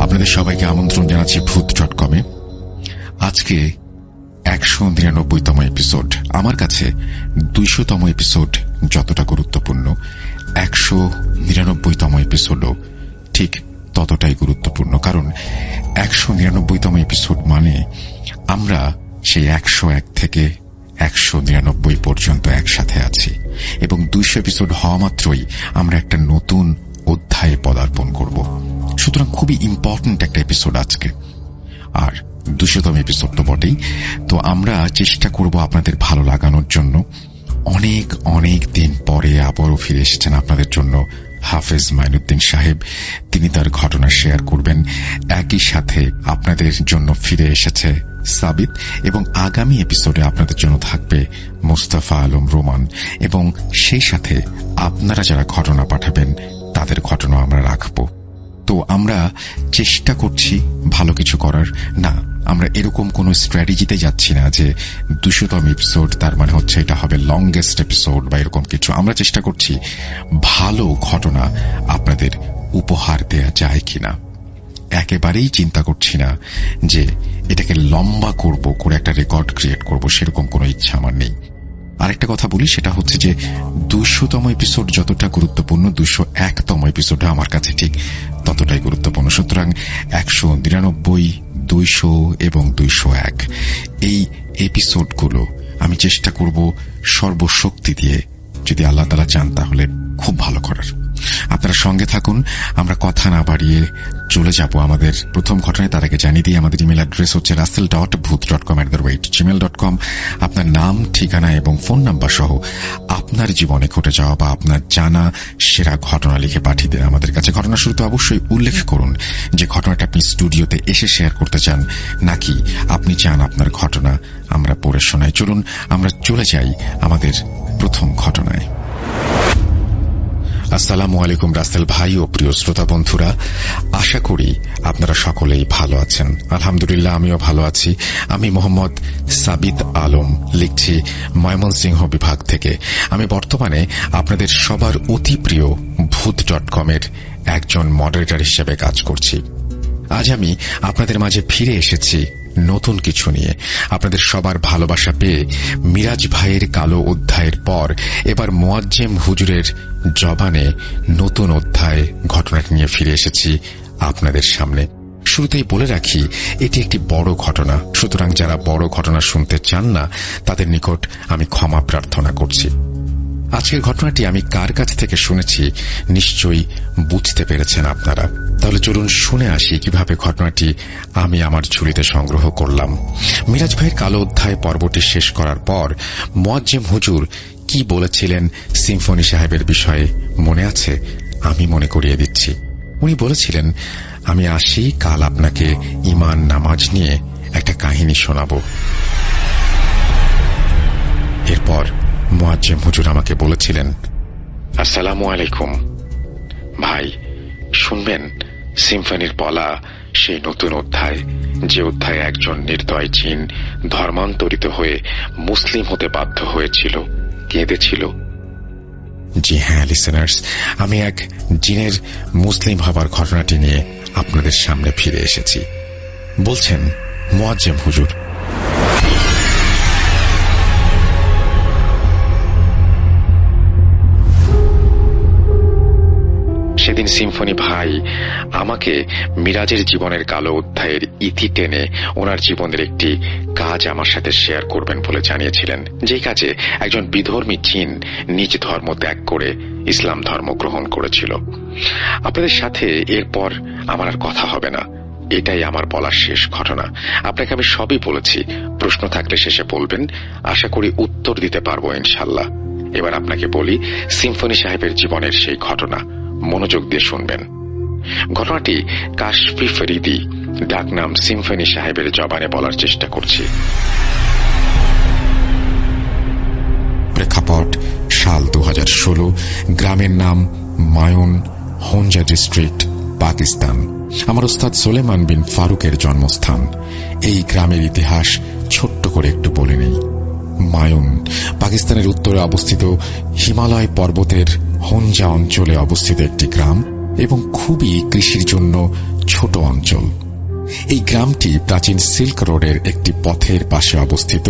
আপনাদের সবাইকে আমন্ত্রণ জানাচ্ছি ভূত.com-এ। আজকে 199তম এপিসোড। আমার কাছে 200তম এপিসোড যতটা গুরুত্বপূর্ণ, 199তম এপিসোডও ঠিক ততটাই গুরুত্বপূর্ণ। কারণ 199তম এপিসোড মানে আমরা সেই 101 থেকে 199 পর্যন্ত একসাথে আছি, এবং 200 এপিসোড হওয়া মাত্রই আমরা একটা নতুন অধ্যায়ে পদার্পণ করব। সুতরাং খুবই ইম্পর্ট্যান্ট একটা এপিসোড আজকে, আর 200তম এপিসোড তো বটেই। তো আমরা চেষ্টা করব আপনাদের ভালো লাগানোর জন্য। অনেক অনেক দিন পরে আবারও ফিরে এসেছেন আপনাদের জন্য হাফেজ মাইনুদ্দিন সাহেব। তিনি তার ঘটনা শেয়ার করবেন। একই সাথে আপনাদের জন্য ফিরে এসেছে সাবিত, এবং আগামী এপিসোডে আপনাদের জন্য থাকবে মোস্তফা আলম রোমান, এবং সেই সাথে আপনারা যারা ঘটনা পাঠাবেন তাদের ঘটনা আমরা রাখব। তো আমরা চেষ্টা করছি ভালো কিছু করার। না, আমরা এরকম কোন স্ট্র্যাটেজিতে যাচ্ছি না যে 200তম এপিসোড তার মানে হচ্ছে এটা হবে লংগেস্ট এপিসোড বা এরকম কিছু। আমরা চেষ্টা করছি ভালো ঘটনা আপনাদের উপহার দেয়া যায় কিনা। একেবারেই চিন্তা করছি না যে এটাকে লম্বা করব, করে একটা রেকর্ড ক্রিয়েট করব, সেরকম কোনো ইচ্ছা আমার নেই। আরেকটা কথা বলি, সেটা হচ্ছে যে 200তম এপিসোড যতটা গুরুত্বপূর্ণ, 201তম এপিসোডটা আমার কাছে ঠিক ততটাই গুরুত্বপূর্ণ। সুতরাং 199, 200 এবং 201 এই এপিসোডগুলো আমি চেষ্টা করব সর্বশক্তি দিয়ে, যদি আল্লাহ তাআলা চান তাহলে খুব ভালো করার। আপনারা সঙ্গে থাকুন। আমরা কথা না বাড়িয়ে চলে যাব আমাদের প্রথম ঘটনায়। তার আগে জানিয়ে দিই, আমাদের ইমেল অ্যাড্রেস হচ্ছে russell.booth.com@gmail.com। আপনার নাম, ঠিকানা এবং ফোন নাম্বার সহ আপনার জীবনে ঘটে যাওয়া বা আপনার জানা সেরা ঘটনা লিখে পাঠিয়ে দিন আমাদের কাছে। ঘটনা শুরুতে অবশ্যই উল্লেখ করুন যে ঘটনাটা আপনি স্টুডিওতে এসে শেয়ার করতে চান, নাকি আপনি চান আপনার ঘটনা আমরা পড়ে শোনাই। চলুন আমরা চলে যাই আমাদের প্রথম ঘটনায়। আসসালামু আলাইকুম রাসেল ভাই ও প্রিয় শ্রোতা বন্ধুরা, আশা করি আপনারা সকলেই ভালো আছেন। আলহামদুলিল্লাহ, আমিও ভালো আছি। আমি মোহাম্মদ সাবিত আলম, লিখছি ময়মনসিংহ বিভাগ থেকে। আমি বর্তমানে আপনাদের সবার অতি প্রিয় ভূত.com-এর একজন মডারেটর হিসেবে কাজ করছি। আজ আমি আপনাদের মাঝে ফিরে এসেছি নতুন কিছু নিয়ে। আপনাদের সবার ভালোবাসা পেয়ে মিরাজ ভাইয়ের কালো অধ্যায়ের পর এবার মোয়াজ্জেম হুজুরের জবানে নতুন অধ্যায় ঘটনাটি নিয়ে ফিরে এসেছি আপনাদের সামনে। শুরুতেই বলে রাখি, এটি একটি বড় ঘটনা। সুতরাং যারা বড় ঘটনা শুনতে চান না তাদের নিকট আমি ক্ষমা প্রার্থনা করছি। আজকের ঘটনাটি আমি কার কাছ থেকে শুনেছি নিশ্চয়ই বুঝতে পেরেছেন আপনারা। তাহলে চলুন শুনে আসি কিভাবে ঘটনাটি আমি আমার ঝুলিতে সংগ্রহ করলাম। মিরাজ ভাইয়ের কালো অধ্যায় পর্বটি শেষ করার পর মোয়াজ্জেম হুজুর কি বলেছিলেন সিম্ফনি সাহেবের বিষয়ে মনে আছে? আমি মনে করিয়ে দিচ্ছি। উনি বলেছিলেন, আমি আসি, কাল আপনাকে ঈমান নামাজ নিয়ে একটা কাহিনী শোনাব। এরপর মুয়াজ্জিম হুজুর আমাকে বলেছিলেন, আসসালামু আলাইকুম ভাই, শুনবেন সিম্ফনির বলা সেই নতুন অধ্যায়, যে অধ্যায়ে একজন নির্দয় জিন ধর্মান্তরিত হয়ে মুসলিম হতে বাধ্য হয়েছিল, কেঁদেছিল। জি হ্যাঁ লিসেনার্স, আমি এক জিনের মুসলিম হবার ঘটনাটি নিয়ে আপনাদের সামনে ফিরে এসেছি। বলছেন মুয়াজ্জিম হুজুর, সেদিন সিম্ফনি ভাই আমাকে মিরাজের জীবনের কালো অধ্যায়ের ইতি টেনে ওনার জীবনের একটি কাজ আমার সাথে শেয়ার করবেন বলে জানিয়েছিলেন, যে কাজে একজন বিধর্মী জিন নিজ ধর্ম ত্যাগ করে ইসলাম ধর্ম গ্রহণ করেছিল। আপনাদের সাথে এরপর আমার আর কথা হবে না। এটাই আমার বলার শেষ ঘটনা। আপনাকে আমি সবই বলেছি, প্রশ্ন থাকলে শেষে বলবেন, আশা করি উত্তর দিতে পারবো ইনশাল্লাহ। এবার আপনাকে বলি সিম্ফনি সাহেবের জীবনের সেই ঘটনা, মনোযোগ দিয়ে শুনবেন। ঘটনাটি কাশফি ফরিদি, ডাকনাম সিম্ফনি সাহেবের জবানে বলার চেষ্টা করছি। প্রেক্ষাপট সাল 2016, গ্রামের নাম মায়ুন, হোনজা ডিস্ট্রিক্ট, পাকিস্তান। আমার ওস্তাদ সুলেমান বিন ফারুকের জন্মস্থান। এই গ্রামের ইতিহাস ছোট্ট করে একটু বলে নেই। মায়ুন পাকিস্তানের উত্তরে অবস্থিত হিমালয় পর্বতের হঞ্জা অঞ্চলে অবস্থিত একটি গ্রাম এবং খুবই কৃষির জন্য ছোট অঞ্চল। এই গ্রামটি প্রাচীন সিল্ক রোডের একটি পথের পাশে অবস্থিত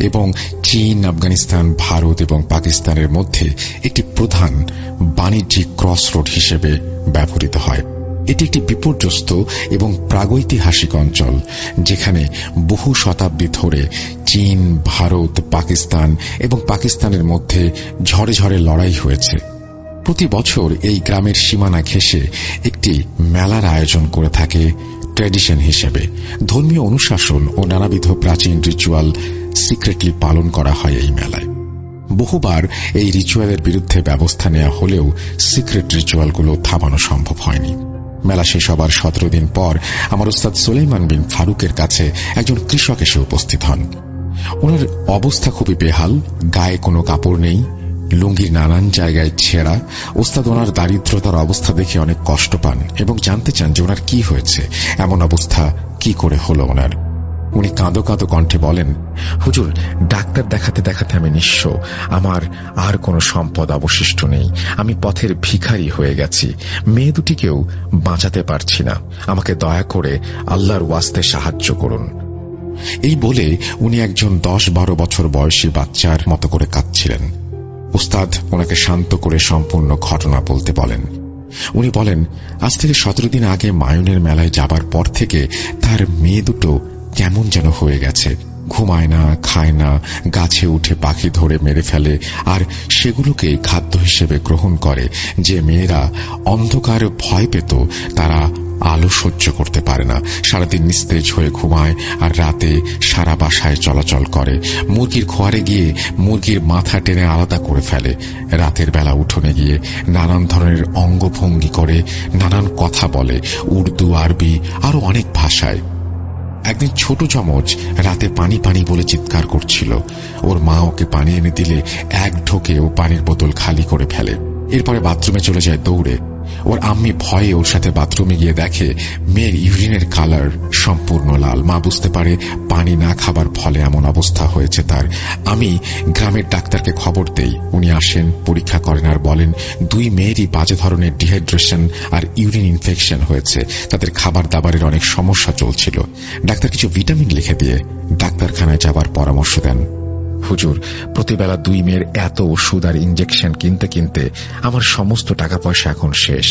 এবং চীন, আফগানিস্তান, ভারত এবং পাকিস্তানের মধ্যে একটি প্রধান বাণিজ্যিক ক্রস রোড হিসেবে ব্যবহৃত হয়। এটি একটি বিপর্যস্ত এবং প্রাগৈতিহাসিক অঞ্চল, যেখানে বহু শতাব্দী ধরে চীন, ভারত, পাকিস্তান এবং পাকিস্তানের মধ্যে ঝড়ে ঝড়ে লড়াই হয়েছে। প্রতি বছর এই গ্রামের সীমানা ঘেঁষে একটি মেলার আয়োজন করে থাকে ট্র্যাডিশন হিসেবে। ধর্মীয় অনুশাসন ও নানাবিধ প্রাচীন রিচুয়াল সিক্রেটলি পালন করা হয় এই মেলায়। বহুবার এই রিচুয়ালের বিরুদ্ধে ব্যবস্থা নেওয়া হলেও সিক্রেট রিচুয়ালগুলো থামানো সম্ভব হয়নি। মেলা শেষ হবার 17 দিন পর আমার উস্তাদ সুলাইমান বিন ফারুকের কাছে একজন কৃষক এসে উপস্থিত হন। ওনার অবস্থা খুবই বেহাল, গায়ে কোনো কাপড় নেই, লুঙ্গির নানান জায়গায় ছেঁড়া। ওস্তাদ ওনার দারিদ্রতার অবস্থা দেখে অনেক কষ্ট পান এবং জানতে চান যে ওনার কি হয়েছে, এমন অবস্থা কি করে হলো ওনার। উনি কাঁদো কাঁদো কণ্ঠে বলেন, হুজুর, ডাক্তার দেখাতে দেখাতে আমি নিঃস্ব, আমার আর কোনো সম্পদ অবশিষ্ট নেই, আমি পথের ভিখারি হয়ে গেছি, মেয়ে দুটিকেও বাঁচাতে পারছি না, আমাকে দয়া করে আল্লাহর ওয়াস্তে সাহায্য করুন। এই বলে উনি একজন 10-12 বছর বয়সী বাচ্চার মতো করে কাঁদছিলেন। উস্তাদ ওনাকে শান্ত করে সম্পূর্ণ ঘটনা বলতে বলেন। উনি বলেন, আজ থেকে 17 দিন আগে মায়ুনের মেলায় যাবার পর থেকে তার মেয়ে দুটো কেমন যেন হয়ে গেছে, ঘুমায় না, খায় না, গাছে উঠে পাখি ধরে মেরে ফেলে আর সেগুলোকে খাদ্য হিসেবে গ্রহণ করে। যে মেয়েরা অন্ধকার ভয় পেত তারা আলো সহ্য করতে পারে না, সারাদিন নিস্তেজ হয়ে ঘুমায় আর রাতে সারা বাসায় চলাচল করে, মুরগির খোয়ারে গিয়ে মুরগির মাথা টেনে আলাদা করে ফেলে, রাতের বেলা উঠোনে গিয়ে নানান ধরনের অঙ্গভঙ্গি করে, নানান কথা বলে, উর্দু, আরবি আরো অনেক ভাষায়। একদিন ছোট যমজ রাতে পানি পানি বলে চিৎকার করছিল। ওর মা ওকে পানি এনে দিলে এক ঢোকে ও পানির বোতল খালি করে ফেলে। এরপরে বাথরুমে চলে যায় দৌড়ে। ওর আম্মি ভয়ে ওর সাথে বাথরুমে গিয়ে দেখে মেয়ের ইউরিনের কালার সম্পূর্ণ লাল। মা বুঝতে পারে পানি না খাবার ফলে এমন অবস্থা হয়েছে তার। আমি গ্রামের ডাক্তারকে খবর দেই। উনি আসেন, পরীক্ষা করেন আর বলেন 2 মেয়েরই বাজে ধরনের ডিহাইড্রেশন আর ইউরিন ইনফেকশন হয়েছে, তাদের খাবার দাবারের অনেক সমস্যা চলছিল। ডাক্তার কিছু ভিটামিন লিখে দিয়ে ডাক্তারখানায় যাবার পরামর্শ দেন। হুজুর, প্রতিবেলা 2 মেয়ের এত ওষুধ আর ইঞ্জেকশন কিনতে কিনতে আমার সমস্ত টাকা পয়সা এখন শেষ,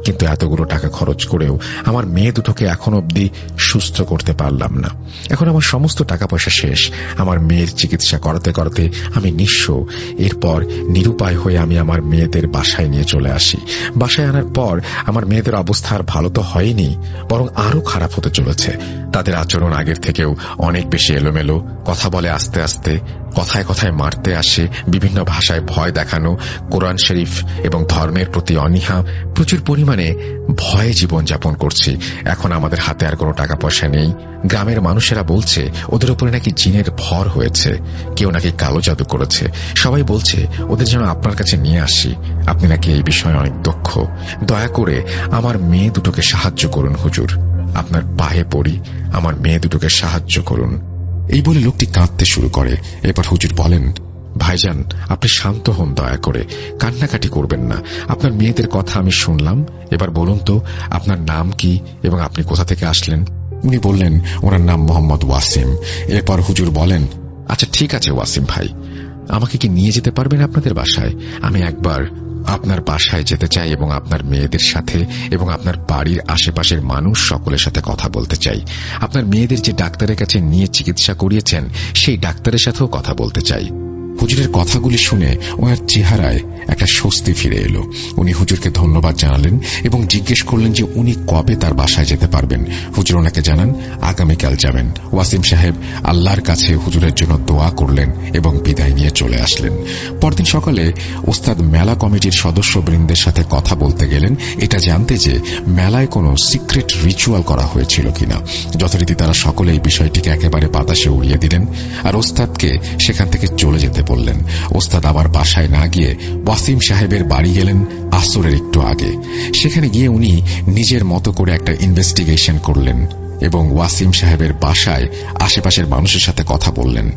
কিন্তু এতগুলো টাকা খরচ করেও আমার মেয়ে দুটোকে এখন অবধি সুস্থ করতে পারলাম না। এখন আমার সমস্ত টাকা পয়সা শেষ, আমার মেয়ের চিকিৎসা করাতে করাতে আমি নিঃস্ব। এরপর নিরুপায় হয়ে আমি আমার মেয়েদের বাসায় নিয়ে চলে আসি। বাসায় আনার পর আমার মেয়েদের অবস্থা আর ভালো তো হয়নি, বরং আরো খারাপ হতে চলেছে। তাদের আচরণ আগের থেকেও অনেক বেশি এলোমেলো, কথা বলে আস্তে আস্তে, কথায় কথায় মারতে আসে, বিভিন্ন ভাষায় ভয় দেখানো, কোরআন শরীফ এবং ধর্মের প্রতি অনীহা, প্রচুর পরিমাণে ভয়ে জীবনযাপন করছি। এখন আমাদের হাতে আর কোনো টাকা পয়সা নেই। গ্রামের মানুষেরা বলছে ওদের উপরে নাকি জিনের ভর হয়েছে, কেউ নাকি কালো জাদু করেছে। সবাই বলছে ওদের যেন আপনার কাছে নিয়ে আসি, আপনি নাকি এই বিষয়ে অনেক দক্ষ। দয়া করে আমার মেয়ে দুটোকে সাহায্য করুন হুজুর, আপনার পায়ে পড়ি, আমার মেয়ে দুটোকে সাহায্য করুন। এই বলে লোকটি কাঁদতে শুরু করে। এবার হুজুর বলেন, ভাইজান, আপনি শান্ত হন, দয়া করে কান্নাকাটি করবেন না। আপনার মেয়েদের কথা আমি শুনলাম, এবার বলুন তো আপনার নাম কি এবং আপনি কোথা থেকে আসলেন? উনি বললেন ওনার নাম মোহাম্মদ ওয়াসিম। এরপর হুজুর বলেন, আচ্ছা ঠিক আছে ওয়াসিম ভাই, আমাকে কি নিয়ে যেতে পারবেন আপনাদের বাসায়? আমি একবার আপনার বাসায় যেতে চাই এবং আপনার মেয়েদের সাথে এবং আপনার বাড়ির আশেপাশের মানুষ সকলের সাথে কথা বলতে চাই। আপনার মেয়েদের যে ডাক্তারের কাছে নিয়ে চিকিৎসা করিয়েছেন সেই ডাক্তারের সাথেও কথা বলতে চাই। হুজুরের কথাগুলি শুনে ওনার চেহারায় একটা স্বস্তি ফিরে এলো। উনি হুজুরকে ধন্যবাদ জানালেন এবং জিজ্ঞেস করলেন যে উনি কবে তার বাসায় যেতে পারবেন। হুজুর ওনাকে জানান আগামীকাল যাবেন। ওয়াসিম সাহেব আল্লাহর কাছে হুজুরের জন্য দোয়া করলেন এবং বিদায় নিয়ে চলে আসলেন। পরদিন সকালে ওস্তাদ মেলা কমিটির সদস্যবৃন্দের সাথে কথা বলতে গেলেন এটা জানতে যে মেলায় কোনো সিক্রেট রিচুয়াল করা হয়েছিল কিনা। যথারীতি তারা সকলে এই বিষয়টিকে একেবারে বাতাসে উড়িয়ে দিলেন আর ওস্তাদকে সেখান থেকে চলে যেতে বললেন। ওস্তাদ আবার বাসায় না গিয়ে ওয়াসিম সাহেবের বাড়ি গেলেন আসরের একটু আগে। সেখানে গিয়ে উনি নিজের মতো করে একটা ইনভেস্টিগেশন করলেন এবং ওয়াসিম সাহেবের বাসায় আশেপাশের মানুষের সাথে কথা বললেন।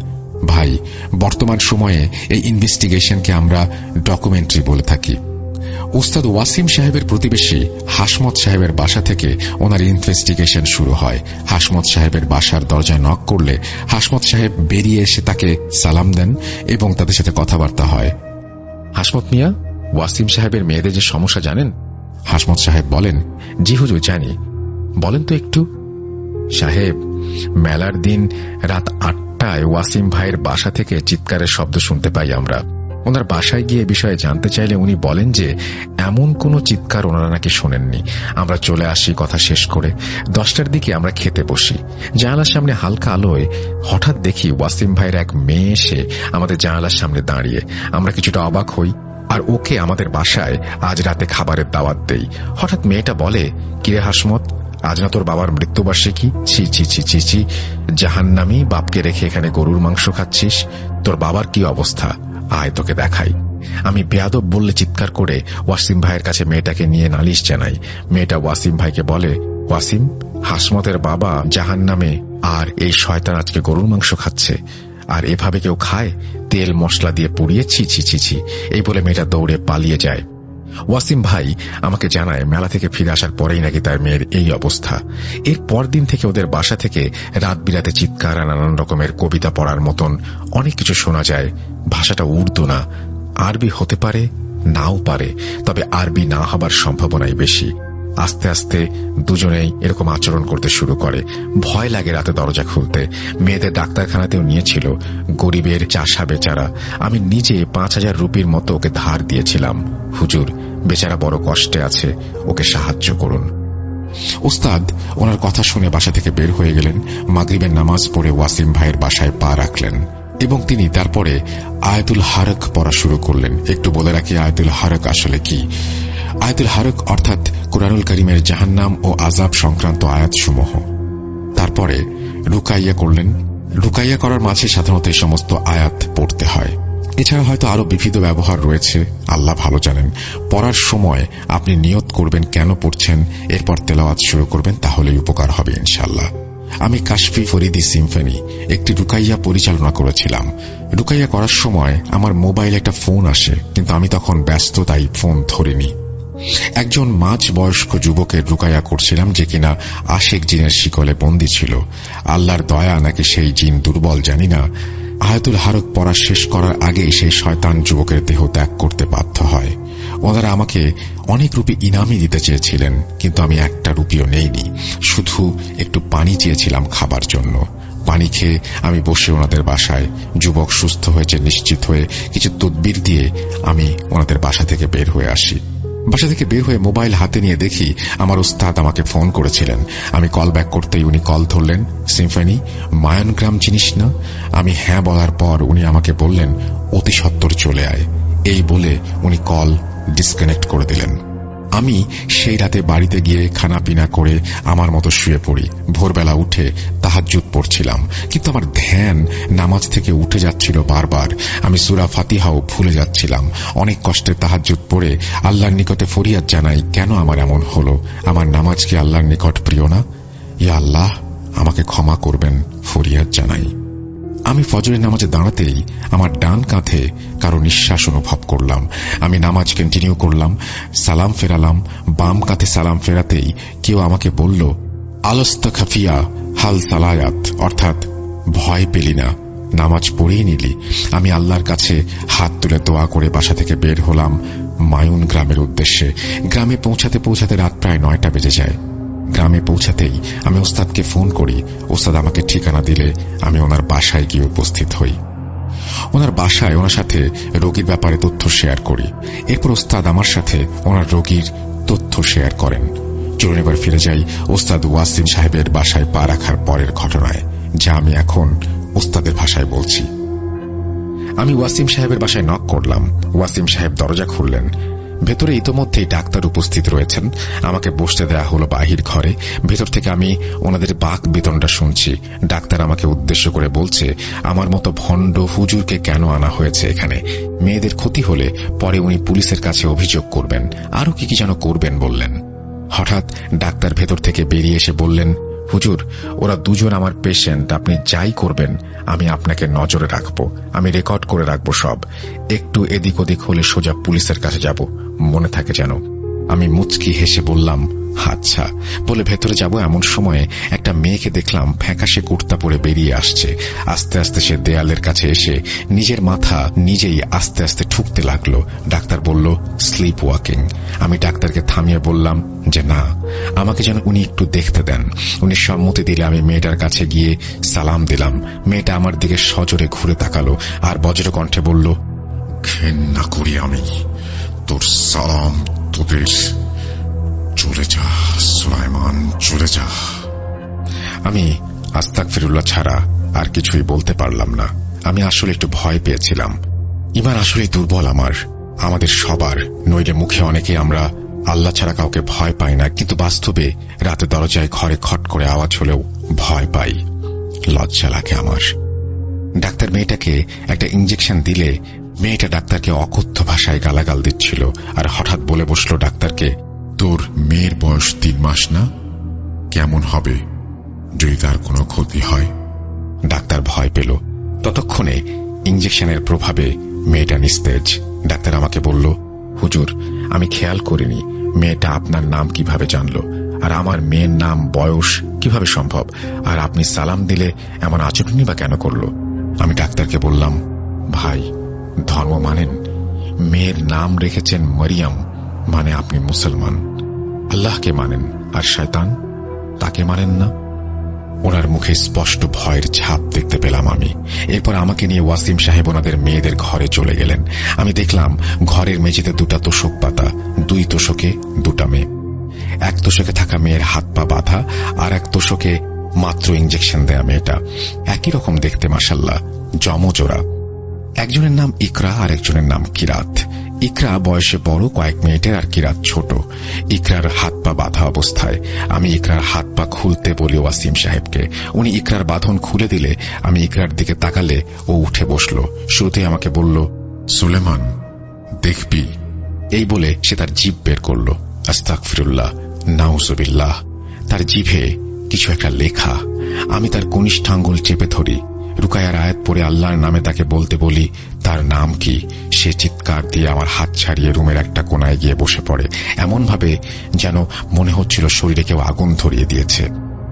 ভাই, বর্তমান সময়ে এই ইনভেস্টিগেশনকে আমরা ডকুমেন্টারি বলে থাকি। উস্তাদ ওয়াসিম সাহেবের প্রতিবেশী হাসমত সাহেবের বাসা থেকে ওনার ইনভেস্টিগেশন শুরু হয়। হাসমত সাহেবের বাসার দরজায় নক করলে হাসমত সাহেব বেরিয়ে এসে তাকে সালাম দেন এবং তাদের সাথে কথাবার্তা হয়। হাসমত মিয়া, ওয়াসিম সাহেবের মেয়েদের যে সমস্যা জানেন? হাসমত সাহেব বলেন, জি হুজুর জানি। বলেন তো একটু। সাহেব, মেলার দিন রাত 8টায় ওয়াসিম ভাইয়ের বাসা থেকে চিৎকারের শব্দ শুনতে পাই আমরা। ওনার বাসায় গিয়ে বিষয়ে জানতে চাইলে উনি বলেন যে এমন কোনো চিৎকার ওনারা নাকি শোনেননি। আমরা চলে আসি কথা শেষ করে। 10টার দিকে আমরা খেতে বসি। জানালার সামনে হালকা আলোয় হঠাৎ দেখি ওয়াসিম ভাইয়ের এক মেয়ে এসে আমাদের জানালার সামনে দাঁড়িয়ে। আমরা কিছুটা অবাক হই আর ওকে আমাদের বাসায় আজ রাতে খাবারের দাওয়াত দেই। হঠাৎ মেয়েটা বলে, কিরে হাসমত, আজ না তোর বাবার মৃত্যুবার্ষিকী? ছি ছি ছি ছি ছি, জাহান্নামী বাপকে রেখে এখানে গরুর মাংস খাচ্ছিস। তোর বাবার কি অবস্থা, আয় তোকে দেখাই। আমি বেয়াদব বললে চিৎকার করে ওয়াসিম ভাইয়ের কাছে মেয়েটাকে নিয়ে নালিশ জানাই। মেয়েটা ওয়াসিম ভাইকে বলে, ওয়াসিম, হাসমতের বাবা জাহান্নামে আর এই শয়তান আজকে গরুর মাংস খাচ্ছে। আর এভাবে কেউ খায়? তেল মশলা দিয়ে পুড়িয়ে, ছি ছি ছি ছি। এই বলে মেয়েটা দৌড়ে পালিয়ে যায়। ওয়াসিম ভাই আমাকে জানায় মেলা থেকে ফিরে আসার পরেই নাকি তার মেয়ের এই অবস্থা। এর পর দিন থেকে ওদের বাসা থেকে রাত বিরাতে চিৎকার আর নানান রকমের কবিতা পড়ার মতন অনেক কিছু শোনা যায়। ভাষাটা উর্দু না, আরবি হতে পারে, নাও পারে, তবে আরবি না হবার সম্ভাবনাই বেশি। আস্তে আস্তে দুজনেই এরকম আচরণ করতে শুরু করে। ভয় লাগে রাতে দরজা খুলতে। মেয়েদের ডাক্তারখানাতেও নিয়েছিল। গরিবের চাষা বেচারা। আমি নিজে 5000 রুপির মতো ওকে ধার দিয়েছিলাম। হুজুর, বেচারা বড় কষ্টে আছে, ওকে সাহায্য করুন। উস্তাদ ওনার কথা শুনে বাসা থেকে বের হয়ে গেলেন। মাগরিবের নামাজ পড়ে ওয়াসিম ভাইয়ের বাসায় পা রাখলেন এবং তিনি তারপরে আয়াতুল হারক পড়া শুরু করলেন। একটু বলে রাখি আয়াতুল হারক আসলে কি। আয়াতুল হারক অর্থাৎ কুরআনুল কারীমের জাহান্নাম ও আযাব সংক্রান্ত আয়াতসমূহ। তারপরে রুকাইয়া করলেন। রুকাইয়া করার মাঝে সাধারণত এই সমস্ত আয়াত পড়তে হয়। এছাড়া হয়তো আরো বিবিধ ব্যবহার রয়েছে, আল্লাহ ভালো জানেন। পড়ার সময় আপনি নিয়ত করবেন কেন পড়ছেন, এরপর তেলাওয়াত শুরু করবেন, তাহলেই উপকার হবে ইনশাআল্লাহ। আমি কাশফি ফরিদি সিম্ফনি একটি রুকাইয়া পরিচালনা করেছিলাম। রুকাইয়া করার সময় আমার মোবাইলে একটা ফোন আসে, কিন্তু আমি তখন ব্যস্ত, তাই ফোন ধরিনি। একজন মাঝ বয়স্ক যুবকের রুকাইয়া করছিলাম, যে কিনা আশিক জিনের শিকলে বন্দী ছিল। আল্লাহর দয়া নাকি সেই জিন দুর্বল জানি না। আয়াতুল হারক পড়া শেষ করার আগেই সেই শয়তান যুবকের দেহ ত্যাগ করতে বাধ্য হয়। ওনারা আমাকে অনেক রুপি ইনামই দিতে চেয়েছিলেন, কিন্তু আমি একটা রুপিও নেইনি। শুধু একটু পানি চেয়েছিলাম খাবার জন্য। পানি খেয়ে আমি বসে ওনাদের বাসায়। যুবক সুস্থ হয়েছে নিশ্চিত হয়ে কিছু তদবির দিয়ে আমি ওনাদের বাসা থেকে বের হয়ে আসি। বাসা থেকে বের হয়ে মোবাইল হাতে নিয়ে দেখি আমার উস্তাদ আমাকে ফোন করেছিলেন। আমি কল ব্যাক করতেই উনি কল ধরলেন। সিম্ফনি, মায়ানগ্রাম চিনিস না? আমি হ্যাঁ বলার পর উনি আমাকে বললেন, অতি সত্বর চলে আয়। এই বলে উনি কল ডিসকানেক্ট করে দিলেন। আমি সেই রাতে বাড়িতে গিয়ে খানা পিনা করে আমার মতো শুয়ে পড়ি। ভোরবেলা উঠে তাহাজ্জুদ পড়ছিলাম, কিন্তু আমার ধ্যান নামাজ থেকে উঠে যাচ্ছিল বারবার। আমি সূরা ফাতিহাও ভুলে যাচ্ছিলাম। অনেক কষ্টে তাহাজ্জুদ পড়ে আল্লাহর নিকটে ফরিয়াদ জানাই, কেন আমার এমন হলো? আমার নামাজ কি আল্লাহর নিকট প্রিয় না? ইয়া আল্লাহ, আমাকে ক্ষমা করবেন, ফরিয়াদ জানাই। আমি ফজরের নামাজে দাঁড়াতেই আমার ডান কাঁধে কারো নিঃশ্বাস অনুভব করলাম। আমি নামাজ কন্টিনিউ করলাম, সালাম ফেরালাম। বাম কাঁধে সালাম ফেরাতেই কেউ আমাকে বলল, আলস্তা খাফিয়া হাল সালায়াত, অর্থাৎ ভয় পেলি না, নামাজ পড়েই নিলি। আমি আল্লাহর কাছে হাত তুলে দোয়া করে বাসা থেকে বের হলাম মায়ুন গ্রামের উদ্দেশ্যে। গ্রামে পৌঁছাতে পৌঁছাতে রাত প্রায় 9টা বেজে যায়। গ্রামে পৌঁছাতেই আমি ওস্তাদকে ফোন করি। ওস্তাদ আমাকে ঠিকানা দিলে আমি ওনার বাসায় গিয়ে উপস্থিত হই। ওনার বাসায় ওনার সাথে রোগীর ব্যাপারে তথ্য শেয়ার করি। এরপর ওস্তাদ আমার সাথে ওনার রোগীর তথ্য শেয়ার করেন। চলুন এবার ফিরে যাই ওস্তাদ ওয়াসিম সাহেবের বাসায় পা রাখার পরের ঘটনায়, যা আমি এখন ওস্তাদের ভাষায় বলছি। আমি ওয়াসিম সাহেবের বাসায় নক করলাম। ওয়াসিম সাহেব দরজা খুললেন। ভেতরে ইতোমধ্যেই ডাক্তার উপস্থিত রয়েছেন। আমাকে বসতে দেয়া হলো বাহির ঘরে। ভেতর থেকে আমি ওনাদের বাক বেতনটা শুনছি। ডাক্তার আমাকে উদ্দেশ্য করে বলছে, আমার মতো ভণ্ড হুজুরকে কেন আনা হয়েছে এখানে? মেয়েদের ক্ষতি হলে পরে উনি পুলিশের কাছে অভিযোগ করবেন, আরো কি কি যেন করবেন বললেন। হঠাৎ ডাক্তার ভেতর থেকে বেরিয়ে এসে বললেন, হুজুর, ওরা দুজন আমার পেশেন্ট, আপনি যাই করবেন আমি আপনাকে নজরে রাখবো, আমি রেকর্ড করে রাখবো সব। একটু এদিক ওদিক হলে সোজা পুলিশের কাছে যাব, মনে থাকে যেন। আমি মুচকি হেসে বললাম আচ্ছা। বলে ভেতরে যাব এমন সময়ে একটা মেয়েকে দেখলাম ফ্যাকাশে কুর্তা পরে বেরিয়ে আসছে। আস্তে আস্তে সে দেয়ালের কাছে এসে নিজের মাথা নিজেই আস্তে আস্তে ঠুকতে লাগলো। ডাক্তার বলল স্লিপ ওয়াকিং। আমি ডাক্তারকে থামিয়ে বললাম যে না, আমাকে যেন উনি একটু দেখতে দেন। উনি সম্মতি দিলে আমি মেয়েটার কাছে গিয়ে সালাম দিলাম। মেয়েটা আমার দিকে সজোরে ঘুরে তাকালো আর বজ্রকণ্ঠে বলল, ঘেন্না করি আমি তোর সালাম, তোদের। চলে যা সুলাইমান, চলে যা। আমি আস্তাগফিরুল্লাহ ছাড়া আর কিছুই বলতে পারলাম না। আমি আসলে একটু ভয় পেয়েছিলাম। ইমান আসলে দুর্বল আমাদের সবার। নইলে মুখে অনেকে আমরা আল্লাহ ছাড়া কাউকে ভয় পাই না, কিন্তু বাস্তবে রাতে দরজায় ঘরে খট করে আওয়াজ হলেও ভয় পাই, লজ্জা লাগে আমার। ডাক্তার মেয়েটাকে একটা ইঞ্জেকশন দিলে মেয়েটা ডাক্তারকে অকথ্য ভাষায় গালাগাল দিচ্ছিল আর হঠাৎ বলে বসল ডাক্তারকে, তোর মেয়ের বয়স 3 মাস না? কেমন হবে যদি তার কোনো ক্ষতি হয়? ডাক্তার ভয় পেল। ততক্ষণে ইঞ্জেকশনের প্রভাবে মেয়েটা নিস্তেজ। ডাক্তার আমাকে বলল, হুজুর, আমি খেয়াল করিনি মেয়েটা আপনার নাম কিভাবে জানলো, আর আমার মেয়ের নাম বয়স কিভাবে সম্ভব, আর আপনি সালাম দিলে এমন আচরণই বা কেন করল? আমি ডাক্তারকে বললাম, ভাই, ধর্ম মানেন? মেয়ের নাম রেখেছেন মরিয়ম, মানে আপনি মুসলমান। আল্লাহকে মানেন আর শয়তান তাকে মানেন না। ওনার মুখে স্পষ্ট ভয়ের ছাপ দেখতে পেলাম আমি। এরপর আমাকে নিয়ে ওয়াসিম সাহেব ওনাদের মেয়েদের ঘরে চলে গেলেন। আমি দেখলাম ঘরের মেঝেতে 2টা তোশক পাতা, 2 তোশকে 2টা মেয়ে। এক তোশকে থাকা মেয়ের হাত পা বাঁধা, আর এক তোশকে মাত্র ইঞ্জেকশন দেয়া মেয়েটা। একই রকম দেখতে মাশাআল্লাহ, জমজোড়া। একজনের নাম ইকরা আর একজনের নাম কিরাত। ইকরা বয়সে বড় কয়েক মিনিটের আর কিরাত ছোট। ইকরার হাত পা বাঁধা অবস্থায়। আমি ইকরার হাত পা খুলতে বলি ওয়াসিম সাহেবকে। উনি ইকরার বাঁধন খুলে দিলে আমি ইকরার দিকে তাকালে ও উঠে বসল। শুরুতে আমাকে বলল, সুলেমান দেখবি? এই বলে সে তার জিভ বের করল। আস্তাগফিরুল্লাহ, নাউজুবিল্লাহ। তার জিভে কিছু একটা লেখা। আমি তার কনিষ্ঠাঙ্গুল চেপে ধরি। রুকায়ার আয়াত পড়ে আল্লাহর নামে তাকে বলতে বলি তার নাম কি। সে চিৎকার দিয়ে আমার হাত ছাড়িয়ে রুমের একটা কোনায় গিয়ে বসে পড়ে, এমন ভাবে যেন মনে হচ্ছিল শরীরে কেউ আগুন ধরিয়ে দিয়েছে।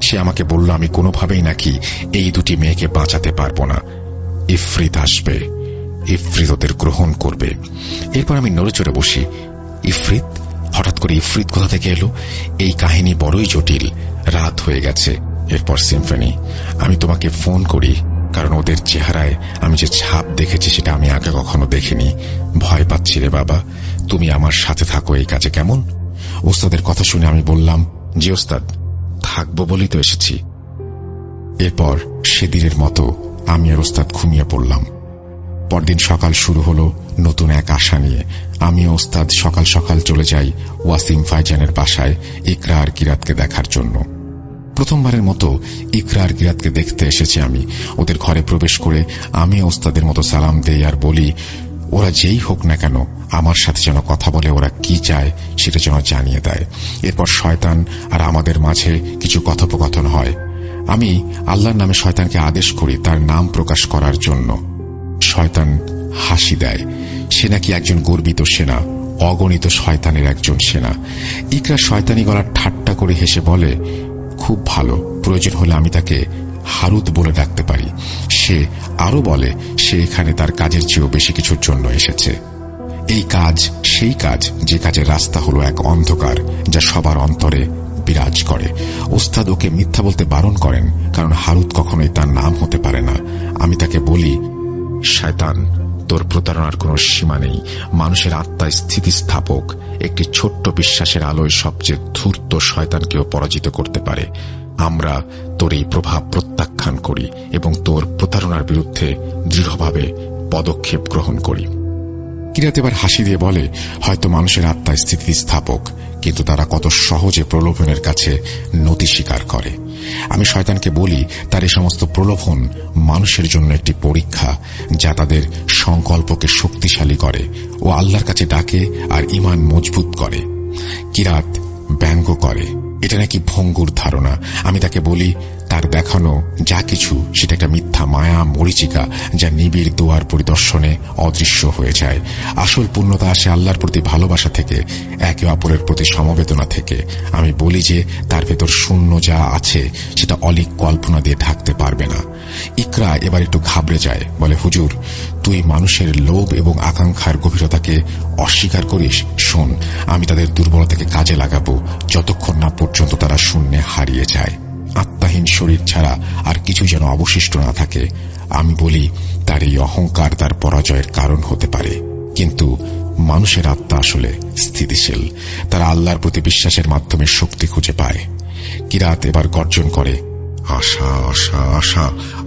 সে আমাকে বলল আমি কোনোভাবেই নাকি এই 2টি মেয়েকে বাঁচাতে পারবো না। ইফরিত আসবে, ইফরিত ওদের গ্রহণ করবে। এরপর আমি নড়েচড়ে বসি। ইফরিত? হঠাৎ করে ইফরিত কোথা থেকে এলো? এই কাহিনী বড়ই জটিল। রাত হয়ে গেছে। এরপর সিম্ফনি। আমি তোমাকে ফোন করি, কারণ ওদের চেহারায় আমি যে ছাপ দেখেছি সেটা আমি আগে কখনো দেখিনি। ভয় পাচ্ছি রে বাবা, তুমি আমার সাথে থাকো এই কাজে, কেমন? ওস্তাদের কথা শুনে আমি বললাম, জি ওস্তাদ, থাকবো বলেই তো এসেছি। এরপর সেদিনের মতো আমি আর ওস্তাদ ঘুমিয়ে পড়লাম। পরদিন সকাল শুরু হলো নতুন এক আশা নিয়ে। আমি ওস্তাদ সকাল সকাল চলে যাই ওয়াসিম ফাইজানের বাসায় ইকরা আর কিরাতকে দেখার জন্য। প্রথমবারের মতো ইকরা আর কিরাতকে দেখতে এসেছি আমি। ওদের ঘরে প্রবেশ করে আমি ওস্তাদের মতো সালাম দেই আর বলি, ওরা যেই হোক না কেন আমার সাথে যেন কথা বলে, ওরা কি চায় সেটা যেন জানিয়ে দেয়। এরপর শয়তান আর আমাদের মাঝে কিছু কথোপকথন হয়। আমি আল্লাহর নামে শয়তানকে আদেশ করি তার নাম প্রকাশ করার জন্য। শয়তান হাসি দেয়। সে নাকি একজন গর্বিত সেনা, অগণিত শয়তানের একজন সেনা। ইকরা শয়তানি গলার ঠাট্টা করে হেসে বলে, খুব ভালো, প্রয়োজন হলে আমি তাকে হারুত বলে ডাকতে পারি। সে আরো বলে সে এখানে তার কাজের চেয়েও বেশি কিছুর জন্য এসেছে। এই কাজ সেই কাজ যে কাজের রাস্তা হলো এক অন্ধকার যা সবার অন্তরে বিরাজ করে। ওস্তাদ ওকে মিথ্যা বলতে বারণ করেন, কারণ হারুত কখনোই তার নাম হতে পারে না। আমি তাকে বলি, শয়তান, তোর প্রতারণার কোনো সীমা নেই। মানুষের আত্মায় স্থিতিস্থাপক একটি ছোট্ট বিশ্বাসের আলোয় সবচেয়ে ধূর্ত শয়তানকেও পরাজিত করতে পারে। আমরা তোর এই প্রভাব প্রত্যাখ্যান করি এবং তোর প্রতারণার বিরুদ্ধে দৃঢ়ভাবে পদক্ষেপ গ্রহণ করি। কিরাত এবার হাসি দিয়ে বলে, হয়তো মানুষের আত্মায় স্থিতিস্থাপক, কিন্তু তারা কত সহজে প্রলোভনের কাছে নতি স্বীকার করে। আমি শয়তানকে বলি তার এই সমস্ত প্রলোভন মানুষের জন্য একটি পরীক্ষা, যা তাদের সংকল্পকে শক্তিশালী করে ও আল্লাহর কাছে ডাকে আর ঈমান মজবুত করে। কিরাত ব্যঙ্গ করে, এটা নাকি ভঙ্গুর ধারণা। আমি তাকে বলি, তার দেখানো যা কিছু সেটা একটা মিথ্যা মায়া মরীচিকা, যা নিবিড় দোয়ার পরিদর্শনে অদৃশ্য হয়ে যায়। আসল পূর্ণতা আসে আল্লাহর প্রতি ভালোবাসা থেকে, একে অপরের প্রতি সমবেদনা থেকে। আমি বলি যে তার ভেতর শূন্য যা আছে সেটা অলীক কল্পনা দিয়ে ঢাকতে পারবে না। ইকরা এবার একটু ঘাবড়ে যায়, বলে, হুজুর, তুই মানুষের লোভ এবং আকাঙ্ক্ষার গভীরতাকে অস্বীকার করিস? শোন, আমি তাদের দুর্বলতাকে কাজে লাগাবো যতক্ষণ না পর্যন্ত তারা শূন্যে হারিয়ে যায়, আত্মাহীন শরীর ছাড়া আর কিছু যেন অবশিষ্ট না থাকে। আমি বলি, তার এই অহংকার তার পরাজয়ের কারণ হতে পারে, কিন্তু মানুষের আত্মা আসলে স্থিতিশীল। তারা আল্লাহর প্রতি বিশ্বাসের মাধ্যমে শক্তি খুঁজে পায়। কিরাত এবার গর্জন করে, আশা আশা আশা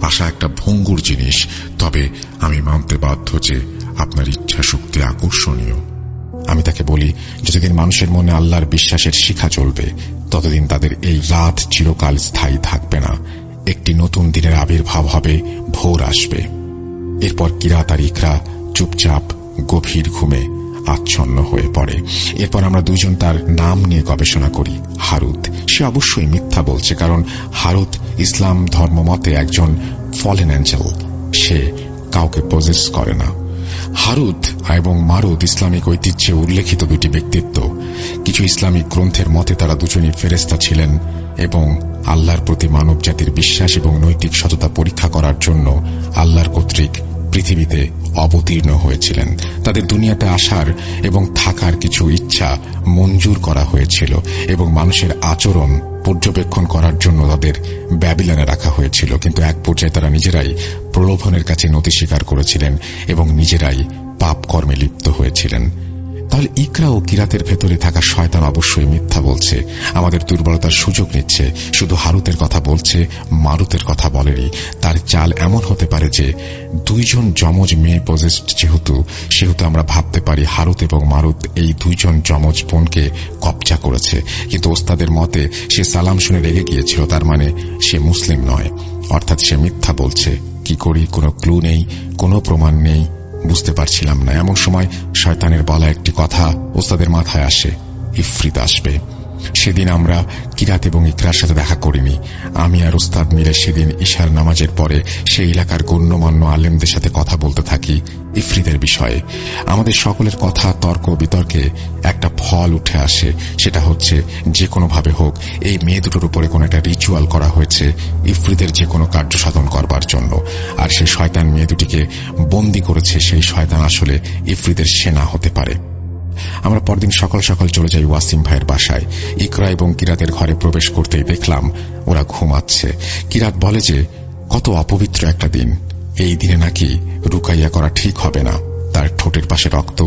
আশা একটা ভঙ্গুর জিনিস, তবে আমি মানতে বাধ্য যে আপনার ইচ্ছা শক্তি আকর্ষণীয়। আমি তাকে বলি, যতদিন মানুষের মনে আল্লাহর বিশ্বাসের শিখা চলবে ততদিন তাদের এই রাত চিরকাল স্থায়ী থাকবে না। একটি নতুন দিনের আবির্ভাব হবে, ভোর আসবে। এরপর কিরাত আর ইকরা চুপচাপ গভীর ঘুমে আচ্ছন্ন হয়ে পড়ে। এরপর আমরা দুইজন তার নাম নিয়ে গবেষণা করি। হারুত, সে অবশ্যই মিথ্যা বলছে, কারণ হারুত ইসলাম ধর্ম মতে একজন ফলেন অ্যাঞ্জেল, সে কাউকে পজেস করে না। হারুত এবং মারুত ইসলামিক ঐতিহ্যে উল্লেখিত দুটি ব্যক্তিত্ব। কিছু ইসলামিক গ্রন্থের মতে তারা দুজনই ফেরেশতা ছিলেন এবং আল্লাহর প্রতি মানব জাতির বিশ্বাস এবং নৈতিক সততা পরীক্ষা করার জন্য আল্লাহর কর্তৃক পৃথিবীতে অবতীর্ণ হয়েছিলেন। তাদের দুনিয়াতে আসার এবং থাকার কিছু ইচ্ছা মঞ্জুর করা হয়েছিল এবং মানুষের আচরণ পর্যবেক্ষণ করার জন্য তাদের ব্যাবিলনে রাখা হয়েছিল, কিন্তু এক পর্যায়ে তারা নিজেরাই প্রলোভনের কাছে নতি স্বীকার করেছিলেন এবং নিজেরাই পাপ কর্মে লিপ্ত হয়েছিলেন। তাহলে ইকরা ও কিরাতের ভেতরে থাকা শয়তান অবশ্যই মিথ্যা বলছে, আমাদের দুর্বলতার সুযোগ নিচ্ছে। শুধু হারুতের কথা বলছে, মারুতের কথা বলেনি। তার চাল এমন হতে পারে যে দুইজন যমজ মেয়ে পজেসড সেহেতু আমরা ভাবতে পারি হারুত এবং মারুত এই দুইজন যমজ বোনকে কবজা করেছে। কিন্তু ওস্তাদের মতে সে সালাম শুনে রেগে গিয়েছিল, তার মানে সে মুসলিম নয়, অর্থাৎ সে মিথ্যা বলছে। কি করি, কোনো ক্লু নেই, কোনো প্রমাণ নেই, বুঝতে পারছিলাম না। এমন সময় শয়তানের বলা একটি কথা ওস্তাদের মাথায় আসে, ইফরিত আসবে। সেদিন আমরা কিরাত এবং ইকরার সাথে দেখা করিনি। আমি আর ওস্তাদ মিলে সেদিন ঈশার নামাজের পরে সেই এলাকার গণ্যমান্য আলেমদের সাথে কথা বলতে থাকি ইফরিতের বিষয়ে। আমাদের সকলের কথা তর্ক বিতর্কে একটা ফল উঠে আসে, সেটা হচ্ছে যে কোনোভাবে হোক এই মেয়ে দুটোর উপরে কোনো একটা রিচুয়াল করা হয়েছে ইফরিতের যে কোনো কার্য সাধন করবার জন্য। আর সেই শয়তান মেয়ে দুটিকে বন্দী করেছে সেই শয়তান আসলে ইফরিতের সেনা হতে পারে। আমরা পরদিন সকাল সকাল চলে যাই ওয়াসিম ভাইয়ের বাসায়। ইকরা এবং কিরাতের ঘরে প্রবেশ করতেই দেখলাম ওরা ঘুমাচ্ছে। কিরাত বলে যে কত অপবিত্র একটা দিন, এই দিনে নাকি রুকাইয়া করা ঠিক হবে না। তার ঠোঁটের পাশে রক্ত,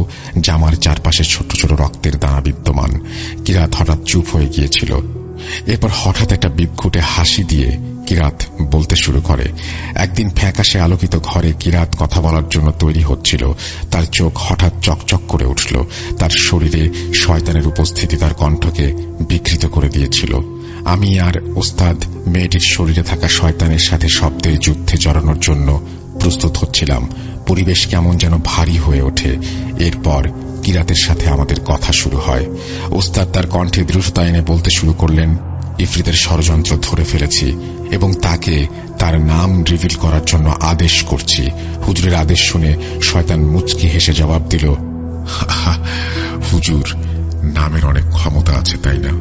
জামার চারপাশে ছোট ছোট রক্তের দানা বিদ্যমান। কিরাত হঠাৎ চুপ হয়ে গিয়েছিল। এরপর হঠাৎ একটা বিদঘুটে হাসি দিয়ে কিরাত বলতে শুরু করে। একদিন ফ্যাকাশে আলোকিত ঘরে কিরাত কথা বলার জন্য তৈরি হচ্ছিল। তার চোখ হঠাৎ চকচক করে উঠল। তার শরীরে শয়তানের উপস্থিতি তার কণ্ঠকে বিকৃত করে দিয়েছিল। আমি আর ওস্তাদ মেয়েটির শরীরে থাকা শয়তানের সাথে শব্দের যুদ্ধে জড়ানোর জন্য প্রস্তুত হচ্ছিলাম। পরিবেশ কেমন যেন ভারী হয়ে ওঠে। এরপর কিরাতের সাথে আমাদের কথা শুরু হয়। ওস্তাদ তার কণ্ঠে দৃঢ়তা এনে বলতে শুরু করলেন, ইফরিতের ষড়যন্ত্র ধরে ফেলেছি এবং তাকে তার নাম রিভিল করার জন্য আদেশ করছি। হুজুরের আদেশ শুনে শয়তান মুচকি হেসে জবাব দিল, হুজুর, নামের অনেক ক্ষমতা আছে, তাই না?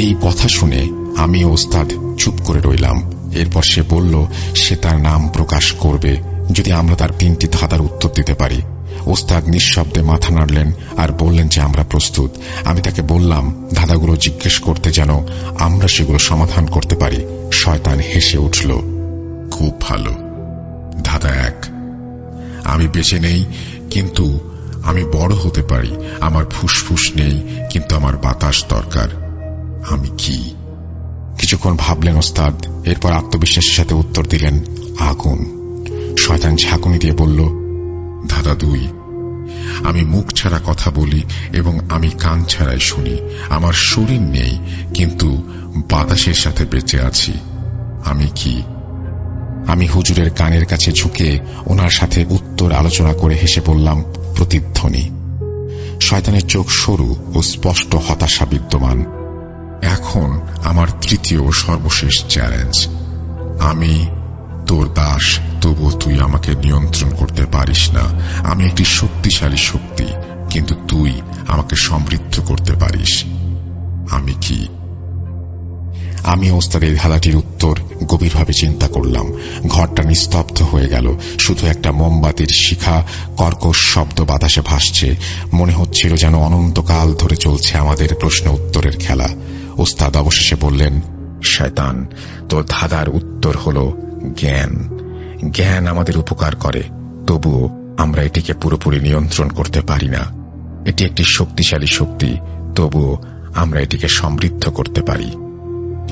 এই কথা শুনে আমি ওস্তাদ চুপ করে রইলাম। এরপর সে বলল সে তার নাম প্রকাশ করবে যদি আমরা তার 3টি ধাঁধার উত্তর দিতে পারি। ওস্তাদ নিঃশব্দে মাথা নাড়লেন আর বললেন যে আমরা প্রস্তুত। আমি তাকে বললাম ধাঁধাগুলো জিজ্ঞেস করতে যেন আমরা সেগুলো সমাধান করতে পারি। শয়তান হেসে উঠল, খুব ভালো। ধাঁধা 1, আমি বেঁচে নেই কিন্তু আমি বড় হতে পারি। আমার ফুসফুস নেই কিন্তু আমার বাতাস দরকার। আমি কি? কিছুক্ষণ ভাবলেন ওস্তাদ, এরপর আত্মবিশ্বাসের সাথে উত্তর দিলেন, আগুন। শয়তান ঝাঁকুনি দিয়ে বলল, ধাঁধা 2, আমি মুখ ছাড়া কথা বলি এবং আমি কান ছাড়াই শুনি। আমার শরীর নেই কিন্তু বাতাসের সাথে বেঁচে আছি। আমি কি? আমি হুজুরের কানের কাছে ঝুঁকে ওনার সাথে উত্তর আলোচনা করে হেসে বললাম, প্রতিধ্বনি। শয়তানের চোখ সরু ও স্পষ্ট হতাশা বিদ্যমান। এখন আমার তৃতীয় ও সর্বশেষ চ্যালেঞ্জ। আমি তোর দাস, তবুও তুই আমাকে নিয়ন্ত্রণ করতে পারিস না। আমি একটি শক্তিশালী শক্তি, কিন্তু তুই আমাকে সমৃদ্ধ করতে পারিস। আমি কি? আমি ওস্তাদের ধাঁধাটির উত্তর গভীরভাবে চিন্তা করলাম। ঘরটা নিস্তব্ধ হয়ে গেল। শুধু একটা মোমবাতির শিখা কর্কশ শব্দ বাতাসে ভাসছে। মনে হচ্ছিল যেন অনন্তকাল ধরে চলছে আমাদের প্রশ্ন উত্তরের খেলা। ওস্তাদ অবশেষে বললেন, শয়তান, তোর ধাঁধার উত্তর হলো জ্ঞান। জ্ঞান আমাদের উপকার করে, তবুও আমরা এটিকে পুরোপুরি নিয়ন্ত্রণ করতে পারি না। এটি একটি শক্তিশালী শক্তি, তবুও আমরা এটিকে সমৃদ্ধ করতে পারি।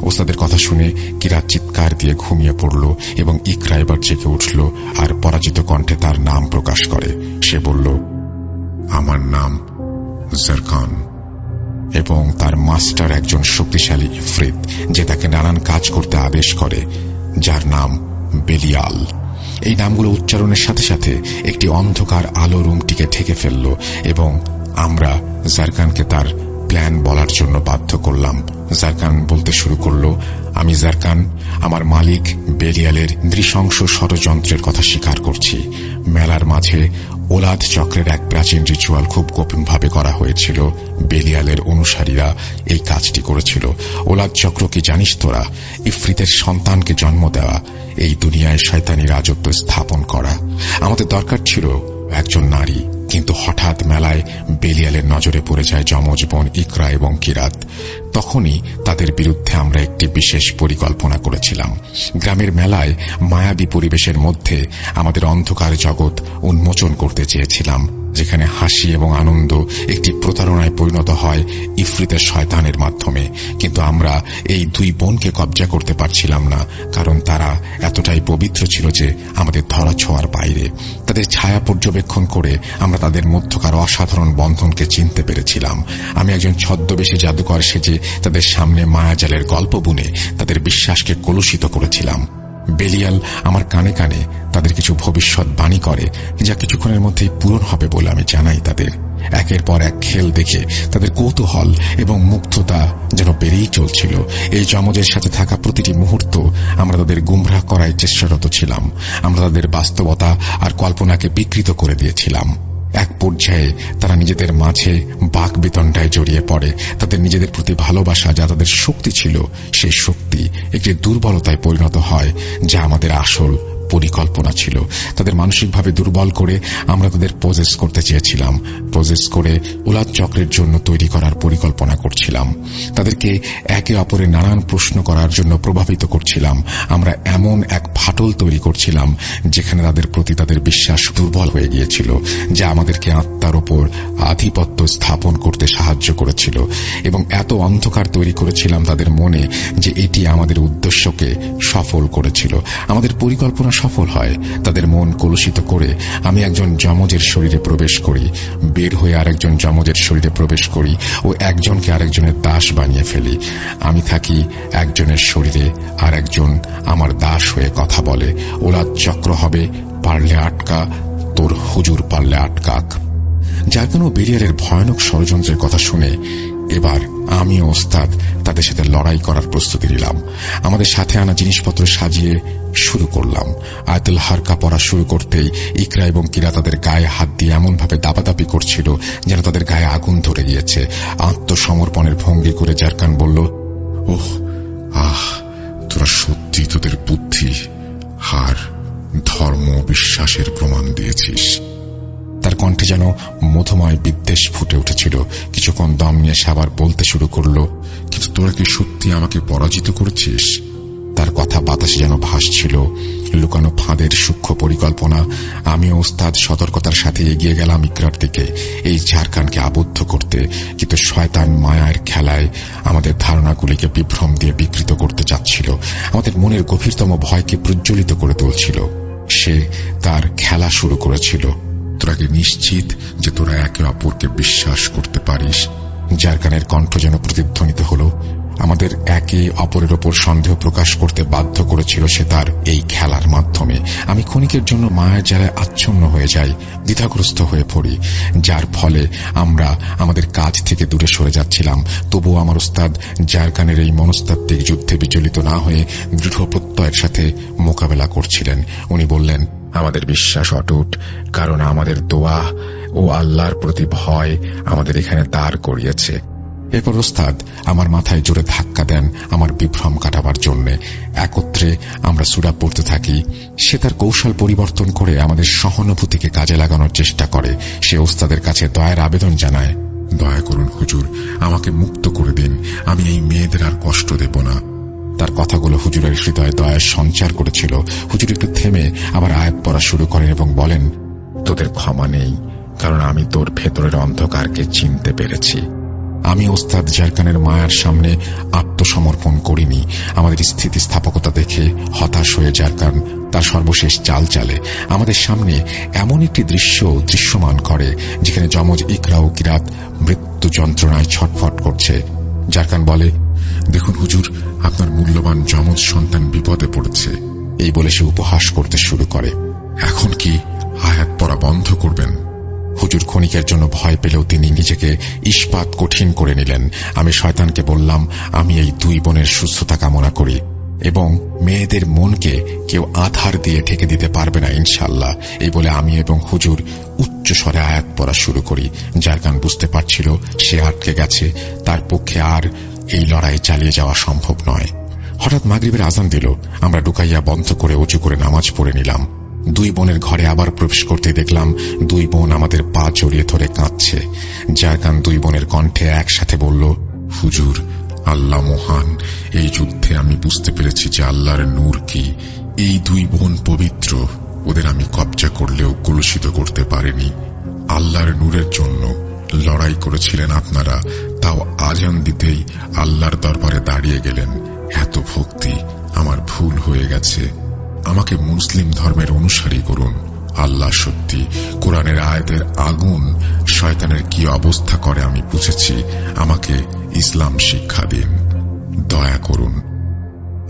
ওস্তাদের কথা শুনে কিরাত চিৎকার দিয়ে ঘুমিয়ে পড়ল এবং ইকরা এবার জেগে উঠল আর পরাজিত কণ্ঠে তার নাম প্রকাশ করে। সে বলল, আমার নাম জারকান, এবং তার মাস্টার একজন শক্তিশালী ইফরিত, যে তাকে নানান কাজ করতে আদেশ করে, যার নাম বেলিয়াল। এই নামগুলো উচ্চারণের সাথে সাথে একটি অন্ধকার আলো রুমটিকে ঢেকে ফেলল এবং আমরা জারকানকে তার প্ল্যান বলার জন্য বাধ্য করলাম। জারকান বলতে শুরু করলো, আমি জারকান আমার মালিক বেলিয়ালের নৃশংস ষড়যন্ত্রের কথা স্বীকার করছি। মেলার মাঝে ওলাদ চক্রের এক প্রাচীন রিচুয়াল খুব গোপনভাবে করা হয়েছিল। বেলিয়ালের অনুসারীরা এই কাজটি করেছিল। ওলাদ চক্র কি জানিস তোরা? ইফরিতের সন্তানকে জন্ম দেওয়া, এই দুনিয়ায় শয়তানি রাজত্ব স্থাপন করা। আমাদের দরকার ছিল একজন নারী, কিন্তু হঠাৎ মেলায় বেলিয়ালের নজরে পড়ে যায় যমজ বোন ইকরা এবং কিরাত। তখনই তাদের বিরুদ্ধে আমরা একটি বিশেষ পরিকল্পনা করেছিলাম। গ্রামের মেলায় মায়াবী পরিবেশের মধ্যে আমাদের অন্ধকার জগৎ উন্মোচন করতে চেয়েছিলাম, যেখানে হাসি এবং আনন্দ একটি প্রতারণায় পরিণত হয় ইফরিতের শয়তানের মাধ্যমে। কিন্তু আমরা এই দুই বোনকে কবজা করতে পারছিলাম না, কারণ তারা এতটাই পবিত্র ছিল যে আমাদের ধরা ছোঁয়ার বাইরে। তাদের ছায়া পর্যবেক্ষণ করে আমরা তাদের মধ্যকার অসাধারণ বন্ধনকে চিনতে পেরেছিলাম। আমি একজন ছদ্মবেশী জাদুকর সেজে তাদের সামনে মায়াজালের গল্প বুনে তাদের বিশ্বাসকে কলুষিত করেছিলাম। বেলিয়াল আমার কানে কানে তাদের কিছু ভবিষ্যৎ বাণী করে, যা কিছুক্ষণের মধ্যেই পূরণ হবে বলে আমি জানাই তাদের। একের পর এক খেল দেখে তাদের কৌতূহল এবং মুগ্ধতা যেন বেড়েই চলছিল। এই যমজের সাথে থাকা প্রতিটি মুহূর্ত আমরা তাদের গুমরাহ করায় চেষ্টারত ছিলাম। আমরা তাদের বাস্তবতা আর কল্পনাকে বিকৃত করে দিয়েছিলাম। এক পর্যায়ে তারা নিজেদের মাঝে বাক বিতণ্ডায় জড়িয়ে পড়ে। তাদের নিজেদের প্রতি ভালোবাসা, যা তাদের শক্তি ছিল, সেই শক্তি একটি দুর্বলতায় পরিণত হয়, যা আমাদের আসল পরিকল্পনা ছিল। তাদের মানসিকভাবে দুর্বল করে আমরা তাদের পজেস করতে চেয়েছিলাম। পজেস করে ওলাদ চক্রের জন্য তৈরি করার পরিকল্পনা করছিলাম। তাদেরকে একে অপরের নানান প্রশ্ন করার জন্য প্রভাবিত করছিলাম। আমরা এমন এক ফাটল তৈরি করছিলাম যেখানে তাদের প্রতি তাদের বিশ্বাস দুর্বল হয়ে গিয়েছিল, যা আমাদেরকে আত্মার ওপর আধিপত্য স্থাপন করতে সাহায্য করেছিল। এবং এত অন্ধকার তৈরি করেছিলাম তাদের মনে যে এটি আমাদের উদ্দেশ্যকে সফল করেছিল। আমাদের পরিকল্পনা সফল হয়। তাদের মন কলুষিত করে আমি একজন যমজের শরীরে প্রবেশ করি, বের হয়ে আরেকজন যমজের শরীরে প্রবেশ করি ও একজনকে আরেকজনের দাস বানিয়ে ফেলি। আমি থাকি একজনের শরীরে, আর একজন আমার দাস হয়ে কথা বলে। ওলাদ চক্র হবে পারলে আটকা, তোর হুজুর পারলে আটকাক। যার কোনো বেরিয়ারের ভয়ানক ষড়যন্ত্রের কথা শুনে এবার আমি ও ওস্তাদ তাদের সাথে লড়াই করার প্রস্তুতি নিলাম। আমাদের সাথে আনা জিনিসপত্র সাজিয়ে শুরু করলাম। আয়াতুল হারকা পড়া শুরু করতেই ইকরা এবং কিরা তাদের গায়ে হাত দিয়ে এমনভাবে দাপাদাপি করছিল যেন তাদের গায়ে আগুন ধরে গিয়েছে। আত্মসমর্পণের ভঙ্গি করে জারকান বলল, ওহ আহ, তোরা সত্যি তোদের বুদ্ধি আর ধর্ম বিশ্বাসের প্রমাণ দিয়েছিস। তার কণ্ঠে যেন মধুময় বিদ্বেষ ফুটে উঠেছিল। কিছুক্ষণ দম নিয়ে সে আবার বলতে শুরু করলো, কিন্তু তোরা কি সত্যি আমাকে পরাজিত করেছিস? তার কথা বাতাসে যেন ভাসছিল, লুকানো ফাঁদের সূক্ষ্ম পরিকল্পনা। আমি ওস্তাদ সতর্কতার সাথে এগিয়ে গেলাম ইকরার দিকে, এই ঝাড়খানকে আবদ্ধ করতে। কিন্তু শয়তান মায়ার খেলায় আমাদের ধারণাগুলিকে বিভ্রম দিয়ে বিকৃত করতে চাচ্ছিল, আমাদের মনের গভীরতম ভয়কে প্রজ্বলিত করে তুলছিল। সে তার খেলা শুরু করেছিল। তোরা কি নিশ্চিত যে তোরা একে অপরকে বিশ্বাস করতে পারিস? জারকানের কণ্ঠ যেন প্রতিধ্বনিত হল। আমাদের একে অপরের ওপর সন্দেহ প্রকাশ করতে বাধ্য করেছিল সে তার এই খেলার মাধ্যমে। আমি ক্ষণিকের জন্য মায়ের জ্বালায় আচ্ছন্ন হয়ে যাই, দ্বিধাগ্রস্ত হয়ে পড়ি, যার ফলে আমরা আমাদের কাজ থেকে দূরে সরে যাচ্ছিলাম। তবুও আমার ওস্তাদ জারকানের এই মনস্তাত্ত্বিক যুদ্ধে বিচলিত না হয়ে দৃঢ় প্রত্যয়ের সাথে মোকাবেলা করছিলেন। উনি বললেন, আমাদের বিশ্বাস অটুট, কারণ আমাদের দোয়া ও আল্লাহর প্রতি ভয় আমাদের এখানে দাঁড় করিয়েছে। এরপর ওস্তাদ আমার মাথায় জোরে ধাক্কা দেন আমার বিভ্রম কাটাবার জন্য। একত্রে আমরা সূরা পড়তে থাকি। সে তার কৌশল পরিবর্তন করে আমাদের সহানুভূতিকে কাজে লাগানোর চেষ্টা করে। সে ওস্তাদের কাছে দয়ার আবেদন জানায়, দয়া করুন হুজুর, আমাকে মুক্ত করে দিন, আমি এই মেয়েদের আর কষ্ট দেব না। তার কথাগুলো হুজুরের হৃদয়ে দয়ার সঞ্চার করেছিল। হুজুর একটু থেমে আবার আয়াত পড়া শুরু করেন এবং বলেন, তোদের ক্ষমা নেই, কারণ আমি তোর ভেতরের অন্ধকারকে চিনতে পেরেছি। আমি ওস্তাদ জারকানের মায়ার সামনে আত্মসমর্পণ করিনি। আমাদের স্থিতিস্থাপকতা দেখে হতাশ হয়ে জারকান তার সর্বশেষ চাল চালে। আমাদের সামনে এমন একটি দৃশ্য দৃশ্যমান করে যেখানে যমজ ইকরা ও কিরাত মৃত্যু যন্ত্রণায় ছটফট করছে। জারকান বলে, দেখুন হুজুর, আপনার মূল্যবান যমজ সন্তান বিপদে পড়েছে। এই বলে সে উপহাস করতে শুরু করে। এখন কি আয়াত পড়া বন্ধ করবেন? হুজুর ক্ষণিকের জন্য ভয় পেলেও তিনি নিজেকে ইস্পাত কঠিন করে নিলেন। আমি শয়তানকে বললাম, আমি এই দুই বোনের সুস্থতা কামনা করি এবং মেয়েদের মনকে কেউ আধার দিয়ে ঢেকে দিতে পারবে না ইনশাআল্লাহ। এই বলে আমি এবং হুজুর উচ্চ স্বরে আয়াত পড়া শুরু করি। জারকান বুঝতে পারছিল সে আটকে গেছে, তার পক্ষে আর এই লড়াই চালিয়ে যাওয়া সম্ভব নয়। হঠাৎ মাগরিবের আজান দিল। আমরা ডুকাইয়া বন্ধ করে উঁচু করে নামাজ পড়ে নিলাম। দুই বোনের ঘরে আবার প্রবেশ করতে দেখলাম দুই বোন আমাদের পা জড়িয়ে ধরে কাঁদছে। জারকান দুই বোনের কণ্ঠে একসাথে বলল, হুজুর, আল্লাহ মহান, এই যুদ্ধে আমি বুঝতে পেরেছি যে আল্লাহর নূর কি। এই দুই বোন পবিত্র, ওদের আমি কবজা করলেও কলুষিত করতে পারিনি। আল্লাহর নূরের জন্য লড়াই করেছিলেন আপনারা, তাও আজান দিতেই আল্লাহর দরবারে দাঁড়িয়ে গেলেন। এত ভক্তি, আমার ভুল হয়ে গেছে, আমাকে মুসলিম ধর্মের অনুসারী করুন। আল্লাহ সত্যি, কোরআনের আয়াতের আগুন শয়তানের কি অবস্থা করে আমি বুঝেছি, আমাকে ইসলাম শিক্ষা দিন, দয়া করুন।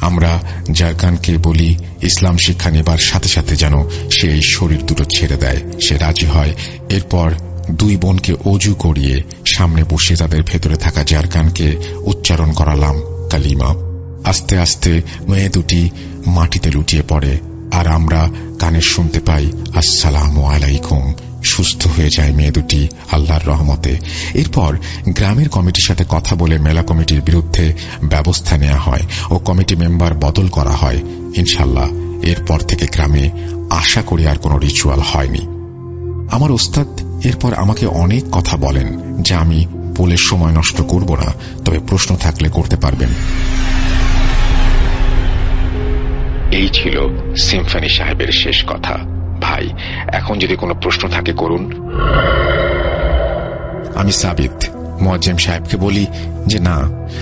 আমরা জারকানকে বলি ইসলাম শিক্ষা নেবার সাথে সাথে যেন সে এই শরীর দুটো ছেড়ে দেয়। সে রাজি হয়। এরপর দুই বোনকে অজু করিয়ে সামনে বসে তাদের ভেতরে থাকা জারকানকে উচ্চারণ করালাম কালিমা। আস্তে আস্তে মেয়ে দুটি মাটিতে লুটিয়ে পড়ে আর আমরা কানে শুনতে পাই, আসসালামু আলাইকুম। সুস্থ হয়ে যায় মেয়ে দুটি আল্লাহর রহমতে। এরপর গ্রামের কমিটির সাথে কথা বলে মেলা কমিটির বিরুদ্ধে ব্যবস্থা নেওয়া হয় ও কমিটি মেম্বার বদল করা হয়। ইনশাল্লাহ এরপর থেকে গ্রামে আশা করি আর কোনো রিচুয়াল হয়নি। আমার ওস্তাদ এরপর আমাকে অনেক কথা বলেন যা আমি বলে সময় নষ্ট করব না, তবে প্রশ্ন থাকলে করতে পারবেন। এই ছিল সিম্ফনি সাহেবের শেষ কথা। ভাই, এখন যদি কোনো প্রশ্ন থাকে করুন। আমি সাবিত মুয়াজ্জেম সাহেবকে বলি যে না,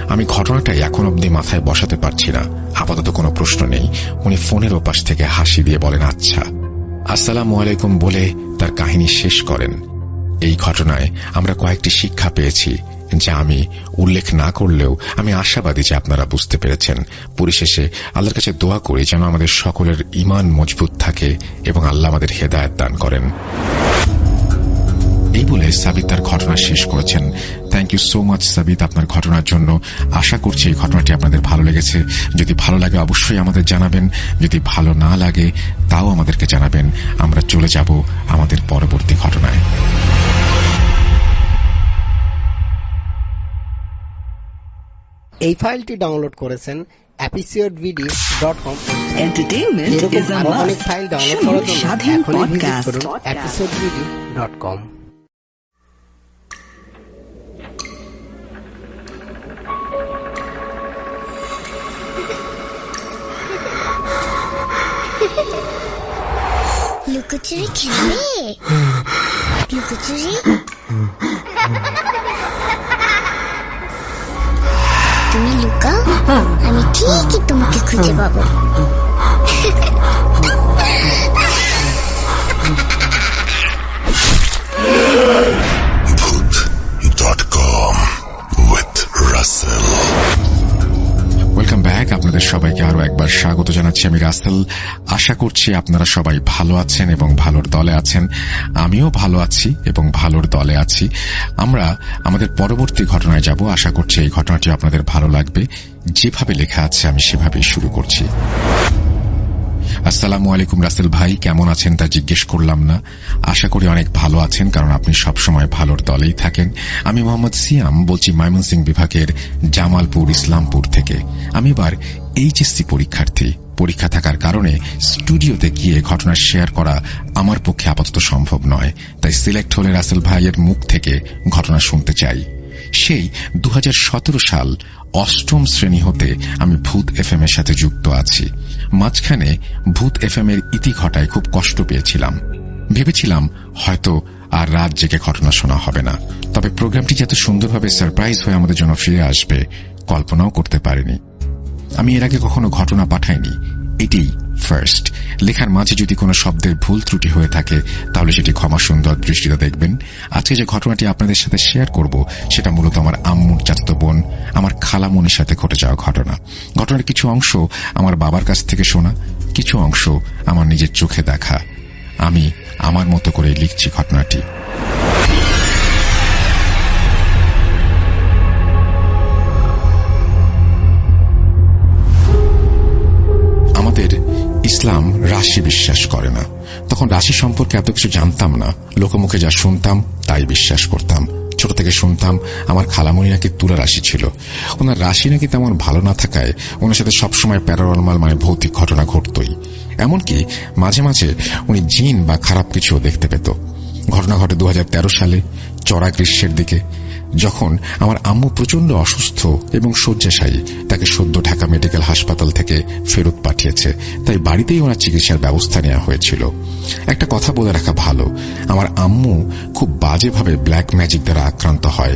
আমি ঘটনাটাই এখন অবধি মাথায় বসাতে পারছি না, আপাতত কোনো প্রশ্ন নেই। উনি ফোনের ওপাশ থেকে হাসি দিয়ে বলেন, আচ্ছা। আসসালামু আলাইকুম বলে তার কাহিনী শেষ করেন। এই ঘটনায় আমরা কয়েকটি শিক্ষা পেয়েছি যা আমি উল্লেখ না করলেও আমি আশাবাদী যে আপনারা বুঝতে পেরেছেন। পরিশেষে আল্লাহর কাছে দোয়া করি যেন আমাদের সকলের ঈমান মজবুত থাকে এবং আল্লাহ আমাদের হেদায়েত দান করেন। এই বলে সাবিত তার ঘটনা শেষ করেছেন। থ্যাংক ইউ সো মাচ সাবিত আপনার ঘটনার জন্য। আশা করছি এই ঘটনাটি আপনাদের ভালো লেগেছে। যদি ভালো লাগে অবশ্যই আমাদের জানাবেন, যদি ভালো না লাগে তাও আমাদেরকে জানাবেন। আমরা চলে যাব আমাদের পরবর্তী ঘটনায়। এই ফাইলটি ডাউনলোড করেছেন episodevideo.com। Entertainment is a must. অনেক ফাইল ডাউনলোড করার জন্য স্বাধীন এখনই ভিজিট পডকাস্ট করুন episodevideo.com। লুকোচুরি খেলবে? লুকোচুরি তুমি লুকাও, আমি ঠিকই তোমাকে খুঁজে পাবো। Bhoot.com with Russell. আপনাদের সবাইকে আরো একবার স্বাগত জানাচ্ছি। আমি রাসেল। আশা করছি আপনারা সবাই ভালো আছেন এবং ভালোর দলে আছেন। আমিও ভালো আছি এবং ভালোর দলে আছি। আমরা আমাদের পরবর্তী ঘটনায় যাব। আশা করছি এই ঘটনাটি আপনাদের ভালো লাগবে। যেভাবে লেখা আছে আমি সেভাবেই শুরু করছি। আসসালামু আলাইকুম রাসেল ভাই, কেমন আছেন তা জিজ্ঞেস করলাম না। আশা করি অনেক ভালো আছেন, কারণ আপনি সবসময় ভালোর দলেই থাকেন। আমি মোহাম্মদ সিয়াম বলছি, ময়মনসিংহ বিভাগের জামালপুর ইসলামপুর থেকে। আমি এবার এইচএসসি পরীক্ষার্থী। পরীক্ষা থাকার কারণে স্টুডিওতে গিয়ে ঘটনা শেয়ার করা আমার পক্ষে আপাতত সম্ভব নয়, তাই সিলেক্ট হলে রাসেল ভাইয়ের মুখ থেকে ঘটনা শুনতে চাই। সেই 2017 সাল 8ম শ্রেণী হতে আমি ভূত এফএম এর সাথে যুক্ত আছি। মাঝখানে ভূত এফএম এর ইতি ঘটায় খুব কষ্ট পেয়েছিলাম। ভেবেছিলাম হয়তো আর রাত জেগে ঘটনা শোনা হবে না, তবে প্রোগ্রামটি যত সুন্দরভাবে সারপ্রাইজ হয়ে আমাদের জন্য ফিরে আসবে কল্পনাও করতে পারিনি। আমি এর আগে কখনো ঘটনা পাঠাইনি, এটি ফার্স্ট। লেখার মাঝে যদি কোনো শব্দের ভুল ত্রুটি হয়ে থাকে তাহলে সেটি ক্ষমা সুন্দর দৃষ্টিতে দেখবেন। আজকে যে ঘটনাটি আপনাদের সাথে শেয়ার করব সেটা মূলত আমার আম্মুর চাচাতো বোন, আমার খালামণির সাথে ঘটে যাওয়া ঘটনা। ঘটনার কিছু অংশ আমার বাবার কাছ থেকে শোনা, কিছু অংশ আমার নিজের চোখে দেখা। আমি আমার মতো করে লিখছি ঘটনাটি। ইসলাম রাশি বিশ্বাস করে না। তখন রাশি সম্পর্কে এত কিছু জানতাম না, লোকমুখে যা শুনতাম তাই বিশ্বাস করতাম। ছোট থেকে শুনতাম আমার খালামণি নাকি তুলা রাশি ছিল। ওনার রাশি নাকি তেমন ভালো না থাকায় ওনার সাথে সবসময় প্যারানরমাল মানে ভৌতিক ঘটনা ঘটতই। এমনকি মাঝে মাঝে উনি জিন বা খারাপ কিছুও দেখতে পেত। ঘটনা ঘটে 2013 সালে চড়া গ্রীষ্মের দিকে, যখন আমার আম্মু প্রচন্ড অসুস্থ এবং শয্যাশায়ী। তাকে সদ্য ঢাকা মেডিকেল হাসপাতাল থেকে ফেরত পাঠিয়েছে, তাই বাড়িতেই ওনার চিকিৎসার ব্যবস্থা নেওয়া হয়েছিল। একটা কথা বলে রাখা ভালো, আমার আম্মু খুব বাজেভাবে ব্ল্যাক ম্যাজিক দ্বারা আক্রান্ত হয়।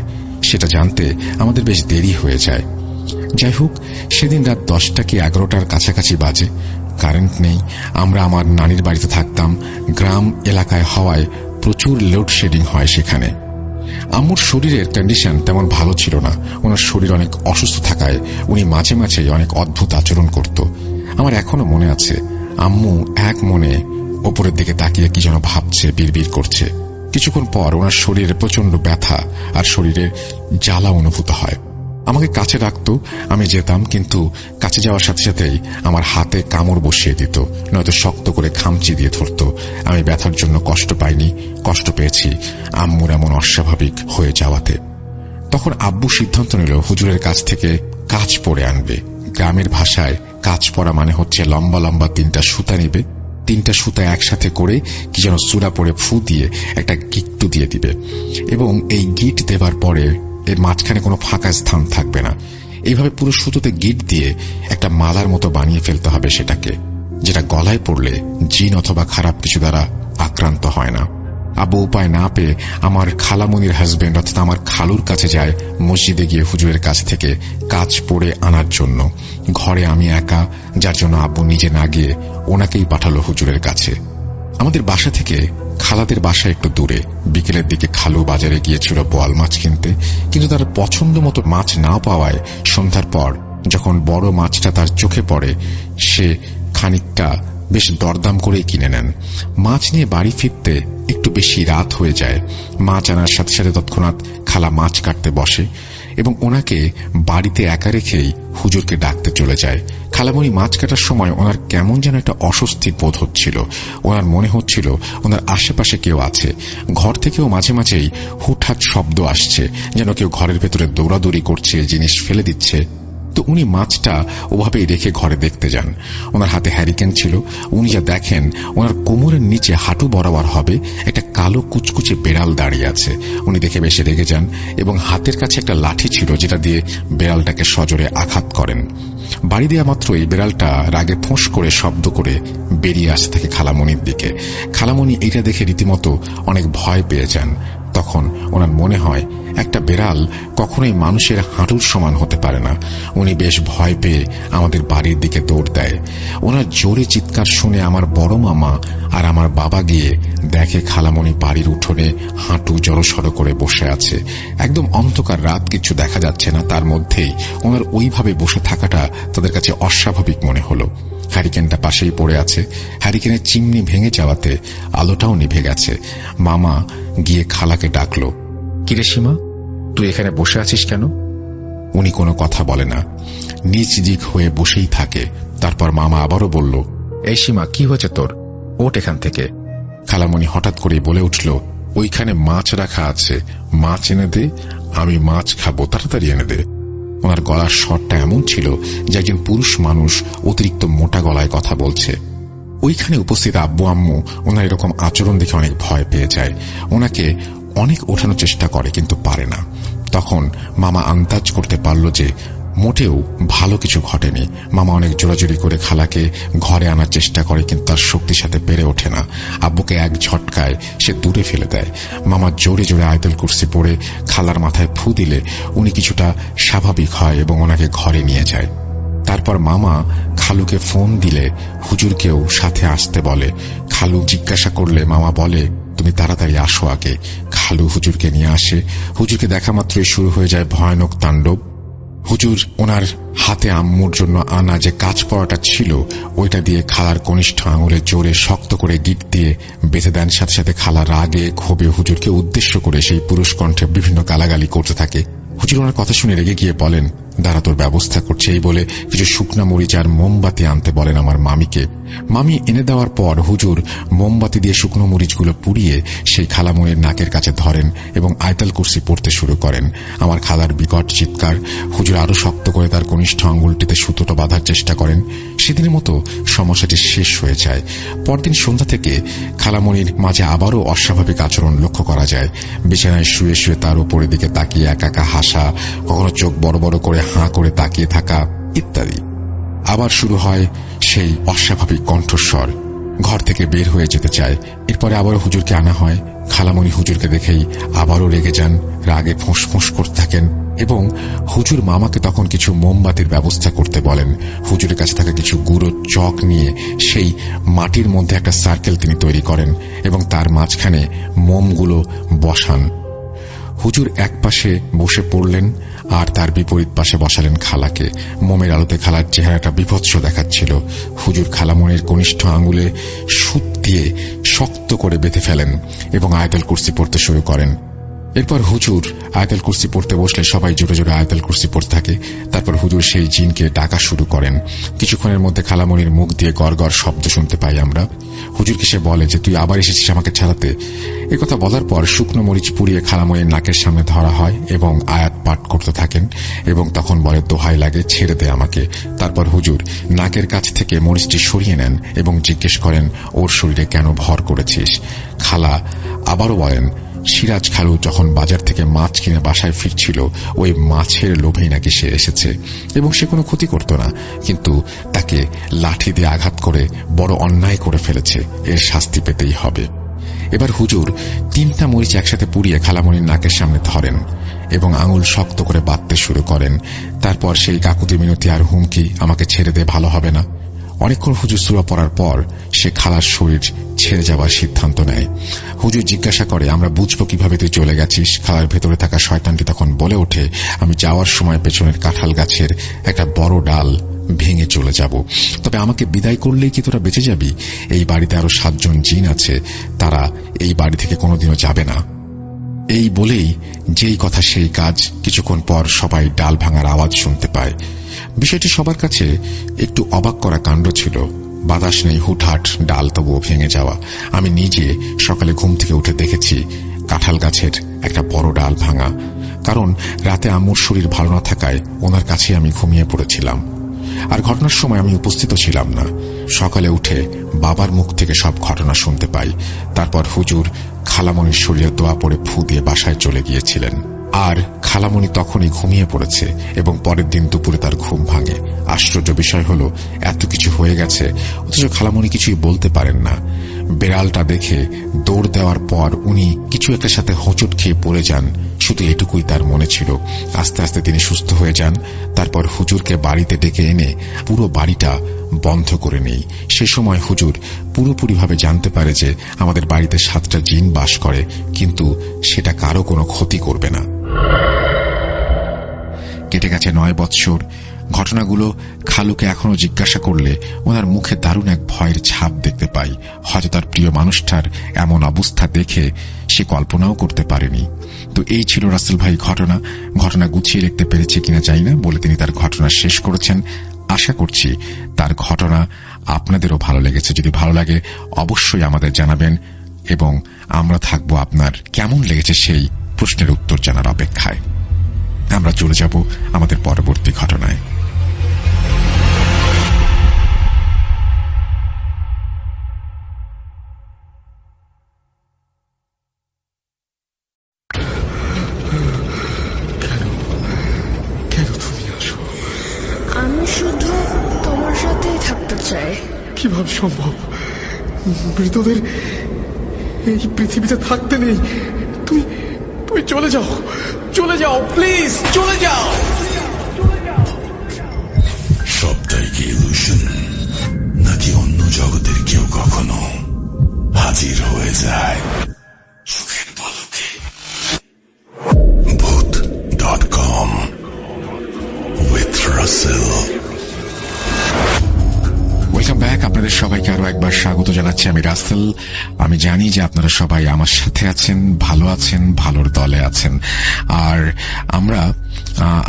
সেটা জানতে আমাদের বেশ দেরি হয়ে যায়। যাই হোক, সেদিন রাত 10টা কি 11টার কাছাকাছি বাজে। কারেন্ট নেই। আমরা আমার নানির বাড়িতে থাকতাম। গ্রাম এলাকায় হওয়ায় প্রচুর লোডশেডিং হয় সেখানে। আম্মুর শরীরের কন্ডিশন তেমন ভালো ছিল না। ওনার শরীর অনেক অসুস্থ থাকায় উনি মাঝে মাঝে অনেক অদ্ভুত আচরণ করত। আমার এখনো মনে আছে, আম্মু এক মনে ওপরের দিকে তাকিয়ে কি যেন ভাবছে, বিড়বিড় করছে। কিছুক্ষণ পর ওনার শরীরে প্রচন্ড ব্যথা আর শরীরের জ্বালা অনুভূত হয়। আমাকে কাছে রাখতো, আমি যেতাম, কিন্তু কাছে যাওয়ার সাথে সাথেই আমার হাতে কামড় বসিয়ে দিত, নয়তো শক্ত করে খামচি দিয়ে ধরত। আমি ব্যথার জন্য কষ্ট পাইনি, কষ্ট পেয়েছি আম্মুর এমন অস্বাভাবিক হয়ে যাওয়াতে। তখন আব্বু সিদ্ধান্ত নিল হুজুরের কাছ থেকে কাঁচ পরে আনবে। গ্রামের ভাষায় কাঁচ পরা মানে হচ্ছে লম্বা লম্বা 3টা সুতা নেবে, 3টা সুতা একসাথে করে কি যেন চূড়া পরে ফু দিয়ে একটা গিট্টু দিয়ে দিবে, এবং এই গিট দেবার পরে এর মাঝখানে কোনো ফাঁকা স্থান থাকবে না। এইভাবে পুরো সুতোতে গিট দিয়ে একটা মালার মতো বানিয়ে ফেলতে হবে সেটাকে, যেটা গলায় পড়লে জিন অথবা খারাপ কিছু দ্বারা আক্রান্ত হয় না। আব্বু উপায় না পেয়ে আমার খালামণির হাজবেন্ড অর্থাৎ আমার খালুর কাছে যায় মসজিদে গিয়ে হুজুরের কাছ থেকে কাজ পড়ে আনার জন্য। ঘরে আমি একা, যার জন্য আব্বু নিজে না গিয়ে ওনাকেই পাঠালো হুজুরের কাছে। আমাদের বাসা থেকে খালাদের বাসা একটু দূরে। বিকেলের দিকে খালু বাজারে গিয়েছিল বোয়াল মাছ কিনতে, কিন্তু তার পছন্দ মতো মাছ না পাওয়ায় সন্ধ্যার পর যখন বড় মাছটা তার চোখে পড়ে, সে খানিকটা বেশ দরদাম করেই কিনে নেন। মাছ নিয়ে বাড়ি ফিরতে একটু বেশি রাত হয়ে যায়। মাছ আনার সাথে সাথে তৎক্ষণাৎ খালা মাছ কাটতে বসে এবং ওনাকে বাড়িতে একা রেখেই হুজুরকে ডাকতে চলে যায়। খালামণি মাছ কাটার সময় ওনার কেমন যেন একটা অস্বস্তি বোধ হচ্ছিল। ওনার মনে হচ্ছিল ওনার আশেপাশে কেউ আছে। ঘর থেকেও মাঝে মাঝেই হুটহাট শব্দ আসছে, যেন কেউ ঘরের ভেতরে দৌড়াদৌড়ি করছে, জিনিস ফেলে দিচ্ছে। তো উনি মাছটা ওভাবেই রেখে ঘরে দেখতে যান। ওনার হাতে হ্যারিকেন ছিল। উনি যা দেখেন, ওনার কোমরের নিচে হাঁটু বরাবর হবে একটা কালো কুচকুচে বেড়াল দাঁড়িয়ে আছে। উনি দেখে বেশি রেগে যান এবং হাতের কাছে একটা লাঠি ছিল, যেটা দিয়ে বেড়ালটাকে সজোরে আঘাত করেন। বাড়ি দেওয়া মাত্রই বেড়ালটা রাগে ফোঁস করে শব্দ করে বেরিয়ে আসতে থাকে খালামণির দিকে। খালামণি এটা দেখে রীতিমতো অনেক ভয় পেয়ে যান। তখন ওনার মনে হয় একটা বেড়াল কখনোই মানুষের হাঁটুর সমান হতে পারে না। উনি বেশ ভয় পেয়ে আমাদের বাড়ির দিকে দৌড় দেয়। ওনার জোরে চিৎকার শুনে আমার বড় মামা আর আমার বাবা গিয়ে দেখে খালামণি বাড়ির উঠোনে হাঁটু জড়সড় করে বসে আছে। একদম অন্ধকার রাত, কিছু দেখা যাচ্ছে না, তার মধ্যেই ওনার ওইভাবে বসে থাকাটা তাদের কাছে অস্বাভাবিক মনে হলো। হ্যারিকেনটা পাশেই পড়ে আছে। হ্যারিকেনের চিমনি ভেঙে যাওয়াতে আলোটাও নিভে গেছে। মামা গিয়ে খালাকে ডাকল, কিরে সীমা, তুই এখানে বসে আছিস কেন? উনি কোনো কথা বলে না, নিচ দিক হয়ে বসেই থাকে। তারপর মামা আবারও বলল, এই সীমা, কি হয়েছে তোর? ওঠ এখান থেকে। খালামণি হঠাৎ করে বলে উঠল, ওইখানে মাছ রাখা আছে, মাছ এনে দে, আমি মাছ খাবো, তাড়াতাড়ি এনে দে। ওনার গলার স্বরটা এমন ছিল যে একজন পুরুষ মানুষ অতিরিক্ত মোটা গলায় কথা বলছে। ওইখানে উপস্থিত আব্বু আম্মু ওনার এরকম আচরণ দেখে অনেক ভয় পেয়ে যায়। ওনাকে অনেক ওঠানোর চেষ্টা করে কিন্তু পারে না। তখন মামা আন্দাজ করতে পারল যে মোটেও ভালো কিছু ঘটেনি। মামা অনেক জোরাজোরি করে খালাকে ঘরে আনার চেষ্টা করে, কিন্তু তার শক্তির সাথে পেরে ওঠে না। আব্বুকে এক ঝটকায় সে দূরে ফেলে দেয়। মামা জোরে জোরে আয়াতুল কুরসি পড়ে খালার মাথায় ফু দিলে উনি কিছুটা স্বাভাবিক হয় এবং ওনাকে ঘরে নিয়ে যায়। তারপর মামা খালুকে ফোন দিলে হুজুরকেও সাথে আসতে বলে। খালু জিজ্ঞাসা করলে মামা বলে, তুমি তাড়াতাড়ি আসো আগে। খালু হুজুরকে নিয়ে আসে। হুজুরকে দেখা মাত্রই শুরু হয়ে যায় ভয়ানক তাণ্ডব। হুজুর ওনার হাতে আম্মুর জন্য আনা যে কাঁচ পড়াটা ছিল ওইটা দিয়ে খালার কনিষ্ঠ আঙুলে জোরে শক্ত করে গিট দিয়ে বেঁধে দেন। সাথে সাথে খালা রাগে ক্ষোভে হুজুরকে উদ্দেশ্য করে সেই পুরুষ কণ্ঠে বিভিন্ন গালাগালি করতে থাকে। হুজুর ওনার কথা শুনে রেগে গিয়ে বলেন, দাঁড়া, তোর ব্যবস্থা করছে। এই বলে কিছু শুকনা মরিচ আর মোমবাতি আনতে বলেন আমার মামিকে। মামি এনে দেওয়ার পর হুজুর মোমবাতি দিয়ে শুকনো মরিচগুলো পুড়িয়ে সেই খালামণির নাকের কাছে ধরেন এবং আয়াতুল কুরসি পড়তে শুরু করেন। আমার খালার বিকট চিৎকার। হুজুর আরো শক্ত করে তার কনিষ্ঠ আঙ্গুলটিতে সুতোটা বাঁধার চেষ্টা করেন। সেদিনের মতো সমস্যাটি শেষ হয়ে যায়। পরদিন সন্ধ্যা থেকে খালামণির মাঝে আবারও অস্বাভাবিক আচরণ লক্ষ্য করা যায়। বিছানায় শুয়ে শুয়ে তার উপরের দিকে তাকিয়ে একা একা হাসা, কখনো চোখ বড় বড় করে হাঁ করে তাকিয়ে থাকা ইত্যাদি। আবার শুরু হয় সেই অস্বাভাবিক কণ্ঠস্বর। ঘর থেকে বের হয়ে যেতে চায়। এরপরে আবারও হুজুরকে আনা হয়। খালামণি হুজুরকে দেখেই আবারও রেগে যান, রাগে ফোঁস করতে থাকেন এবং হুজুর মামাকে তখন কিছু মোমবাতির ব্যবস্থা করতে বলেন। হুজুরের কাছে থাকা কিছু গুঁড়ো চক নিয়ে সেই মাটির মধ্যে একটা সার্কেল তিনি তৈরি করেন এবং তার মাঝখানে মোমগুলো বসান। হুজুর এক পাশে বসে পড়লেন আর তার বিপরীত পাশে বসালেন খালাকে। মোমের আলোতে খালার চেহারাটা বিভৎস দেখাচ্ছিল। হুজুর খালামণির কনিষ্ঠ আঙুলে সুত দিয়ে শক্ত করে বেঁধে ফেলেন এবং আয়াতুল কুরসি পড়তে শুরু করেন। এরপর হুজুর আয়াতুল কুরসি পড়তে বসলে সবাই জোরে জোরে আয়াতুল কুরসি পড়তে থাকে। তারপর হুজুর সেই জিনকে ডাকা শুরু করেন। কিছুক্ষণের মধ্যে খালামণির মুখ দিয়ে গড়গড় শব্দ শুনতে পাই আমরা। হুজুরকে সে বলে যে, তুই আবার এসেছিস আমাকে ছাড়াতে। একথা বলার পর শুকনো মরিচ পুড়িয়ে খালামণির নাকের সামনে ধরা হয় এবং আয়াত পাঠ করতে থাকেন এবং তখন বলে, দোহাই লাগে, ছেড়ে দে আমাকে। তারপর হুজুর নাকের কাছ থেকে মরিচটি সরিয়ে নেন এবং জিজ্ঞেস করেন, ওর শরীরে কেন ভর করেছিস? খালা আবারও বলেন, সিরাজ খালু যখন বাজার থেকে মাছ কিনে বাসায় ফিরছিল ওই মাছের লোভেই নাকি সে এসেছে এবং সে কোনো ক্ষতি করত না, কিন্তু তাকে লাঠি দিয়ে আঘাত করে বড় অন্যায় করে ফেলেছে, এর শাস্তি পেতেই হবে। এবার হুজুর 3টা মরিচ একসাথে পুড়িয়ে খালামণির নাকের সামনে ধরেন এবং আঙুল শক্ত করে বাঁধতে শুরু করেন। তারপর সেই কাকুতি মিনতি আর হুমকি, আমাকে ছেড়ে দে, ভালো হবে না। অনেকক্ষণ হুজুর সূরা পড়ার পর সে খালার শরীর ছেড়ে যাওয়ার সিদ্ধান্ত নেয়। হুজুর জিজ্ঞাসা করে, আমরা বুঝবো কিভাবে তুই চলে গেছিস? খালার ভেতরে থাকা শয়তানটি তখন বলে ওঠে, আমি যাওয়ার সময় পেছনের কাঁঠাল গাছের একটা বড় ডাল ভেঙে চলে যাব, তবে আমাকে বিদায় করলেই কি তোরা বেঁচে যাবি? এই বাড়িতে আরো 7 জন জিন আছে, তারা এই বাড়ি থেকে কোনোদিনও যাবে না। এই বলেই যেই কথা সেই কাজ। কিছুক্ষণ পর সবাই ডাল ভাঙার আওয়াজ শুনতে পায়। বিষয়টি সবার কাছে একটু অবাক করা কাণ্ড ছিল। বাতাস নেই, হুটহাট ডাল তবুও ভেঙে যাওয়া। আমি নিজে সকালে ঘুম থেকে উঠে দেখেছি কাঁঠাল গাছের একটা বড় ডাল ভাঙা, কারণ রাতে আম্মুর শরীর ভালো না থাকায় ওনার কাছে আমি ঘুমিয়ে পড়েছিলাম আর ঘটনার সময় আমি উপস্থিত ছিলাম না। সকালে উঠে বাবার মুখ থেকে সব ঘটনা শুনতে পাই। তারপর হুজুর খালামণির শরীরে দোয়া পড়ে ফু দিয়ে বাসায় চলে গিয়েছিলেন আর খালামণি তখনই ঘুমিয়ে পড়েছে এবং পরের দিন দুপুরে তার ঘুম ভাঙে। আশ্চর্য বিষয় হলো, এত কিছু হয়ে গেছে অথচ খালামণি কিছুই বলতে পারেন না। বেড়ালটা দেখে দৌড় দেওয়ার পর উনি কিছু একটা সাথে হোঁচট খেয়ে পড়ে যান, শুধু এটুকুই তার মনে ছিল। আস্তে আস্তে তিনি সুস্থ হয়ে যান। তারপর হুজুরকে বাড়িতে ডেকে এনে পুরো বাড়িটা বন্ধ করে নেই। সে সময় হুজুর পুরোপুরিভাবে জানতে পারে যে আমাদের বাড়িতে 7টা জিন বাস করে, কিন্তু সেটা কারো কোনো ক্ষতি করবে না। কেটে গেছে 9 বৎসর। ঘটনাগুলো খালুকে এখনো জিজ্ঞাসা করলে ওনার মুখে দারুণ এক ভয়ের ছাপ দেখতে পাই। হয়তো তার প্রিয় মানুষটার এমন অবস্থা দেখে সে কল্পনাও করতে পারেনি। তো এই ছিল রাসেল ভাই ঘটনা গুছিয়ে লিখতে পেরেছে কিনা জানি না, বলে তিনি তার ঘটনা শেষ করেছেন। আশা করছি তার ঘটনা আপনাদেরও ভালো লেগেছে। যদি ভালো লাগে অবশ্যই আমাদের জানাবেন, এবং আমরা থাকবো আপনার কেমন লেগেছে সেই প্রশ্নের উত্তর জানার অপেক্ষায়। আমরা চলে যাব আমাদের পরবর্তী ঘটনায়। আমি শুধু তোমার সাথেই থাকতে চাই। কিভাবে সম্ভব? মৃতদের এই পৃথিবীতে থাকতে নেই। তুমি চলে যাও প্লিজ, চলে যাও। সবটাই কি ইলুশন, নাকি অন্য জগতের কেউ কখনো হাজির হয়ে যায় চোখের পলকে? ভূত.com with Russell। Welcome back. আপনাদের সবাইকে আরো একবার স্বাগত জানাচ্ছি। আমি রাসেল। আমি জানি যে আপনারা সবাই আমার সাথে আছেন, ভালো আছেন, ভালোর দলে আছেন। আর আমরা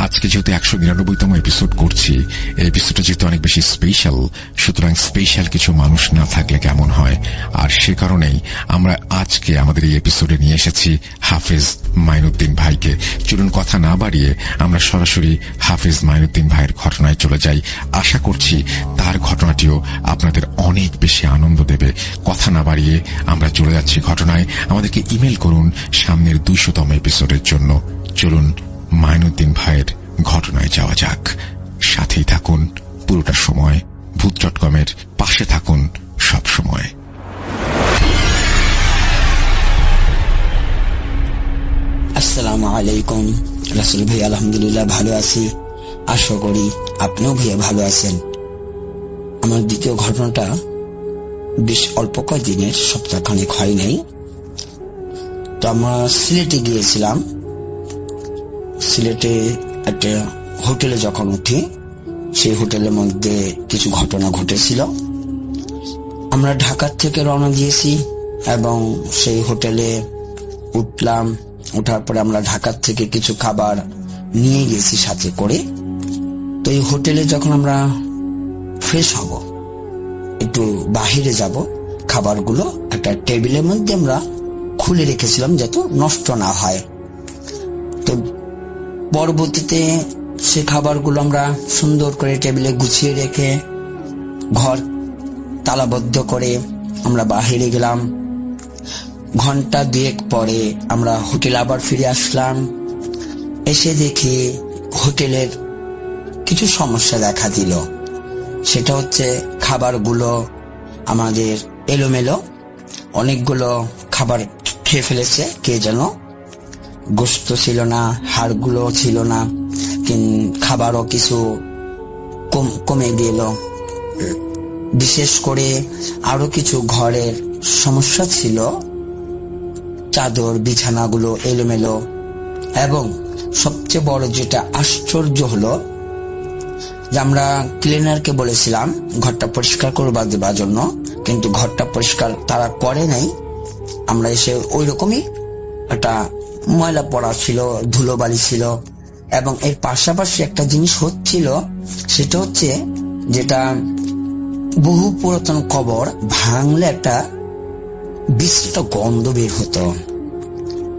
আজকে যেহেতু 199তম এপিসোড করছি, এই এপিসোডটা যেহেতু অনেক বেশি স্পেশাল, সুতরাং স্পেশাল কিছু মানুষ না থাকলে কেমন হয়। আর সে কারণেই আমরা আজকে আমাদের এই এপিসোডে নিয়ে এসেছি হাফেজ মাইনুদ্দিন ভাইকে। চলুন কথা না বাড়িয়ে আমরা সরাসরি হাফেজ মাইনুদ্দিন ভাইয়ের ঘটনায় চলে যাই। আশা করছি তার ঘটনাটিও আপনাদের অনেক বেশি আনন্দ দেবে। কথা না বাড়িয়ে আমরা চলে যাচ্ছি ঘটনায়। আমাদেরকে ইমেল করুন সামনের 200তম এপিসোডের জন্য। চলুন মাইনুদ্দিন ভাইয়ের ঘটনায় যাওয়া যাক। সাথেই থাকুন পুরোটা সময়। ভূত.com-এর পাশে থাকুন সব সময়। আসসালামু আলাইকুম। রাসূল ভাই আলহামদুলিল্লাহ ভালো আছি, আশা করি আপনিও ভাইয়া ভালো আছেন। আমার দ্বিতীয় ঘটনাটা বেশ অল্প কয়েকদিনের, সপ্তাহখানেক হয় নাই। তো আমরা সিলেটে গিয়েছিলাম। সিলেটে একটা হোটেলে যখন উঠি, সেই হোটেলের মধ্যে কিছু ঘটনা ঘটেছিল। আমরা ঢাকার থেকে রওনা দিয়েছি এবং সেই হোটেলে উঠলাম। ওঠার পরে আমরা ঢাকার থেকে কিছু খাবার নিয়ে গেছি সাথে করে। তো এই হোটেলে যখন আমরা ফ্রেশ হব, একটু বাহিরে যাব, খাবারগুলো একটা টেবিলের মধ্যে আমরা খুলে রেখেছিলাম যাতে নষ্ট না হয়। তো পরবর্তীতে সে খাবারগুলো আমরা সুন্দর করে টেবিলে গুছিয়ে রেখে ঘর তালাবদ্ধ করে আমরা বাহিরে গেলাম। ঘন্টা 2 পরে আমরা হোটেলে আবার ফিরে আসলাম। এসে দেখি হোটেলের কিছু সমস্যা দেখা দিল। সেটা হচ্ছে খাবারগুলো আমাদের এলোমেলো, অনেকগুলো খাবার খেয়ে ফেলেছে কে যেন। গোশত ছিল না, হাড়গুলো ছিল না, খাবারও কিছু কমে গেল। বিশেষ করে আরো কিছু ঘরের সমস্যা ছিল, চাদর বিছানাগুলো এলোমেলো। এবং সবচেয়ে বড় যেটা আশ্চর্য হলো যে আমরা ক্লিনারকে বলেছিলাম ঘরটা পরিষ্কার করবার দেবার জন্য, কিন্তু ঘরটা পরিষ্কার তারা করে নাই। আমরা এসে ওই রকমই একটা ময়লা পড়া ছিল, ধুলোবালি ছিল। এবং এর পাশাপাশি একটা জিনিস হচ্ছিল, সেটা হচ্ছে যেটা বহু পুরাতন কবর ভাঙলে একটা বিশ্রীত গন্ধ বের হতো,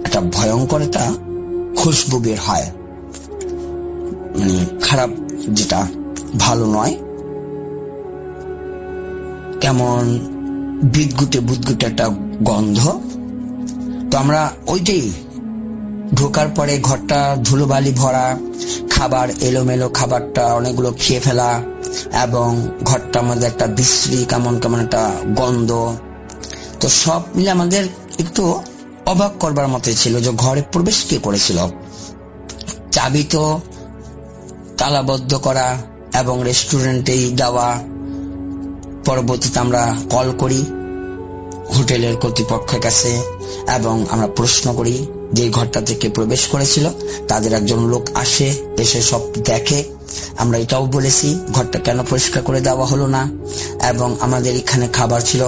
একটা ভয়ঙ্কর একটা খুশবু বের হয়, মানে খারাপ, যেটা ভালো নয়। কেমন বুদগুটে একটা গন্ধ। তো আমরা ওইটাই ঢোকার পরে ঘরটা ধুলোবালি ভরা, খাবার এলোমেলো, খাবারটা অনেকগুলো খেয়ে ফেলা, এবং ঘরটার মধ্যে একটা বিশ্রী কেমন একটা গন্ধ। তো সব মিলে আমাদের একটু অবাক করবার মতো ছিল যে ঘরে প্রবেশ কে করেছিল। চাবি তো তালাবদ্ধ করা এবং রেস্টুরেন্টেই দেওয়া। পরবর্তীতে আমরা কল করি হোটেলের কর্তৃপক্ষের কাছে এবং আমরা প্রশ্ন করি যে ঘরটা থেকে প্রবেশ করেছিল। তাদের একজন লোক আসে, এসে সব দেখে। আমরা এটাও বলেছি ঘরটা কেন পরিষ্কার করে দেওয়া হলো না, এবং আমাদের এখানে খাবার ছিল।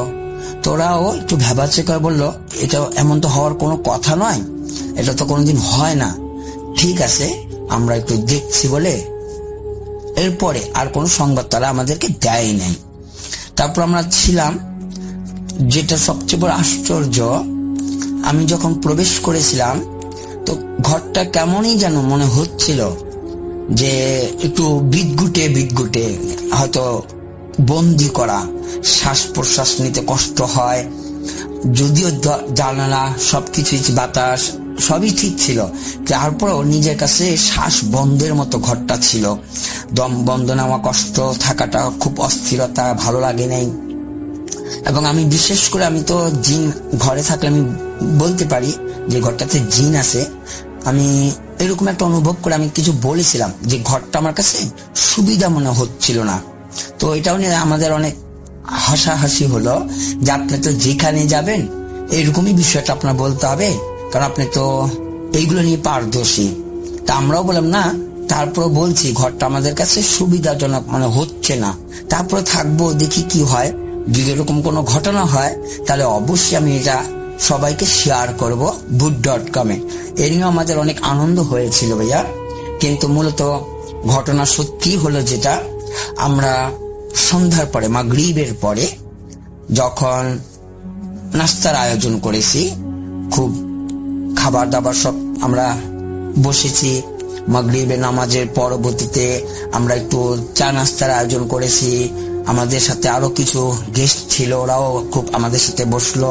তোরাও একটু ভেবাচে করে বললো এটা এমন তো হওয়ার কোনো কথা নয়, এটা তো কোনোদিন হয় না। ঠিক আছে, আমরা একটু দেখছি বলে এরপরে আর কোনো সংবাদ তারা আমাদেরকে দেয় নাই। তারপর আমরা ছিলাম। যেটা সবচেয়ে বড় আশ্চর্য, আমি যখন প্রবেশ করেছিলাম তো ঘরটা কেমনই যেন মনে হচ্ছিল যে একটু বিদঘুটে হয়তো বন্দি করা, শ্বাস প্রশ্বাস নিতে কষ্ট হয়। যদিও জানালা সবকিছু বাতাস সবই ঠিক ছিল, তারপরেও নিজের কাছে শ্বাস বন্ধের মতো ঘরটা ছিল। দম বন্ধ নেওয়া কষ্ট, থাকাটা খুব অস্থিরতা, ভালো লাগে নাই। এবং আমি বিশেষ করে আমি তো জিন ঘরে থাকলে আমি বলতে পারি যে ঘরটাতে জিন আছে। আমি এরকম একটা অনুভব করে আমি কিছু বলেছিলাম যে ঘরটা আমার কাছে সুবিধা মনে হচ্ছিল না। তো এটাও নিয়ে আমাদের অনেক হাসাহাসি হলো যে আপনি তো যেখানে যাবেন এরকমই বিষয়টা আপনার বলতে হবে, কারণ আপনি তো এইগুলো নিয়ে পারদর্শী। তা আমরাও বললাম না, তারপর বলছি ঘরটা আমাদের কাছে সুবিধাজনক মনে হচ্ছে না, তারপরে থাকবো, দেখি কি হয়। যদি এরকম কোনো ঘটনা হয় তাহলে অবশ্যই আমি এটা সবাইকে শেয়ার করব ভূত.com এ। এ নিয়েও আমাদের অনেক আনন্দ হয়েছিল ভাইয়া। কিন্তু মূলত ঘটনা সত্যি হলো যেটা, আমরা সন্ধ্যার পরে মাগরিবের পরে যখন নাস্তার আয়োজন করেছি, খুব খাবার দাবার সব আমরা বসেছি। মাগরিবের নামাজের পরবর্তীতে আমরা একটু চা নাস্তার আয়োজন করেছি। আমাদের সাথে আরো কিছু গেস্ট ছিল, ওরাও খুব আমাদের সাথে বসলো।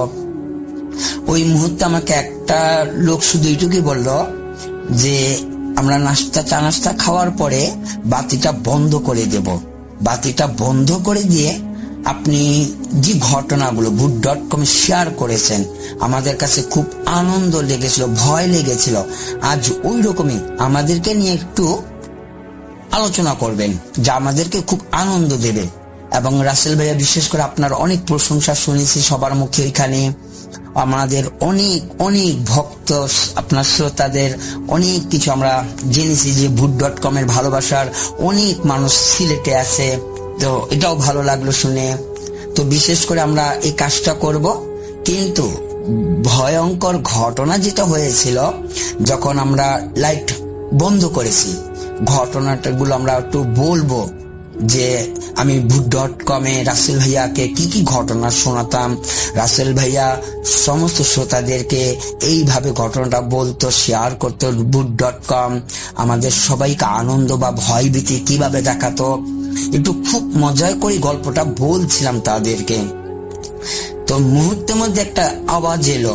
ওই মুহূর্তে আমাকে একটা লোক শুধু এইটুকুই বললো যে আমরা চা নাস্তা খাওয়ার পরে বাতিটা বন্ধ করে দেব। বাতিটা বন্ধ করে দিয়ে আপনি যে ঘটনাগুলো ভূত.com শেয়ার করেছেন আমাদের কাছে খুব আনন্দ লেগেছিল, ভয় লেগেছিল। আজ ওই রকমই আমাদেরকে নিয়ে একটু আলোচনা করবেন যা আমাদেরকে খুব আনন্দ দেবে। এবং রাসেল ভাইয়া বিশেষ করে আপনার অনেক প্রশংসা শুনেছি সবার মুখে। এখানে আমাদের অনেক অনেক ভক্ত, আপনার শ্রোতাদের অনেক কিছু আমরা জেনেছি যে ভূত.com এর ভালোবাসার অনেক মানুষ সিলেটে আছে। তো এটাও ভালো লাগলো শুনে। তো বিশেষ করে আমরা এই কাজটা করব। কিন্তু ভয়ঙ্কর ঘটনা যেটা হয়েছিল যখন আমরা লাইট বন্ধ করেছি, ঘটনাটাগুলো আমরা একটু বলবো। যে আমি ভূত.com এ রাসেল ভাইয়াকে কি কি ঘটনা শোনাতাম, রাসেল ভাইয়া সমস্ত শ্রোতাদেরকে এইভাবে ঘটনাটা বলতো, শেয়ার করতো। ভূত.com আমাদের সবাইকে আনন্দ বা ভয় ভীতি কিভাবে দেখাতো, একটু খুব মজায় করে গল্পটা বলছিলাম তাদেরকে। তো মুহূর্তের মধ্যে একটা আওয়াজ এলো,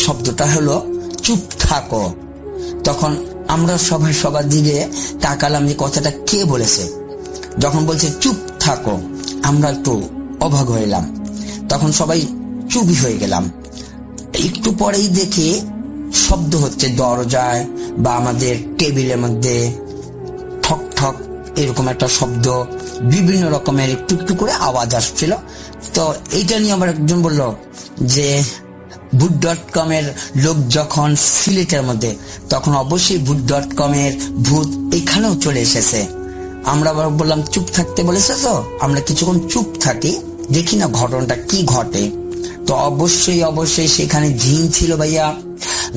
শব্দটা হলো চুপ থাকো। তখন আমরা সবাই সবার দিকে তাকালাম যে কথাটা কে বলেছে। যখন বলছে চুপ থাকো, আমরা একটু অবাক হইলাম। তখন সবাই চুপই হয়ে গেলাম। একটু পরেই দেখি শব্দ হচ্ছে দরজায় বা আমাদের টেবিলের মধ্যে ঠক ঠক এরকম একটা শব্দ, বিভিন্ন রকমের একটু একটু করে আওয়াজ আসছিল। তো এইটা নিয়ে আবার একজন বলল যে ভূত.com এর লোক যখন সিলেটের মধ্যে, তখন অবশ্যই ভূত.com এর ভূত এখানেও চলে এসেছে। আমরা আবার বললাম চুপ থাকতে বলেছে, তো আমরা কিছুক্ষণ চুপ থাকি, দেখি না ঘটনাটা কি ঘটে। তো অবশ্যই অবশ্যই সেখানে জিন ছিল ভাইয়া,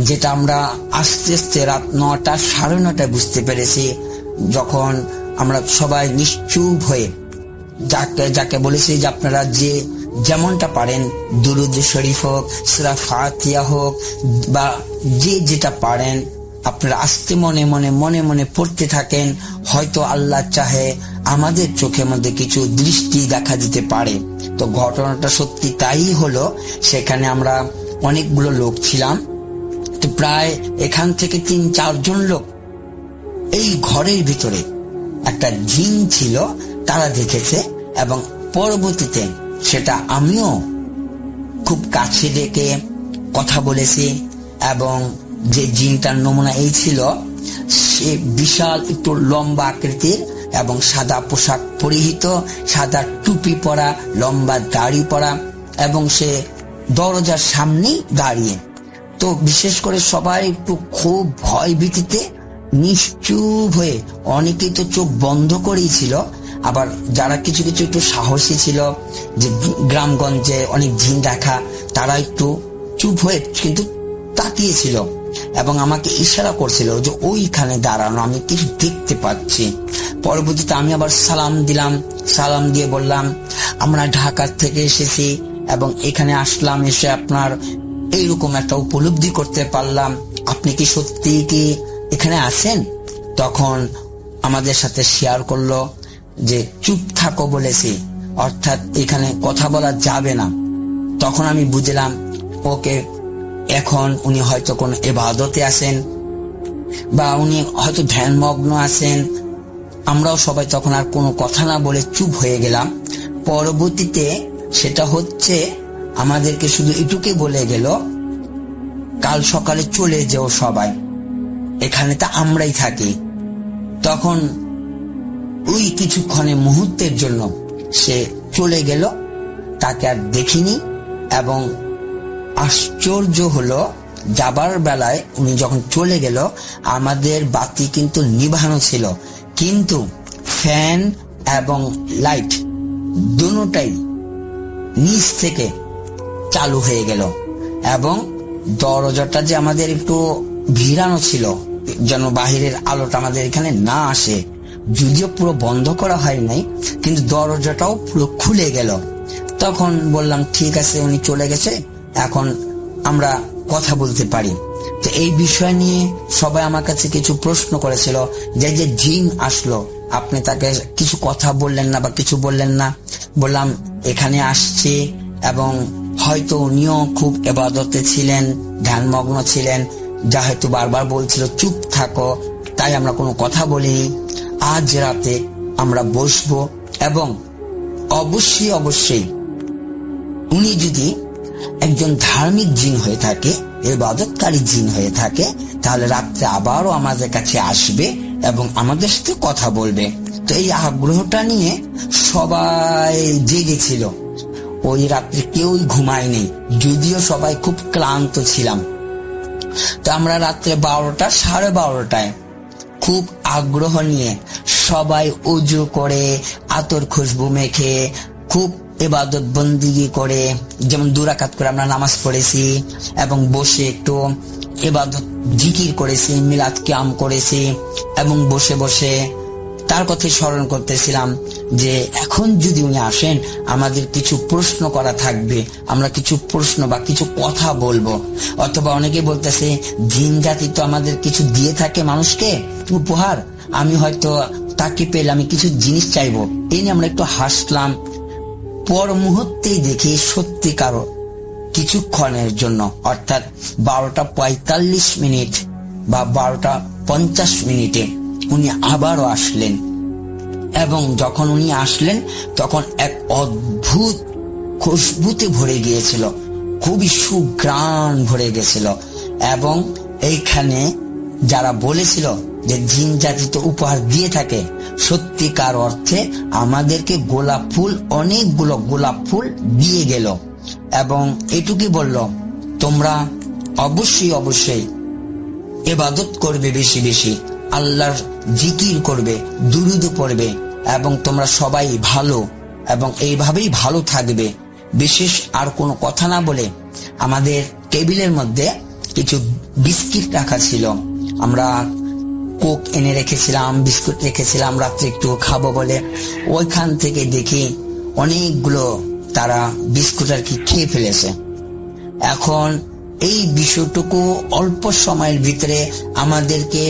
যেটা আমরা আস্তে আস্তে রাত 9টা 9:30 বুঝতে পেরেছি। যখন আমরা সবাই নিশ্চুপ হয়ে যাকে বলেছি যে আপনারা যে যেমনটা পারেন, দুরুদ শরীফ হোক, সূরা ফাতিহা হোক, বা যে যেটা পারেন আপনারা আস্তে মনে মনে মনে মনে পড়তে থাকেন। হয়তো আল্লাহ চাহে আমাদের চোখের মধ্যে কিছু দৃষ্টি দেখা দিতে পারে। তো ঘটনাটা সত্যি তাই হলো। সেখানে আমরা অনেকগুলো লোক ছিলাম, তো প্রায় এখান থেকে 3-4 জন লোক এই ঘরের ভিতরে একটা জিন ছিল তারা দেখেছে। এবং পরবর্তীতে সেটা আমিও খুব কাছে ডেকে কথা বলেছি, এবং যে জিনটার নমুনা এই ছিল, সে বিশাল একটু লম্বা আকৃতির এবং সাদা পোশাক পরিহিত, সাদা টুপি পরা, লম্বা দাড়ি পরা, এবং সে দরজার সামনেই দাঁড়িয়ে। তো বিশেষ করে সবাই একটু খুব ভয় ভীতিতে নিশ্চুপ হয়ে, অনেকেই তো চোখ বন্ধ করেই ছিল, আবার যারা কিছু কিছু একটু সাহসী ছিল, যে গ্রামগঞ্জে অনেক জিন দেখা, তারা একটু চুপ হয়ে কিন্তু তাকিয়েছিল এবং আমাকে ইশারা করছিল যে ওইখানে দাঁড়ানো, আমি কিছু দেখতে পাচ্ছি। পরবর্তীতে আমি আবার সালাম দিলাম, সালাম দিয়ে বললাম আমরা ঢাকা থেকে এসেছি এবং এখানে আসলাম, এসে আপনার এইরকম একটা উপলব্ধি করতে পারলাম, আপনি কি সত্যি কি এখানে আছেন? তখন আমাদের সাথে শেয়ার করলো যে চুপ থাকো বলেছি, অর্থাৎ এখানে কথা বলা যাবে না। তখন আমি বুঝলাম ওকে, এখন উনি হয়তো কোন ইবাদতে আছেন বা উনি হয়তো ধ্যানমগ্ন আছেন। আমরাও সবাই তখন আর কোনো কথা না বলে চুপ হয়ে গেলাম। পরবর্তীতে সেটা হচ্ছে আমাদেরকে শুধু এটুকুই বলে গেল, কাল সকালে চলে যেও সবাই, এখানে তো আমরাই থাকি। তখন ওই কিছুক্ষণে মুহূর্তের জন্য সে চলে গেল, তাকে আর দেখিনি। এবং আশ্চর্য হলো, যাবার বেলায় উনি যখন চলে গেল আমাদের বাতি কিন্তু নিভানো ছিল, কিন্তু ফ্যান এবং লাইট দুটোটাই নিচ থেকে চালু হয়ে গেল, এবং দরজাটা যে আমাদের একটু ভিড়ানো ছিল যেন বাহিরের আলোটা আমাদের এখানে না আসে, যদিও পুরো বন্ধ করা হয় নাই, কিন্তু দরজাটাও পুরো খুলে গেল। তখন বললাম ঠিক আছে, উনি চলে গেছে, এখন আমরা কথা বলতে পারি। তো এই বিষয় নিয়ে সবাই আমার কাছে কিছু প্রশ্ন করেছিল, যে যে জিন আসলো আপনি তাকে কিছু কথা বললেন না বা কিছু বললেন না। বললাম এখানে আসছে এবং হয়তো উনিও খুব ইবাদতে ছিলেন, ধ্যানমগ্ন ছিলেন, যা হয়তো বারবার বলছিল চুপ থাকো, তাই আমরা কোনো কথা বলিনি। আজ রাতে আমরা বসবো এবং অবশ্যই অবশ্যই উনি যদি একজন ধার্মিক জিন হয়ে থাকে, ইবাদতকারী জিন হয়ে থাকে, তাহলে রাত্রে আবারও আমাদের কাছে আসবে এবং আমাদের সাথে কথা বলবে। তো এই আগ্রহটা নিয়ে সবাই জেগেছিল। ওই রাত্রে কেউই ঘুমায়নি, যদিও সবাই খুব ক্লান্ত ছিলাম। তো আমরা রাত্রে 12টা, 12:30টায় খুব আগ্রহ নিয়ে সবাই উজু করে, আতর খুশবু মেখে, খুব ইবাদত বন্দিগি করে, যেমন 2 রাকাত করে আমরা নামাজ পড়েছি এবং বসে একটু ইবাদত জিকির করেছি, মিলাদ কিয়াম করেছি এবং বসে বসে তার কথা স্মরণ করতেছিলাম যে এখন যদি উনি আসেন আমাদের কিছু প্রশ্ন করা থাকবে, আমরা কিছু প্রশ্ন বা কিছু কথা বলবো। অথবা অনেকে বলতেছে জিন জাতি তো আমাদের কিছু দিয়ে থাকে মানুষকে উপহার, আমি হয়তো তাকে পেলে আমি কিছু জিনিস চাইবো। এই নিয়ে আমরা একটু হাসলাম। পর মুহূর্তেই দেখি সত্যিকার কিছুক্ষণের জন্য, অর্থাৎ 12:45 বা 12:50 উনি আবারও আসলেন। এবং যখন উনি আসলেন তখন এক অদ্ভুত খুশবুতে ভরে গিয়েছিল, খুবই সুঘ্রাণ ভরে গেছিল। এবং এইখানে যারা বলেছিল যে জিন জাতি তো উপহার দিয়ে থাকে, সত্যিকার অর্থে আমাদেরকে গোলাপ ফুল, অনেকগুলো গোলাপ ফুল দিয়ে গেল এবং এটুকুই বলল তোমরা অবশ্যই অবশ্যই ইবাদত করবে, বেশি বেশি আল্লাহর জিকির করবে, দুরূদ পড়বে এবং তোমরা সবাই ভালো এবং এইভাবেই ভালো থাকবে। বিশেষ আর কোনো কথা না বলে আমাদের টেবিলের মধ্যে কিছু বিস্কিট রাখা ছিল, আমরা কোক এনে রেখেছিলাম, বিস্কুট রেখেছিলাম, রাত্রে একটু খাবো বলে। ওইখান থেকে দেখি অনেকগুলো তারা বিস্কুট আর কি খেয়ে ফেলেছে। এখন এই বিষয়টুকু অল্প সময়ের ভিতরে আমাদেরকে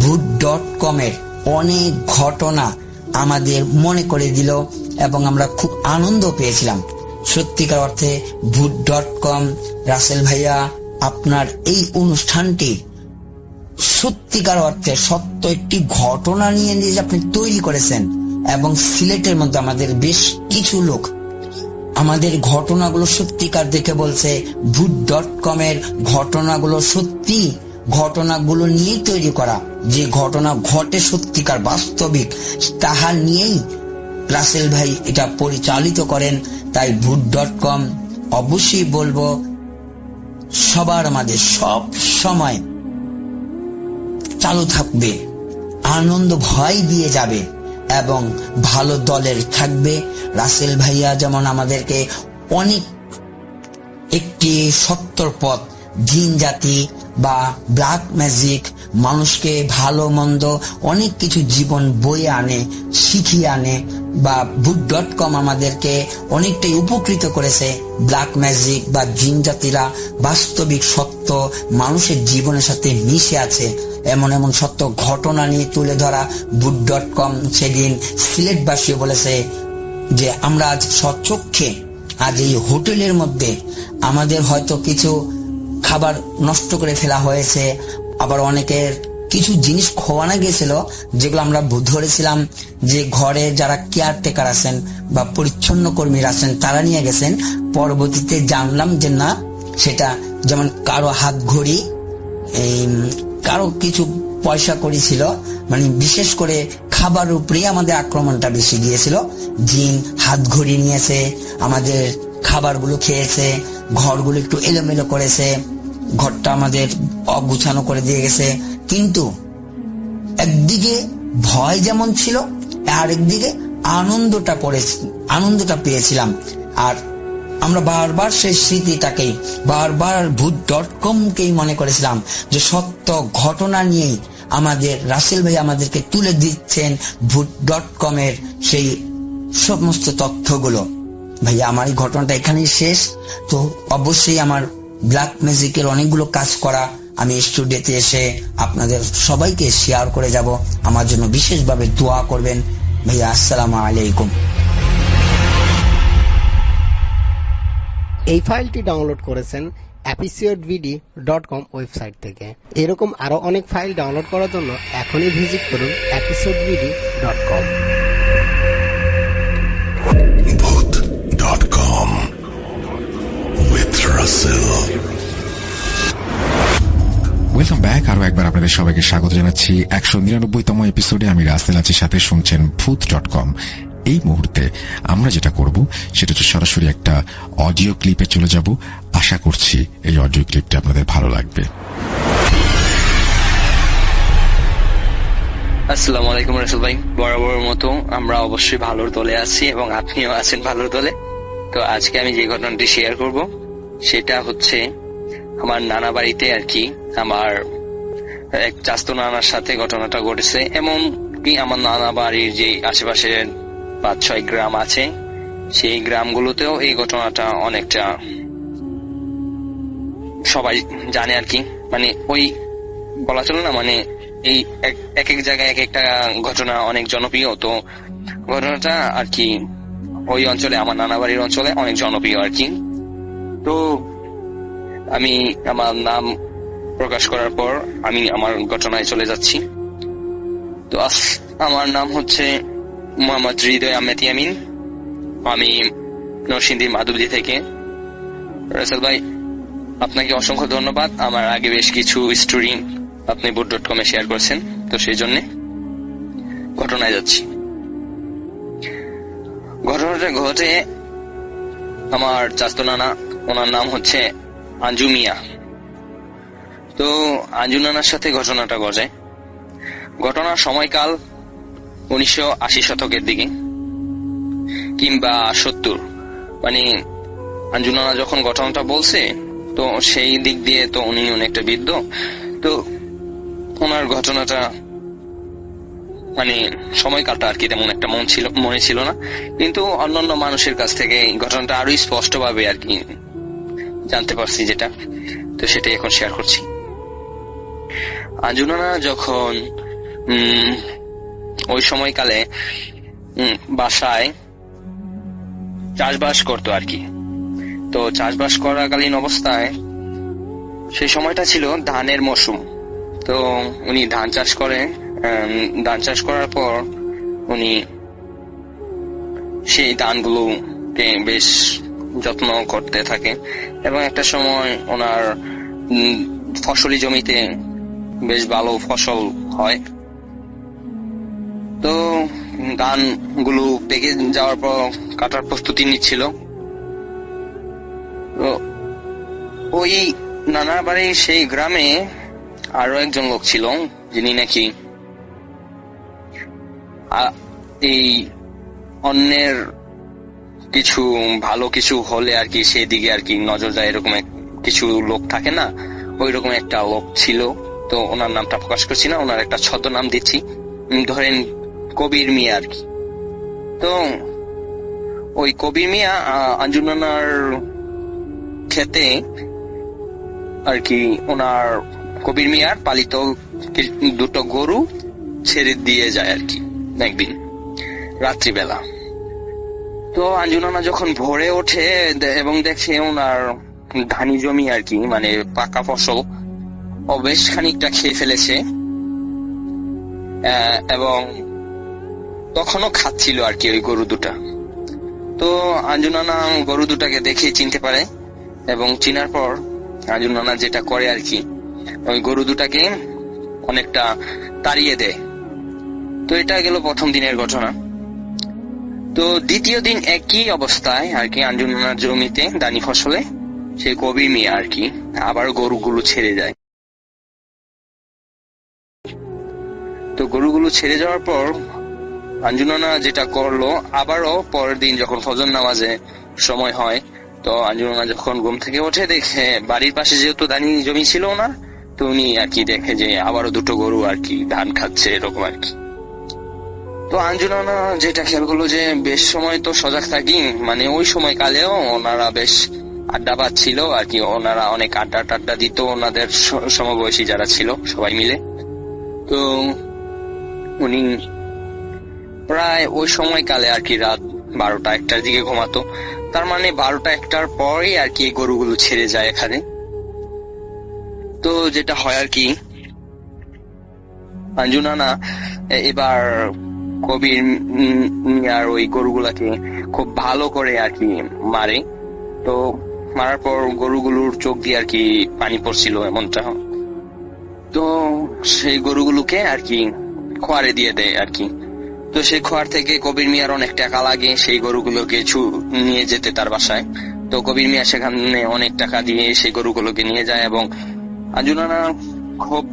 ভূত.com এর অনেক ঘটনা আমাদের মনে করে দিল এবং আমরা খুব আনন্দ পেয়েছিলাম। সত্যিকার অর্থে ভূত.com, রাসেল ভাইয়া, আপনার এই অনুষ্ঠানটি সত্যিকার অর্থে সত্য একটি ঘটনা নিয়ে আপনি তৈরি করেছেন এবং সিলেটের মধ্যে আমাদের বেশ কিছু লোক আমাদের ঘটনাগুলো সত্যিকার দেখে বলছে ভূত.com এর ঘটনাগুলো সত্যি, ঘটনাগুলো নিয়েই তৈরি করা, যে ঘটনা ঘটে সত্যিকার বাস্তবিক তাহা নিয়েই রাসেল ভাই এটা পরিচালিত করেন। তাই ভূত.com অবশ্যই বলবো সবার মাঝে সব সময় চালু থাকবে, আনন্দ ভয় দিয়ে যাবে এবং ভালো দলের থাকবে। রাসেল ভাইয়া যেমন আমাদেরকে অনেক একটি সত্তর পথ জিন জাতি বা ব্ল্যাক ম্যাজিক মানুষকে ভালো মন্দ অনেক কিছু জীবন বয়ে আনে, শিখিয়ে আনে, বা ভূত.com আমাদেরকে অনেকটাই উপকৃত করেছে। ব্ল্যাক ম্যাজিক বা জিন জাতিরা বাস্তবিক সত্য মানুষের জীবনের সাথে মিশে আছে, এমন এমন সত্য ঘটনা নিয়ে তুলে ধরা ভূত.com সেদিন সিলেটবাসী বলেছে যে আমরা আজ স্বচক্ষে আজ এই হোটেলের মধ্যে আমাদের হয়তো কিছু খাবার নষ্ট করে ফেলা হয়েছে, আবার অনেকের কিছু জিনিস খোয়ানো গিয়েছিল যেগুলো আমরা ধরেছিলাম যে ঘরে যারা কেয়ারটেকার আছেন বা পরিচ্ছন্ন কর্মীরা আছেন তারা নিয়ে গেছেন। পরবর্তীতে জানলাম যে না, সেটা যেমন কারো হাত ঘড়ি, কারো কিছু পয়সা কড়ি ছিল, মানে বিশেষ করে খাবার উপরেই আমাদের আক্রমণটা বেশি গিয়েছিল। জিন হাত ঘড়ি নিয়েছে, আমাদের খাবারগুলো খেয়েছে, ঘরগুলো একটু এলোমেলো করেছে, ঘরটা আমাদের অগুছানো করে দিয়ে গেছে। কিন্তু একদিকে ভয় যেমন ছিল, আর একদিকে আনন্দটা পেয়েছিলাম। আর আমরা বারবার সেই স্মৃতিটাকেই বারবার ভূত.com-কেই মনে করেছিলাম যে সত্য ঘটনা নিয়েই আমাদের রাসেল ভাই আমাদেরকে তুলে দিচ্ছেন ভূত.com এর সেই সমস্ত তথ্যগুলো। ভাইয়া আমার এই ঘটনাটা এখানেই শেষ। তো অবশ্যই আমার ব্ল্যাক ম্যাজিকের অনেকগুলো কাজ করা আমি স্টুডিওতে এসে আপনাদের সবাইকে শেয়ার করে যাব। আমার জন্য বিশেষভাবে দোয়া করবেন ভাইয়া। আসসালামু আলাইকুম। এই ফাইলটি ডাউনলোড করেছেন episodevd.com ওয়েবসাইট থেকে। এরকম আরো অনেক ফাইল ডাউনলোড করার জন্য এখনই ভিজিট করুন episodevd.com। Booth.com with Russell. Welcome back. আরো একবার আপনাদের সবাইকে স্বাগত জানাচ্ছি 199তম এপিসোডে। আমি রাসেল আছি, সাথে শুনছেন ভূত.com। এই মুহূর্তে আমরা যেটা করব সেটা হচ্ছে সরাসরি একটা অডিও ক্লিপে চলে যাব। আশা করছি এই অডিও ক্লিপটা আপনাদের ভালো লাগবে। আসসালামু আলাইকুম রাসেল ভাই। বরাবর মতো আমরা অবশ্যই ভালোর দলে আছি এবং আপনিও আছেন ভালোর দলে। তো আজকে আমি যে ঘটনাটি শেয়ার করব সেটা হচ্ছে আমার নানা বাড়িতে আর কি, আমার এক চাস্তো নানার সাথে ঘটনাটা ঘটেছে। এমন কি আমার নানা বাড়ির যে আশেপাশে 5-6 গ্রাম আছে, সেই গ্রামগুলোতেও এই ঘটনাটা অনেকটা সবাই জানে আর কি। মানে ওই বলা চলে না, মানে এই এক এক জায়গায় এক একটা ঘটনা অনেক জনপ্রিয়। তো ঘটনাটা আর কি ওই অঞ্চলে, আমার নানা বাড়ির অঞ্চলে অনেক জনপ্রিয় আর কি। তো আমি আমার নাম প্রকাশ করার পর আমি আমার ঘটনায় চলে যাচ্ছি। তো আমার নাম হচ্ছে মোহাম্মদ হৃদয় আহমেদ ইয়ামিন। আমি নরসিংদী মাধবদী থেকে। রাসেল ভাই, আপনাকে অসংখ্য ধন্যবাদ। আমার আগে বেশ কিছু স্টোরি আপনি ভূত.com-এ শেয়ার করেছেন, তো সেই জন্য ঘটনায় যাচ্ছি। ঘটনাটা ঘটে আমার চাস্তো নানা, ওনার নাম হচ্ছে আঞ্জু মিয়া। তো আঞ্জু নানার সাথে ঘটনাটা ঘটে। ঘটনার সময়কাল 1980 শতকের দিকে কিংবা 70। মানে আঞ্জু নানা যখন ঘটনাটা বলছে, তো সেই দিক দিয়ে তো উনি অনেকটা বৃদ্ধ। তো ওনার ঘটনাটা মানে সময়কালটা আর কি তেমন একটা মনে ছিল না, কিন্তু অন্যান্য মানুষের কাছ থেকে ঘটনাটা আরো স্পষ্ট ভাবে আর কি জানতে পারছি যেটা, তো সেটাই এখন শেয়ার করছি। আঞ্জু নানা যখন ওই সময়কালে বাসায় চাষবাস করতো আর কি। তো চাষবাস করাকালীন অবস্থায় সেই সময়টা ছিল ধানের মৌসুম। তো উনি ধান চাষ করে, ধান চাষ করার পর উনি সেই ধানগুলোকে বেশ যত্ন করতে থাকে এবং একটা সময় ওনার ফসলি জমিতে বেশ ভালো ফসল হয়। তো ধানগুলো পেকে যাওয়ার পর কাটার প্রস্তুতি নিচ্ছিল। তো ওই নানার বাড়ি সেই গ্রামে আরো একজন লোক ছিল যিনি নাকি এই অন্যের কিছু ভালো কিছু হলে আর কি সেদিকে আর কি নজর যায়, এরকম কিছু লোক থাকে না, ওই রকম একটা লোক ছিল। তো ওনার নামটা প্রকাশ করছি না, ওনার একটা ছদ্মনাম দিচ্ছি, ধরেন কবির মিয়া আর কি। তো ওই কবির মিয়া আঞ্জু নানার খেতে আর কি ওনার কবির মিয়ার পালিত দুটো গরু ছেড়ে দিয়ে যায় আর কি একদিন রাত্রিবেলা। তো আঞ্জু নানা যখন ভোরে ওঠে এবং দেখে ওনার ধানি জমি আর কি মানে পাকা ফসল ও বেশ খানিকটা খেয়ে ফেলেছে এবং তখনও খাচ্ছিল আর কি ওই গরু দুটা। তো আঞ্জু নানা গরু দুটাকে দেখে চিনতে পারে এবং চিনার পর আঞ্জু নানা যেটা করে আর কি ওই গরু দুটাকে অনেকটা তাড়িয়ে দেয়। তো এটা গেল প্রথম দিনের ঘটনা। তো দ্বিতীয় দিন একই অবস্থায় আর কি আঞ্জু নানার জমিতে দানি ফসলে সেই কবির মিয়া আর কি আবার গরুগুলো ছেড়ে যায়। তো গরুগুলো ছেড়ে যাওয়ার পর আঞ্জু নানা যেটা করলো, আবারও পরের দিন যখন ফজর নামাজে সময় হয়, তো আঞ্জু নানা যখন ঘুম থেকে ওঠে দেখে বাড়ির পাশে যেহেতু ধানি জমি ছিল ওনার, তো উনি আর কি দেখে যে আবারও দুটো গরু আর কি ধান খাচ্ছে এরকম আর কি। তো আঞ্জু নানা যেটা খেয়াল করলো যে বেশ সময় তো সজাগ থাকি, মানে ওই সময় কালেও ওনারা বেশ আড্ডাবাজ ছিল আর কি, ওনারা অনেক আড্ডা দিত ওনাদের সমবয়সী যারা ছিল সবাই মিলে। তো উনি প্রায় ওই সময়কালে আর কি রাত 12টা-1টার দিকে ঘুমাতো। তার মানে 12টা-1টার পরেই আর কি গরুগুলো ছেড়ে যায় এখানে। তো যেটা হয় আর কি আঞ্জু নানা এবার কবির মিয়ার ওই গরুগুলাকে খুব ভালো করে আর কি মারে। তো মারার পর গরুগুলোর চোখ দিয়ে আর কি পানি পড়ছিল এমনটা। তো সেই গরুগুলোকে আর কি খোয়ারে দিয়ে দেয় আর কি। তো সেই খোয়ার থেকে কবির মিয়ার অনেক টাকা লাগে সেই গরুগুলোকে নিয়ে যেতে তার বাসায়। তো কবির মিয়া সেখানে অনেক টাকা দিয়ে সেই গরুগুলোকে নিয়ে যায় এবং আঞ্জু নানা খুব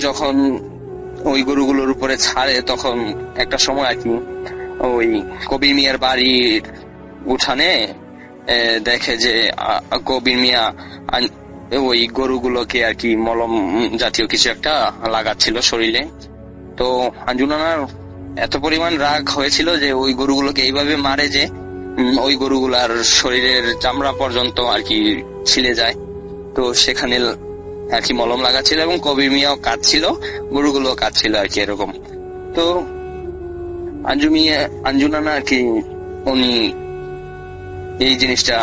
যখন ওই গরুগুলোর উপরে ছাড়ে তখন একটা সময় আর কি ওই কবির মিয়ার বাড়ির উঠানে দেখে যে কবির মিয়া ওই গরুগুলোকে আর কি মলম জাতীয় কিছু একটা লাগাচ্ছিল শরীরে। তো আঞ্জু নানার এত পরিমাণ রাগ হয়েছিল যে ওই গরুগুলোকে এইভাবে মারে যে ওই গরুগুলার শরীরের চামড়া পর্যন্ত আর কি ছিলে যায়। তো সেখানে আর কি মলম লাগাচ্ছিল এবং কবির মিয়াও কাঁদছিল, গরুগুলো কাঁদছিল আর কি এরকম। তো আঞ্জু নানা আর কি উনি এই জিনিসটা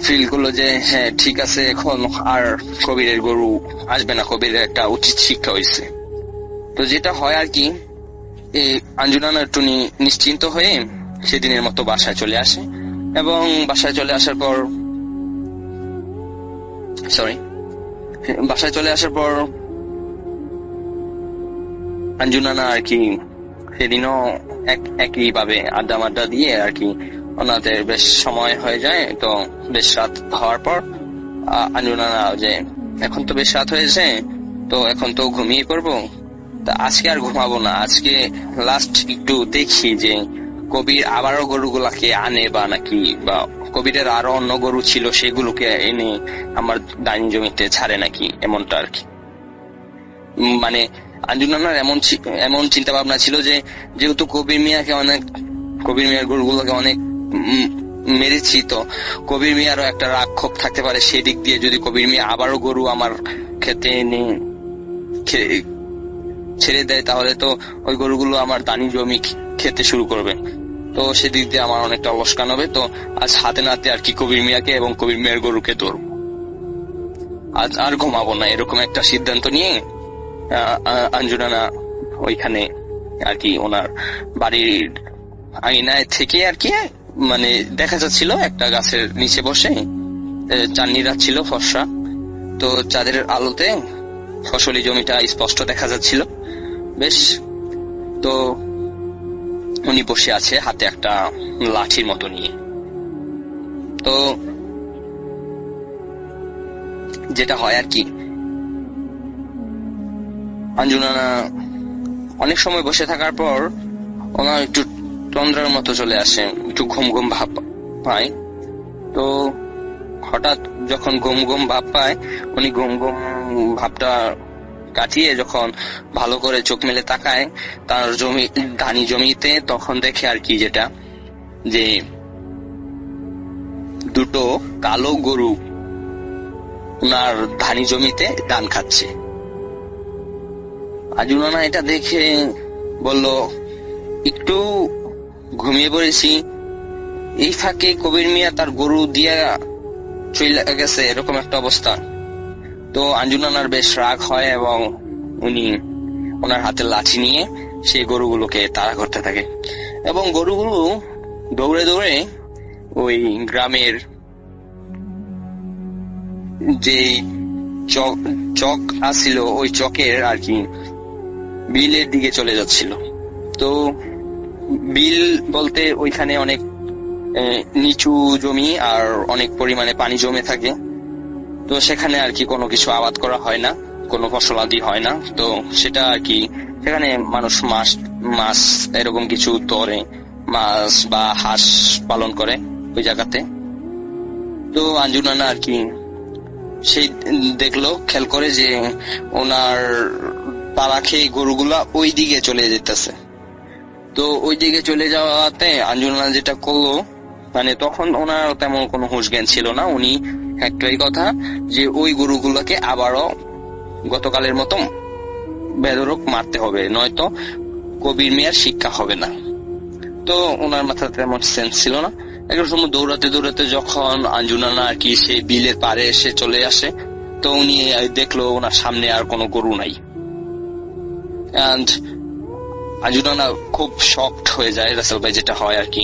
ফিল করলো যে হ্যাঁ ঠিক আছে, এখন আর কবিরের গরু আসবে না, কবিরের একটা উচিত শিক্ষা হয়েছে। তো যেটা হয় আর কি এই আঞ্জু নানা একটু নিশ্চিন্ত হয়ে সেদিনের মতো বাসায় চলে আসে এবং বাসায় চলে আসার পর আঞ্জু নানা আর কি সেদিনও একই ভাবে আড্ডা দিয়ে আর কি ওনাদের বেশ সময় হয়ে যায়। তো বেশ রাত হওয়ার পর আঞ্জু নানা যে এখন তো বেশ রাত হয়েছে, তো এখন তো ঘুমিয়ে পড়বো, তা আজকে আর ঘুমাবো না, আজকে লাস্ট একটু দেখি যে কবির আবারও গরুগুলাকে আনে বা নাকি, বা কবিরের আরো অন্য গরু ছিল সেগুলোকে এনে আমার দাইন জমিতে ছাড়ে নাকি, এমনটা আর কি। মানে আঞ্জু নানার এমন চিন্তা ভাবনা ছিল যে যেহেতু কবির মিয়ার গরুগুলোকে অনেক মেরেছি, তো কবির মিয়ারও একটা রাগ ক্ষোভ থাকতে পারে সেই দিক দিয়ে, যদি কবির মিয়া আবারও গরু আমার খেতে এনে ছেড়ে দেয় তাহলে তো ওই গরুগুলো আমার দানি জমি খেতে শুরু করবে, তো সেদিক দিয়ে আমার অনেকটা লোকসান হবে। তো আজ হাতে নাতে আর কি কবির মিয়াকে এবং কবির মিয়ার গরুকে ধরব, আজ আর ঘুমাবো না, এরকম একটা সিদ্ধান্ত নিয়ে আঞ্জু নানা ওইখানে আর কি ওনার বাড়ির আঙিনায় থেকে আর কি মানে দেখা যাচ্ছিল একটা গাছের নিচে বসে চাঁদনি রাত ছিল ফর্সা, তো চাঁদের আলোতে ফসলি জমিটা স্পষ্ট দেখা যাচ্ছিল বেশ। তো উনি বসে আছে হাতে একটা লাঠির মতো নিয়ে। তো যেটা হয় আর কি, আঞ্জুনা অনেক সময় বসে থাকার পর ওনার একটু তন্দ্রার মতো চলে আসে, একটু ঘুম ঘুম ভাব পায়। তো হঠাৎ যখন ঘুম ঘুম ভাব পায়, উনি ঘুম ঘুম ভাবটা কাটিয়ে যখন ভালো করে চোখ মেলে তাকায় তার ধানি জমিতে, তখন দেখে আর কি যেটা যে দুটো কালো গরু ওনার ধানি জমিতে ধান খাচ্ছে। আঞ্জুনা এটা দেখে বলল, একটু ঘুমিয়ে পড়েছি, এই ফাঁকে কবির মিয়া তার গরু দিয়া চলে গেছে, এরকম একটা অবস্থা। তো আঞ্জুনানার বেশ রাগ হয় এবং উনি ওনার হাতে লাঠি নিয়ে সেই গরুগুলোকে তাড়া করতে থাকে এবং গরুগুলো দৌড়ে দৌড়ে ওই গ্রামের যে চক আসছিল ওই চকের আর কি বিলের দিকে চলে যাচ্ছিল। তো বিল বলতে ওইখানে অনেক নিচু জমি আর অনেক পরিমাণে পানি জমে থাকে। তো সেখানে আর কি কোনো কিছু আবাদ করা হয় না, কোনো ফসলাদি হয় না। তো সেটা আর কি সেখানে মানুষ মাছ এরকম কিছু ধরে, মাছ বা হাঁস পালন করে ওই জায়গাতে। তো আঞ্জুনানা আর কি সেই দেখলো, খেয়াল করে যে ওনার তারা খেয়ে গরুগুলা ওই দিকে চলে যেতেছে। তো ওই দিকে চলে যাওয়াতে আঞ্জুনানা যেটা করলো, মানে তখন ওনার তেমন কোনো হুঁশ জ্ঞান ছিল না। উনি একটাই কথা যে ওই গরুগুলোকে আবারও গতকালের মতো বেদরক মারতে হবে, নয়তো কবির মিয়ার শিক্ষা হবে না। তো ওনার মাথায় তেমন সেন্স ছিল না। একটা সময় দৌড়াতে দৌড়াতে যখন আঞ্জুনানা আর কি সেই বিলের পাড়ে এসে চলে আসে, তো উনি দেখলো ওনার সামনে আর কোনো গরু নাই। আঞ্জুনানা খুব শকড হয়ে যায়, রাসেল ভাই, যেটা হয় আর কি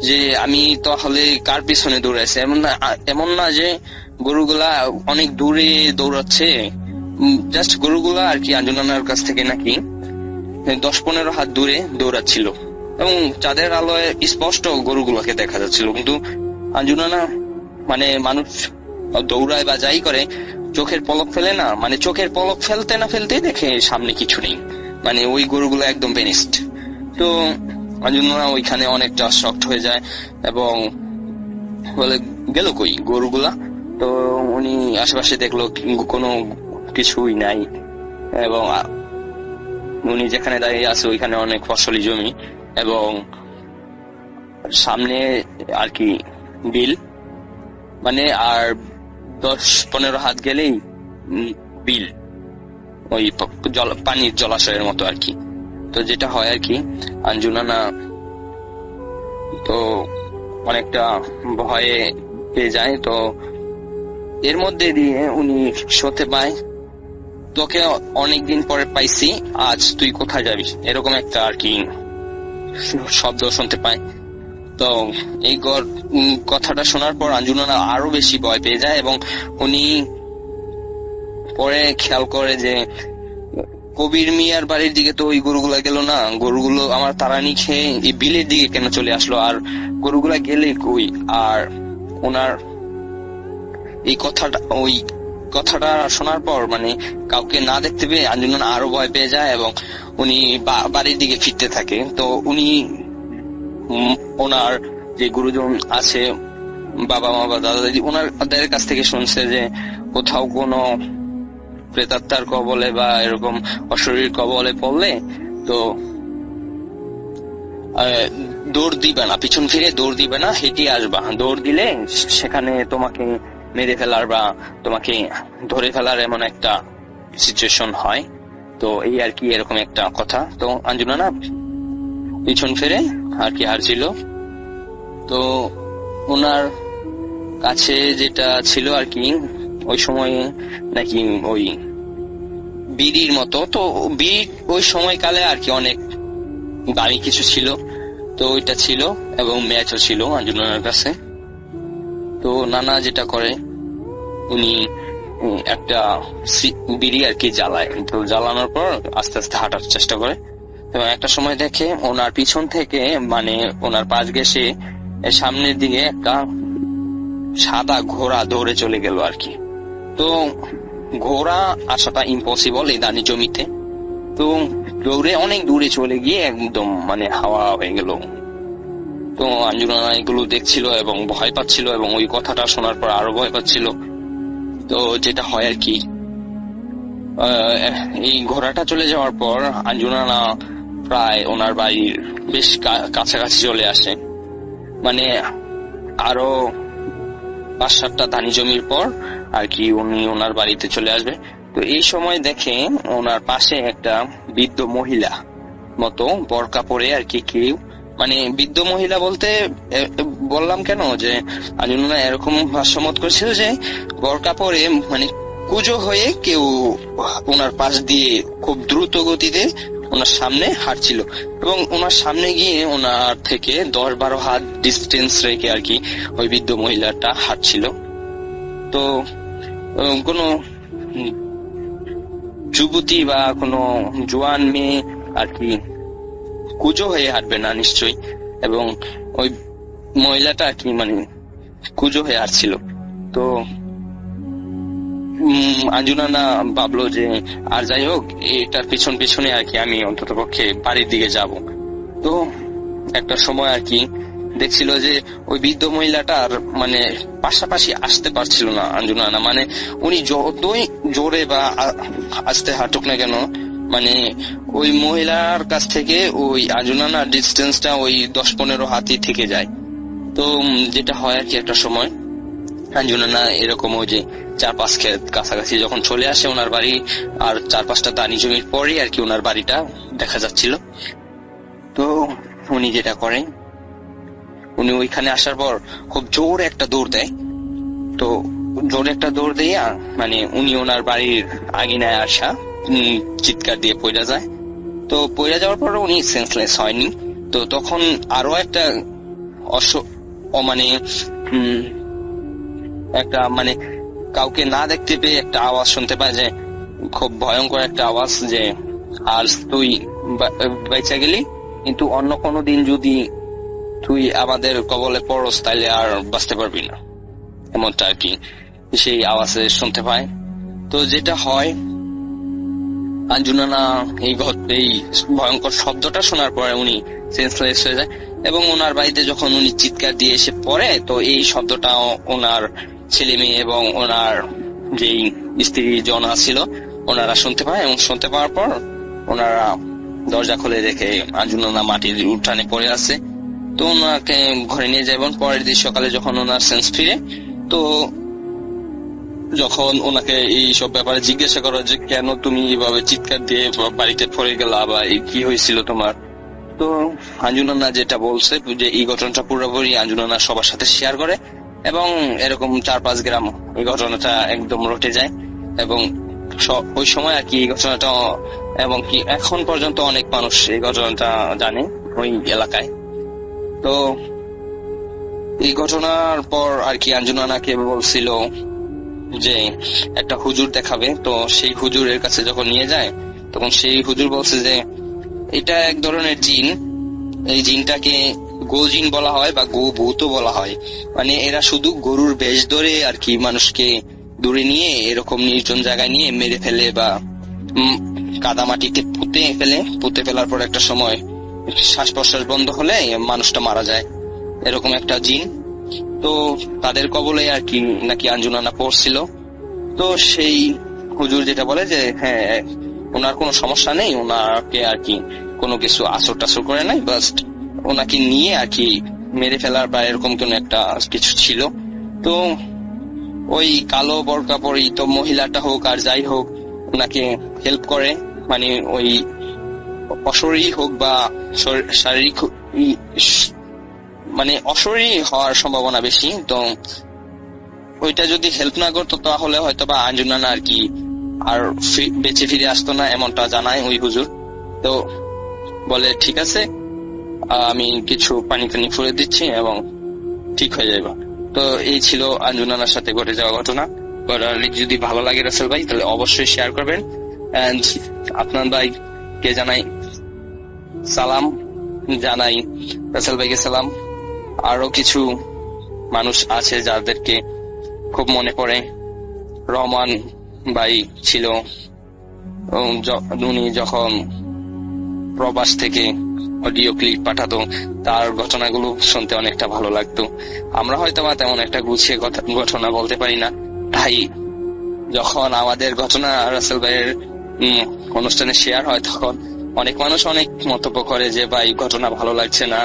যে আমি তাহলে কার পিছনে দৌড়াইছে। এমন না যে গরুগুলা অনেক দূরে দৌড়াচ্ছে, জাস্ট গরুগুলা আর কি আঞ্জুনানার কাছ থেকে নাকি 10-15 হাত দূরে দৌড়াচ্ছিল এবং চাঁদের আলোয় স্পষ্ট গরুগুলোকে দেখা যাচ্ছিল। কিন্তু আঞ্জুনানা মানে মানুষ দৌড়ায় বা যাই করে চোখের পলক ফেলে না, মানে চোখের পলক ফেলতে না ফেলতে দেখে সামনে কিছু নেই, মানে ওই গরুগুলো একদম বেনিস্ট। তো আঞ্জুনানা ওইখানে অনেকটা শকড হয়ে যায় এবং বলে, গেল কই গরুগুলা? তো উনি আশেপাশে দেখলো কোনো কিছুই নাই এবং উনি যেখানে দাঁড়িয়ে আছে ওইখানে অনেক ফসলি জমি এবং সামনে আর কি বিল, মানে আর 10-15 হাত গেলেই বিল, ওই পানির জলাশয়ের মতো আর কি। তো যেটা হয় আর কি আঞ্জুনানা তো অনেকটা ভয়ে পেয়ে যায়। তো এর মধ্যে দিয়ে উনি শুনতে পায়, তোকে অনেকদিন পরে পাইছি, আজ তুই কোথায় যাবি, এরকম একটা আর কি শব্দ শুনতে পায়। তো এই কথাটা শোনার পর আঞ্জুনানা আরো বেশি ভয় পেয়ে যায় এবং উনি পরে খেয়াল করে যে কবির মিয়ার বাড়ির দিকে তো ওই গরুগুলা গেল না, গরুগুলো আমার তারানি খেয়ে এই বিলের দিকে কেন চলে আসলো, আর গরুগুলা গেলে কই? আর ওনার এই কথাটা শোনার পর মানে কাউকে না দেখতে পেয়ে আঞ্জুনানা আরো ভয় পেয়ে যায় এবং উনি বাড়ির দিকে ফিরতে থাকে। তো উনি ওনার যে গুরুজন আছে, বাবা মা বা দাদা দাদি, ওনাদের কাছ থেকে শুনছে যে কোথাও কোনো প্রেতাত্মার কবলে বা এরকম অশরীর কবলে পড়লে তো দৌড় দিবে না, পিছন ফিরে দৌড় দিবে না, হেঁটে আসবা। দৌড় দিলে সেখানে তোমাকে মেরে ফেলার বা তোমাকে ধরে ফেলার এমন একটা সিচুয়েশন হয়। তো এই আর কি এরকম একটা কথা। তো আঞ্জুনানা পিছন ফিরে আর কি হারছিল। তো ওনার কাছে যেটা ছিল আর কি ওই সময় নাকি ওই বিড়ির মতো, তো বিড়ি ওই সময়কালে আর কি অনেক দামি কিছু ছিল। তো ওইটা ছিল এবং ম্যাচও ছিল আঞ্জুনানার কাছে। তো নানা যেটা করে, উনি একটা বিড়ি আর কি জ্বালায়। তো জ্বালানোর পর আস্তে আস্তে হাঁটার চেষ্টা করে এবং একটা সময় দেখে ওনার পিছন থেকে মানে ওনার পাশ ঘেঁষে সামনের দিকে একটা সাদা ঘোড়া দৌড়ে চলে গেল আর কি। তো ঘোড়া আসাটা ইম্পসিবল এই দানি জমিতে। তো দৌড়ে অনেক দূরে চলে গিয়ে একদম মানে হাওয়া হয়ে গেল। তো আঞ্জুনানা এগুলো দেখছিল এবং ভয় পাচ্ছিল এবং ওই কথাটা শোনার পর আরো ভয় পাচ্ছিল। তো যেটা হয় আর কি, এই ঘোড়াটা চলে যাওয়ার পর আঞ্জুনানা প্রায় ওনার বাড়ির বেশ কাছাকাছি চলে আসে, মানে আরো 5-7টা ধানি জমির পর আর কি উনি ওনার বাড়িতে চলে আসবে। তো এই সময় দেখে ওনার পাশে একটা বৃদ্ধ মহিলা মতো বরকা পরে আর কি কেউ, মানে বৃদ্ধ মহিলা বলতে বললাম কেন যে আঞ্জুনানা এরকম ভাষ্যমত করেছিল যে বরকা পরে মানে কুজো হয়ে কেউ ওনার পাশ দিয়ে খুব দ্রুত গতিতে ওনার সামনে হাঁটছিল এবং ওনার সামনে গিয়ে ওনার থেকে 10-12 হাত ডিস্টেন্স রেখে আর কি ওই বৃদ্ধ মহিলাটা হাঁটছিল। তো কোনো যুবতী বা কোনো জোয়ান মেয়ে আর কি কুজো হয়ে হাঁটবে না নিশ্চয়ই, এবং ওই মহিলাটা আর কি মানে কুজো হয়ে হাঁটছিল। তো আঞ্জুনানা ভাবলো যে আর যাই হোক, এটার পিছনে আর কি আমি অন্তত পক্ষে বাড়ির দিকে যাব। তো একটা সময় আর কি দেখছিল যে ওই বৃদ্ধ মহিলাটার মানে পাশাপাশি আসতে পারছিল না আঞ্জুনানা, মানে উনি যতই জোরে বা আস্তে হাঁটুক না কেন, মানে ওই মহিলার কাছ থেকে ওই আঞ্জুনানার ডিস্টেন্সটা ওই 10-15 হাতই থেকে যায়। তো যেটা হয় আর কি একটা সময় আঞ্জুনানা এরকম ওই যে 4-5 ক্ষেত কাছাকাছি যখন চলে আসে ওনার বাড়ি, আর 4-5টা দানি জমির পরে আর কি ওনার বাড়িটা দেখা যাচ্ছিল। তো উনি যেটা করেন, উনি ওইখানে আসার পর খুব জোরে একটা দৌড় দেয়। তো জোরে একটা দৌড় দিয়া মানে উনি ওনার বাড়ির আগিনায় আসা চিৎকার দিয়ে পড়ে যায়। তো পড়ে যাওয়ার পর উনি সেন্সলেস হয়নি। তো তখন আরো একটা মানে একটা মানে কাউকে না দেখতে পেয়ে একটা আওয়াজ শুনতে পায়, যে খুব ভয়ঙ্কর একটা আওয়াজ, যে আর তুই বেঁচে গেলি, কিন্তু অন্য কোনো দিন যদি তুই আমাদের কবলে পড়স তাইলে আর বাঁচতে পারবি না, এমনটা আর কি সেই আওয়াজে শুনতে পায়। তো যেটা হয়, আঞ্জুনানা এই ভয়ঙ্কর শব্দটা শোনার পরে উনি সেন্সলেস হয়ে যায় এবং ওনার বাড়িতে যখন উনি চিৎকার দিয়ে এসে পড়ে, তো এই শব্দটা ওনার ছেলে মেয়ে এবং ওনার যেই স্ত্রী জনা ছিল ওনারা শুনতে পায়, এবং শুনতে পাওয়ার পর ওনারা দরজা খুলে দেখে আঞ্জুনানা মাটির উঠানে পড়ে আছে। তো ওনাকে ঘরে নিয়ে যায় এবং পরের দিন সকালে যখন ওনার সেন্স ফিরে, তো যখন ওনাকে এই সব ব্যাপারে জিজ্ঞাসা করো যে কেন তুমি এইভাবে চিৎকার দিয়ে বাড়িতে পড়ে গেলা বা কি হয়েছিল তোমার, তো আঞ্জুনানা যেটা বলছে যে এই ঘটনাটা পুরোপুরি আঞ্জুনানা সবার সাথে শেয়ার করে এবং এরকম 4-5 গ্রাম এই ঘটনাটা একদম রটে যায়। এবং ওই সময় আর কি এই ঘটনাটা, এবং কি এখন পর্যন্ত অনেক মানুষ এই ঘটনাটা জানে ওই এলাকায়। তো এই ঘটনার পর আর কি আঞ্জুনানাকে বলছিল যে একটা হুজুর দেখাবে। তো সেই হুজুরের কাছে যখন নিয়ে যায়, তখন সেই হুজুর বলছে যে এটা এক ধরনের জিন, এই জিনটাকে গো জিন বলা হয় বা গো ভূত বলা হয়। মানে এরা শুধু গরুর বেশ ধরে আর কি মানুষকে দূরে নিয়ে এরকম নির্জন জায়গায় নিয়ে মেরে ফেলে বা কাদা মাটিতে পুঁতে ফেলার পর একটা সময় শ্বাস প্রশ্বাস বন্ধ হলে মানুষটা মারা যায়, এরকম একটা জিন। তো তাদের কবলে আর কি নাকি আঞ্জুনানা পড়ছিল। তো সেই হুজুর যেটা বলে যে হ্যাঁ ওনার কোনো সমস্যা নেই, ওনাকে আর কি কোনো কিছু আসর টাসর করে নাই, বাস্ট ওনাকে নিয়ে আর কি মেরে ফেলার বা এরকম কোন একটা কিছু ছিল। তো ওই কালো বরকা পরিহিত মহিলাটা হোক আর যাই হোক ওনাকে হেল্প করে, মানে ওই অশরীরী হোক বা শারীরিক, মানে অশরীরী হওয়ার সম্ভাবনা বেশি। তো ওইটা যদি হেল্প না করতো তাহলে হয়তো বা আঞ্জুনানা আর কি আর বেঁচে ফিরে আসতো না, এমনটা জানায় ওই হুজুর। তো বলে ঠিক আছে আমি কিছু পানি টানি ফুলে দিচ্ছি এবং ঠিক হয়ে যাবে। তো এই ছিল আঞ্জুনানার সাথে ঘটে যাওয়া ঘটনা। যদি ভালো লাগে রাসেল ভাই তাহলে অবশ্যই শেয়ার করবেন। এন্ড আপনার ভাইকে জানাই সালাম, জানাই রাসেল ভাইকে সালাম। আরো কিছু মানুষ আছে যাদেরকে খুব মনে পড়ে। রহমান ভাই ছিল, উনি যখন প্রবাস থেকে অডিও ক্লিপ পাঠাতো তার ঘটনাগুলো শুনতে অনেকটা ভালো লাগতো। আমরা হয়তো বা তেমন একটা গুছিয়ে ঘটনা বলতে পারি না, তাই যখন আমাদের ঘটনা রাসেল ভাইয়ের অনুষ্ঠানে শেয়ার হয় তখন অনেক মানুষ অনেক মন্তব্য করে যে ভাই ঘটনা ভালো লাগছে না,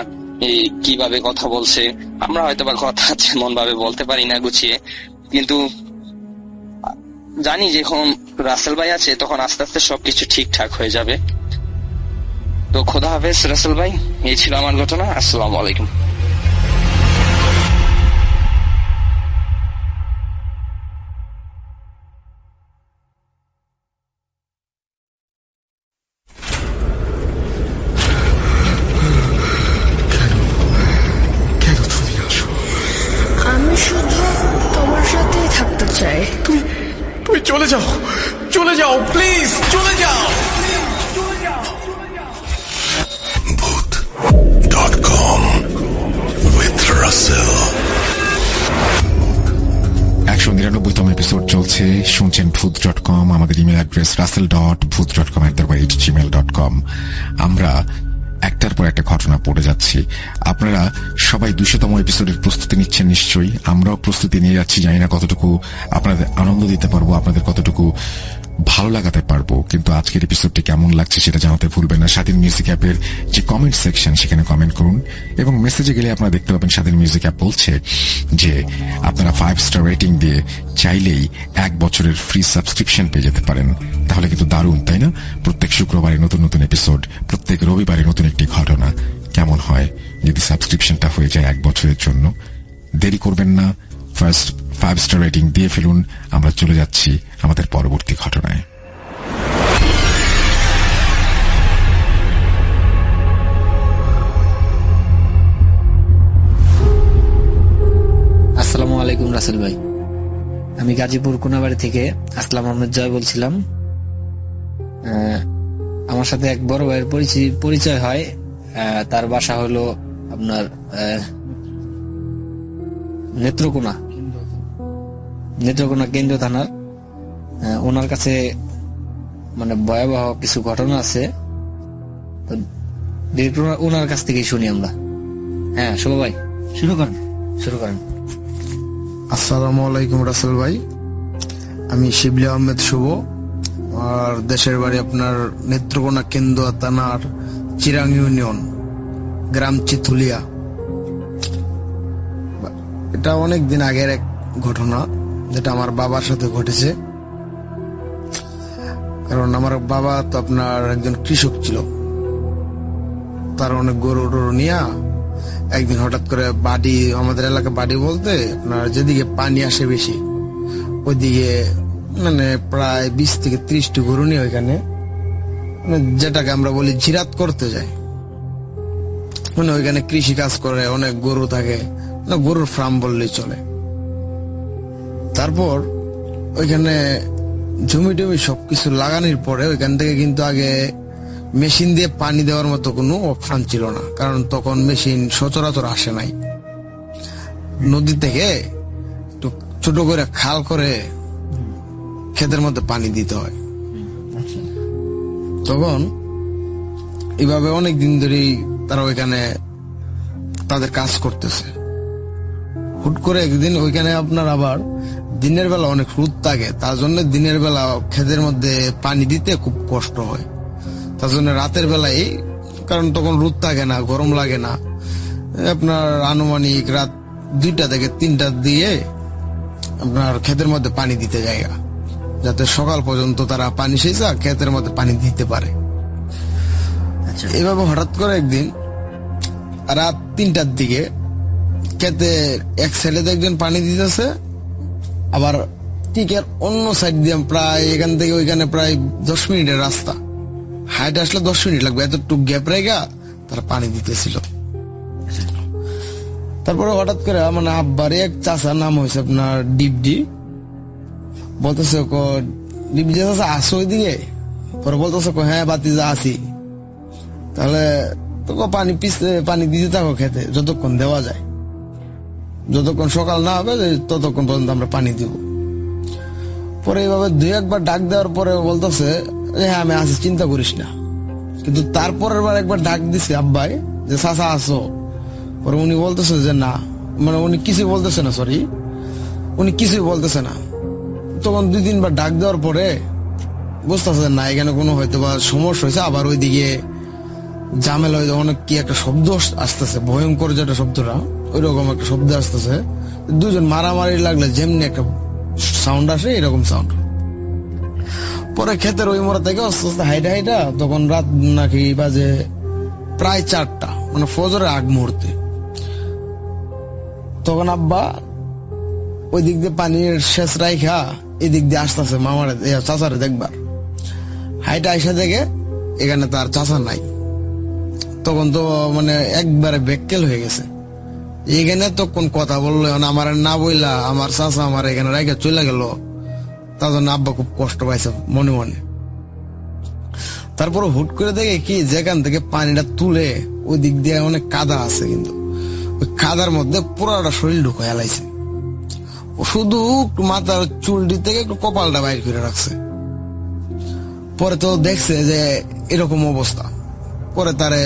এই কিভাবে কথা বলছে। আমরা হয়তো বা কথা যেমন ভাবে বলতে পারি না গুছিয়ে, কিন্তু জানি যখন রাসেল ভাই আছে তখন আস্তে আস্তে সবকিছু ঠিকঠাক হয়ে যাবে। তো খোদা হাফেজ রাসেল ভাই, এই ছিল আমার ঘটনা। আসসালামু আলাইকুম। কেন তুমি আসো? আমি শুধু তোমার সাথেই থাকতে চাই। তুমি চলে যাও, চলে যাও, প্লিজ চলে যাও। Bhoot.com with Russell. 199তম এপিসোড চলছে, শুনছেন ভূত.com। আমাদের ইমেল অ্যাড্রেস russell.bhoot.com@gmail.com। আমরা একটার পর একটা ঘটনা পড়ে যাচ্ছি। আপনারা সবাই 200তম এপিসোডের প্রস্তুতি নিচ্ছেন নিশ্চয়ই, আমরাও প্রস্তুতি নিয়ে যাচ্ছি। জানি না কতটুকু আপনাদের আনন্দ দিতে পারবো, আপনাদের কতটুকু ভালো লাগাতে পারবো, কিন্তু আজকের এপিসোডটি কেমন লাগছে সেটা জানাতে ভুলবেন না। স্বাধীন মিউজিক অ্যাপের যে কমেন্ট সেকশন সেখানে কমেন্ট করুন, এবং মেসেজে গেলে আপনারা দেখতে পাবেন স্বাধীন মিউজিক অ্যাপ বলছে যে আপনারা 5 স্টার রেটিং দিয়ে চাইলেই 1 বছরের ফ্রি সাবস্ক্রিপশন পেয়ে যেতে পারেন। তাহলে কিন্তু দারুণ, তাই না? প্রত্যেক শুক্রবারে নতুন নতুন এপিসোড, প্রত্যেক রবিবারে নতুন একটি ঘটনা। কেমন হয় যদি সাবস্ক্রিপশনটা হয়ে যায় 1 বছরের জন্য? দেরি করবেন না, ফার্স্ট 5 স্টার রেটিং দিয়ে ফেলুন। আমরা চলে যাচ্ছি আমাদের পরবর্তী ঘটনায়। আসসালামু আলাইকুম রাসেল ভাই, আমি গাজীপুর কোনাবাড়ি থেকে আসলাম আহমেদ জয় বলছিলাম। আমার সাথে এক বড় ভাইয়ের পরিচয় হয়। তার বাসা হলো আপনার নেত্রকোনা কেন্দ্র থানার। ওনার কাছে মানে ভয়াবহ কিছু ঘটনা আছে, তো ওনার কাছ থেকেই শুনি আমরা। হ্যাঁ শুভ ভাই, শুরু করেন। আসসালামু আলাইকুম রাসেল ভাই, আমি শিবলি আহমেদ শুভ, আর দেশের বাড়ি আপনার নেত্রকোনা কেন্দ্র থানার চিরাং ইউনিয়ন, গ্রাম চিথুলিয়া। এটা অনেক দিন আগের এক ঘটনা, যেটা আমার বাবার সাথে ঘটেছে। কারণ আমার বাবা তো আপনার একজন কৃষক ছিল, তার অনেক গরু টরু নিয়ে একদিন হঠাৎ করে বাড়ি, আমাদের এলাকা বাড়ি বলতে আপনার যেদিকে পানি আসে বেশি ওইদিকে মানে প্রায় 20 থেকে 30টি গরু নিয়ে ওইখানে মানে যেটাকে আমরা বলি জিরাত করতে যায়, মানে ওইখানে কৃষি কাজ করে, অনেক গরু থাকে, গরুর ফার্ম বললেই চলে। তারপর ওইখানে জমি টমি সবকিছু লাগানোর পরে ওইখান থেকে কিন্তু আগে মেশিন দিয়ে পানি দেওয়ার মতো কোনো অপশন ছিল না, কারণ তখন মেশিন সচরাচর আসে নাই। নদী থেকে ছোট করে খাল করে ক্ষেতের মধ্যে পানি দিতে হয়। তখন এইভাবে অনেক দিন ধরেই তারা ওইখানে তাদের কাজ করতেছে। হুট করে একদিন ওইখানে আপনার আবার দিনের বেলা অনেক রোদ থাকে, তার জন্য দিনের বেলা ক্ষেতের মধ্যে পানি দিতে খুব কষ্ট হয়। তার জন্য রাতের বেলায়, কারণ তখন রোদ থাকে না, গরম লাগে না, আপনার আনুমানিক রাত 2টা থেকে 3টা দিয়ে আপনার ক্ষেতের মধ্যে পানি দিতে যায়, যাতে সকাল পর্যন্ত তারা পানি সেচা ক্ষেতের মধ্যে পানি দিতে পারে। এভাবে হঠাৎ করে একদিন রাত 3টার দিকে ক্ষেতে এক সাইডে একজন পানি দিতেছে, আবার ঠিক এর অন্য সাইড দিয়ে প্রায় এখান থেকে ওইখানে প্রায় 10 মিনিটের রাস্তা, হাইটে আসলে 10 মিনিট লাগবে, এতটুকু গ্যাপ রেখা তারা পানি দিতেছিল। তারপরে হঠাৎ করে মানে আব্বারে এক চাচার নাম হয়েছে আপনার ডিপডি, বলতেছে ডিপডি চাচা আসো ওইদিকে, পরে বলতেছে হ্যাঁ বাতিজা আছি। তাহলে তো পানি দিতে থাকো খেতে যতক্ষণ দেওয়া যায়, যতক্ষণ সকাল না হবে ততক্ষণ পর্যন্ত আমরা পানি দিব। পরে এইভাবে 2-1বার ডাক দেওয়ার পরে বলতেছে হ্যাঁ আমি আছি, চিন্তা করিস না। কিন্তু তারপরের বার একবার ডাক দিছে আব্বাই যে চাচা আসো, পরে উনি বলতেছে যে না, মানে উনি কিছুই বলতেছে না, উনি কিছুই বলতেছে না। তখন 2-3বার ডাক দেওয়ার পরে বুঝতেছে না এখানে কোনো হয়তো বা সমস্যা হয়েছে। আবার ওইদিকে ঝামেলা হয়ে অনেক কি একটা শব্দ আসতেছে, ভয়ঙ্কর যেটা শব্দটা, ওই রকম একটা শব্দ আসতেছে। দুজন মারামারি লাগলে যেমনি একটা সাউন্ড আসে এরকম সাউন্ড। পরে ক্ষেতের ওই মোড়া থেকে আস্তে আস্তে হাইটা তখন রাত নাকি বাজে প্রায় 4টা, মানে ফজরের আগ মুহূর্তে। তখন আব্বা ওই দিক দিয়ে পানির শেষ রাইখা এদিক দিয়ে আসতেছে মামার চাচারে দেখবার। হাইটা আইসা দেখে এখানে তার চাচা নাই। তখন তো মানে একবারে বেক্কেল হয়ে গেছে। এখানে তো কোন কথা বললো আমার না বইলা আমার চাচা আমার এখানে রাইখা চলে গেল, তার জন্য আব্বা খুব কষ্ট পাইছে মনে মনে। তারপর হুট করে দেখে কি যেখান থেকে পানিটা তুলে ওই দিক দিয়ে অনেক কাদা আছে, কিন্তু ওই কাদার মধ্যে পুরোটা শরীর ঢুকে হেলাইছে। শুধু মাথার চুলটি থেকে একটু কপালটা বাইর করে রাখছে। পরে তো দেখছে যে এরকম অবস্থা। পরে তারে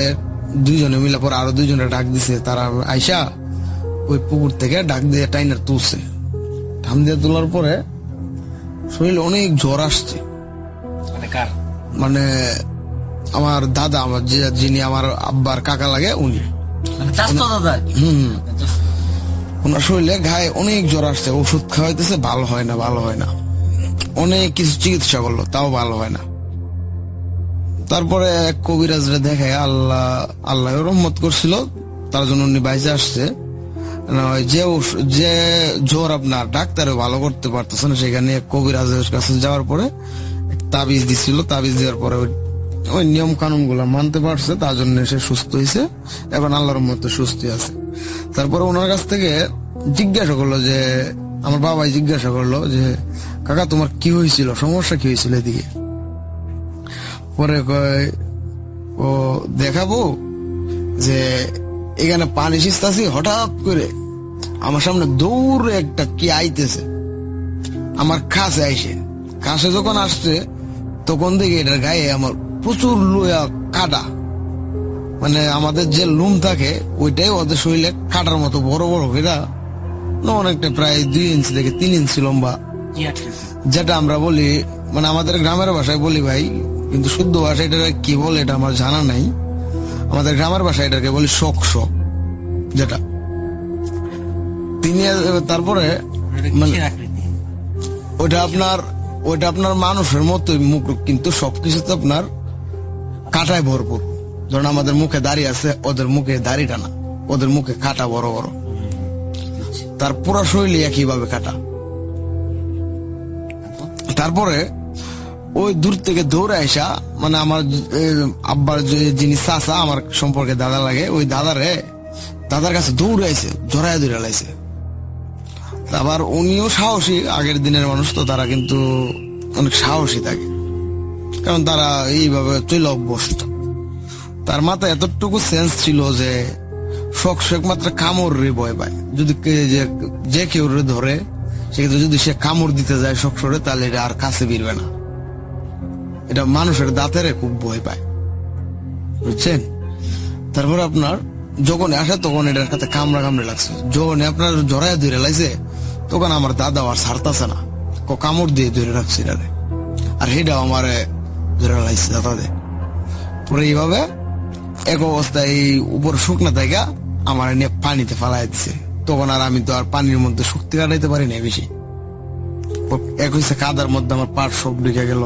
2জনে মিলে পরে আরো 2জনে ডাক দিছে। তারা আইসা ওই পুকুর থেকে ডাক দিয়ে টাইনার তুলছে। ধাম দিয়ে তোলার পরে শরীরে অনেক জ্বর আসছে। মানে আমার দাদা, আমার যিনি আমার আব্বার কাকা লাগে উনি, ওনার শরীরে গায়ে অনেক জ্বর আসছে। ওষুধ খাওয়াইতেছে, ভালো হয় না। অনেক কিছু চিকিৎসা করলো, তাও ভালো হয় না। তারপরে এক কবিরাজরে দেখায় আল্লাহ রহমত করছিল, তার জন্য উনি বাইরে আসছে। যে জ্বর আপনার ডাক্তারে ভালো করতে পারতেছে না, সেখানে কবিরাজের কাছে যাওয়ার পরে তাবিজ দিছিল। তাবিজ দেওয়ার পরে ওই নিয়ম কানুন গুলা মানতে পারছে, তার জন্য সে সুস্থ হয়েছে, এখন আল্লাহর রহমতে সুস্থ আছে। তারপরে ওনার কাছ থেকে জিজ্ঞাসা করলো যে, আমার বাবাই জিজ্ঞাসা করলো যে কাকা তোমার কি হয়েছিল, সমস্যা কি হয়েছিল এদিকে? পরে কয় ও দেখাবো যে এখানে পানি সিস্তাছি, হঠাৎ করে আমার সামনে দৌড়ে একটা কি আইতেছে, আমার কাছে আইসে। কাছে যখন আসছে তখন দেখি এটার গায়ে আমার প্রচুর লোয়া কাটা, মানে আমাদের যে লুম থাকে ওইটাই ওদের শরীরে কাটার মতো বড় বড় এরা অনেকটা, প্রায় 2 ইঞ্চি থেকে 3 ইঞ্চি লম্বা। যেটা আমরা বলি, মানে আমাদের গ্রামের ভাষায় বলি ভাই, কিন্তু শুদ্ধ ভাষা এটা কি বলে এটা আমার জানা নাই। আমাদের গ্রামের ভাষায় এটাকে বলি শক, যেটা তিনি। তারপরে ওইটা আপনার মানুষের মতোই মুখ, কিন্তু সবকিছুতে আপনার কাটায় ভরপুর। ধরুন আমাদের মুখে দাড়ি আছে, ওদের মুখে দাড়িটা না, ওদের মুখে কাটা বড় বড়। তার পুরো শরীরে একইভাবে কাটা। তারপরে ওই দূর থেকে দৌড়ে আসা, মানে আমার আব্বার যিনি চাচা আমার সম্পর্কে দাদা লাগে, ওই দাদার কাছে দৌড়ে আইছে, জড়ায় দৌড়ে লাইছে। আবার উনিও সাহসী, আগের দিনের মানুষ তো, তারা কিন্তু অনেক সাহসী থাকে, কারণ তারা এইভাবে চলে অভ্যস্ত। তার মাথায় এতটুকু সেন্স ছিল যে একমাত্র কামড় রে ভয় পায়। যদি যে কেউ ধরে, সেক্ষেত্রে যদি সে কামড় দিতে যায় শখসরে, তাহলে এটা আর কাছে ফিরবে না। এটা মানুষের দাঁতের খুব ভয় পায়, বুঝছেন? তারপর আপনার যখন আসে তখন এটার কাছে কামড়ে লাগছে। যখন আপনার জড়ায় ধরে লাগছে তখন আমার দাদা আর ছাড়তাছে না, কামড় দিয়ে ধরে রাখছে এটারে, আর সেটাও আমার ধরে লাগছে দাদাদের। পরে এইভাবে এক অবস্থায় এই উপর শুকনা থেকে আমার নিয়ে পানিতে ফালাই দিছে। তখন আর আমি তো আর পানির মধ্যে শক্তি কাটাইতে পারি না বেশি। এক হয়েছে কাদার মধ্যে আমার পাট সব ঢুকে গেল।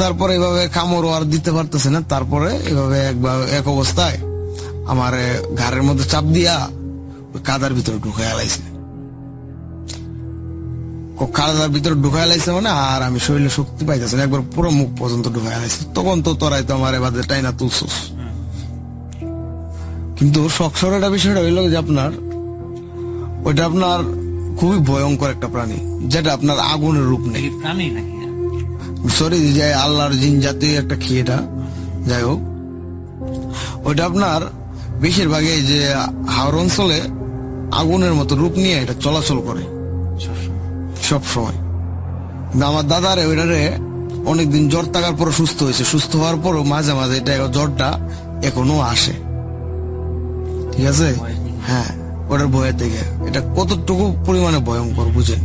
তারপরে এইভাবে কামড় আর দিতে পারতেছে না। তারপরে এইভাবে এক অবস্থায় আমার ঘাড়ের মধ্যে চাপ দিয়া কাদার ভিতরে ঢুকাই লাইছে। কাদার ভিতরে ঢুকাই লাইছে মানে আর আমি শরীরে শক্তি পাইতেছি না, একবার পুরো মুখ পর্যন্ত ঢুকাই লাইছে। তখন তো তোরাই তো আমার এবার টাইনা তুলছিস, কিন্তু শখসর একটা বিষয়টা হইল যে আপনার ওইটা আপনার খুবই ভয়ঙ্কর একটা প্রাণী, যেটা আপনার আগুনের রূপ নেই। প্রাণী নাকি? সরি, যে আল্লাহর জিন জাতীয় একটা কি এটা, যাই হোক, ওইটা আপনার বেশিরভাগই এই যে হাওড় অঞ্চলে আগুনের মতো রূপ নিয়ে এটা চলাচল করে সব সময়। আমার দাদারে ওইটারে অনেকদিন জ্বর থাকার পর সুস্থ হয়েছে, সুস্থ হওয়ার পরও মাঝে মাঝে এটা জ্বরটা এখনো আসে, ঠিক আছে? হ্যাঁ, ওটার ভয়ের থেকে এটা কতটুকু পরিমাণে ভয়ঙ্কর বুঝেন।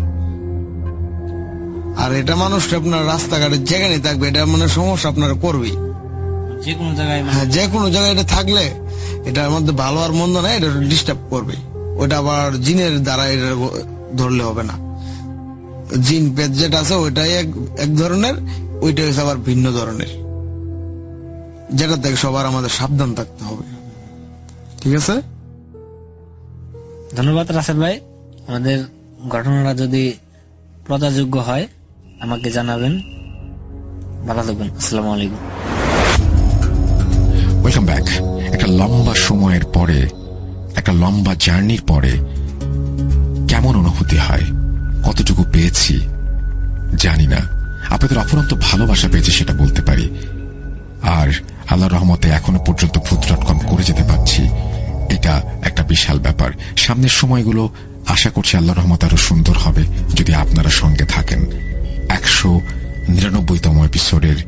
আর এটা মানুষটা আপনার রাস্তাঘাটে যেখানে থাকবে এটা মানে সমস্যা আপনার করবেই, যে কোনো জায়গায়। হ্যাঁ, যে কোনো জায়গায় এটা থাকলে এটার মধ্যে ভালো আর মন্দ নাই, এটা ডিস্টার্ব করবে। ওটা আবার জিনের দ্বারা এটা ধরলে হবে না। জিন পেট যেটা আছে ওইটাই এক ধরনের, ওইটা হচ্ছে আবার ভিন্ন ধরনের, যেটা থেকে সবার আমাদের সাবধান থাকতে হবে, ঠিক আছে? ধন্যবাদ রাসেল ভাই। আমাদের ঘটনাটা যদি প্রচারযোগ্য হয় আমাকে জানাবেন। ভালো থাকবেন। আসসালামু আলাইকুম। Welcome back. একটা লম্বা সময়ের পরে, একটা লম্বা জার্নির পরে কেমন অনুভূতি হয়, কতটুকু পেয়েছি জানি না। আপনাদের অফুরন্ত ভালোবাসা পেয়েছি সেটা বলতে পারি। আর আল্লাহর রহমতে এখনো পর্যন্ত ভূত.com করে যেতে পারছি, এটা একটা বিশাল ব্যাপার। সামনের সময়গুলো আশা করছি আল্লাহর রহমত আরো সুন্দর হবে যদি আপনারা সঙ্গে থাকেন। 199তম এপিসোডের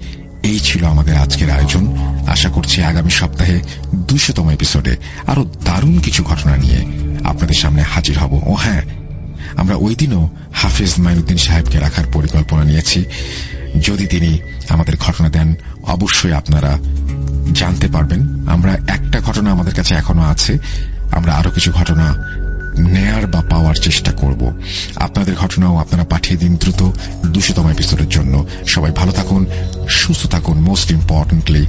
এই ছিল আমাদের আজকের আয়োজন। আশা করছি আগামী সপ্তাহে 200তম এপিসোডে আরো দারুণ কিছু ঘটনা নিয়ে আপনাদের সামনে হাজির হব। ও হ্যাঁ, আমরা ওই দিনও হাফেজ মাইনুদ্দিন সাহেবকে রাখার পরিকল্পনা নিয়েছি। যদি তিনি আমাদের ঘটনা দেন অবশ্যই আপনারা জানতে পারবেন। আমরা একটা ঘটনা আমাদের কাছে এখনো আছে, আমরা আরো কিছু ঘটনা নেয়ার বা পাওয়ার চেষ্টা করব। আপনাদের ঘটনাও আপনারা পাঠিয়ে দিন দ্রুত 200তম এপিসোডের জন্য। সবাই ভালো থাকুন, সুস্থ থাকুন, মোস্ট ইম্পর্টেন্টলি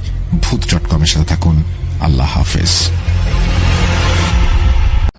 ভূত.com এর সাথে থাকুন। আল্লাহ হাফেজ।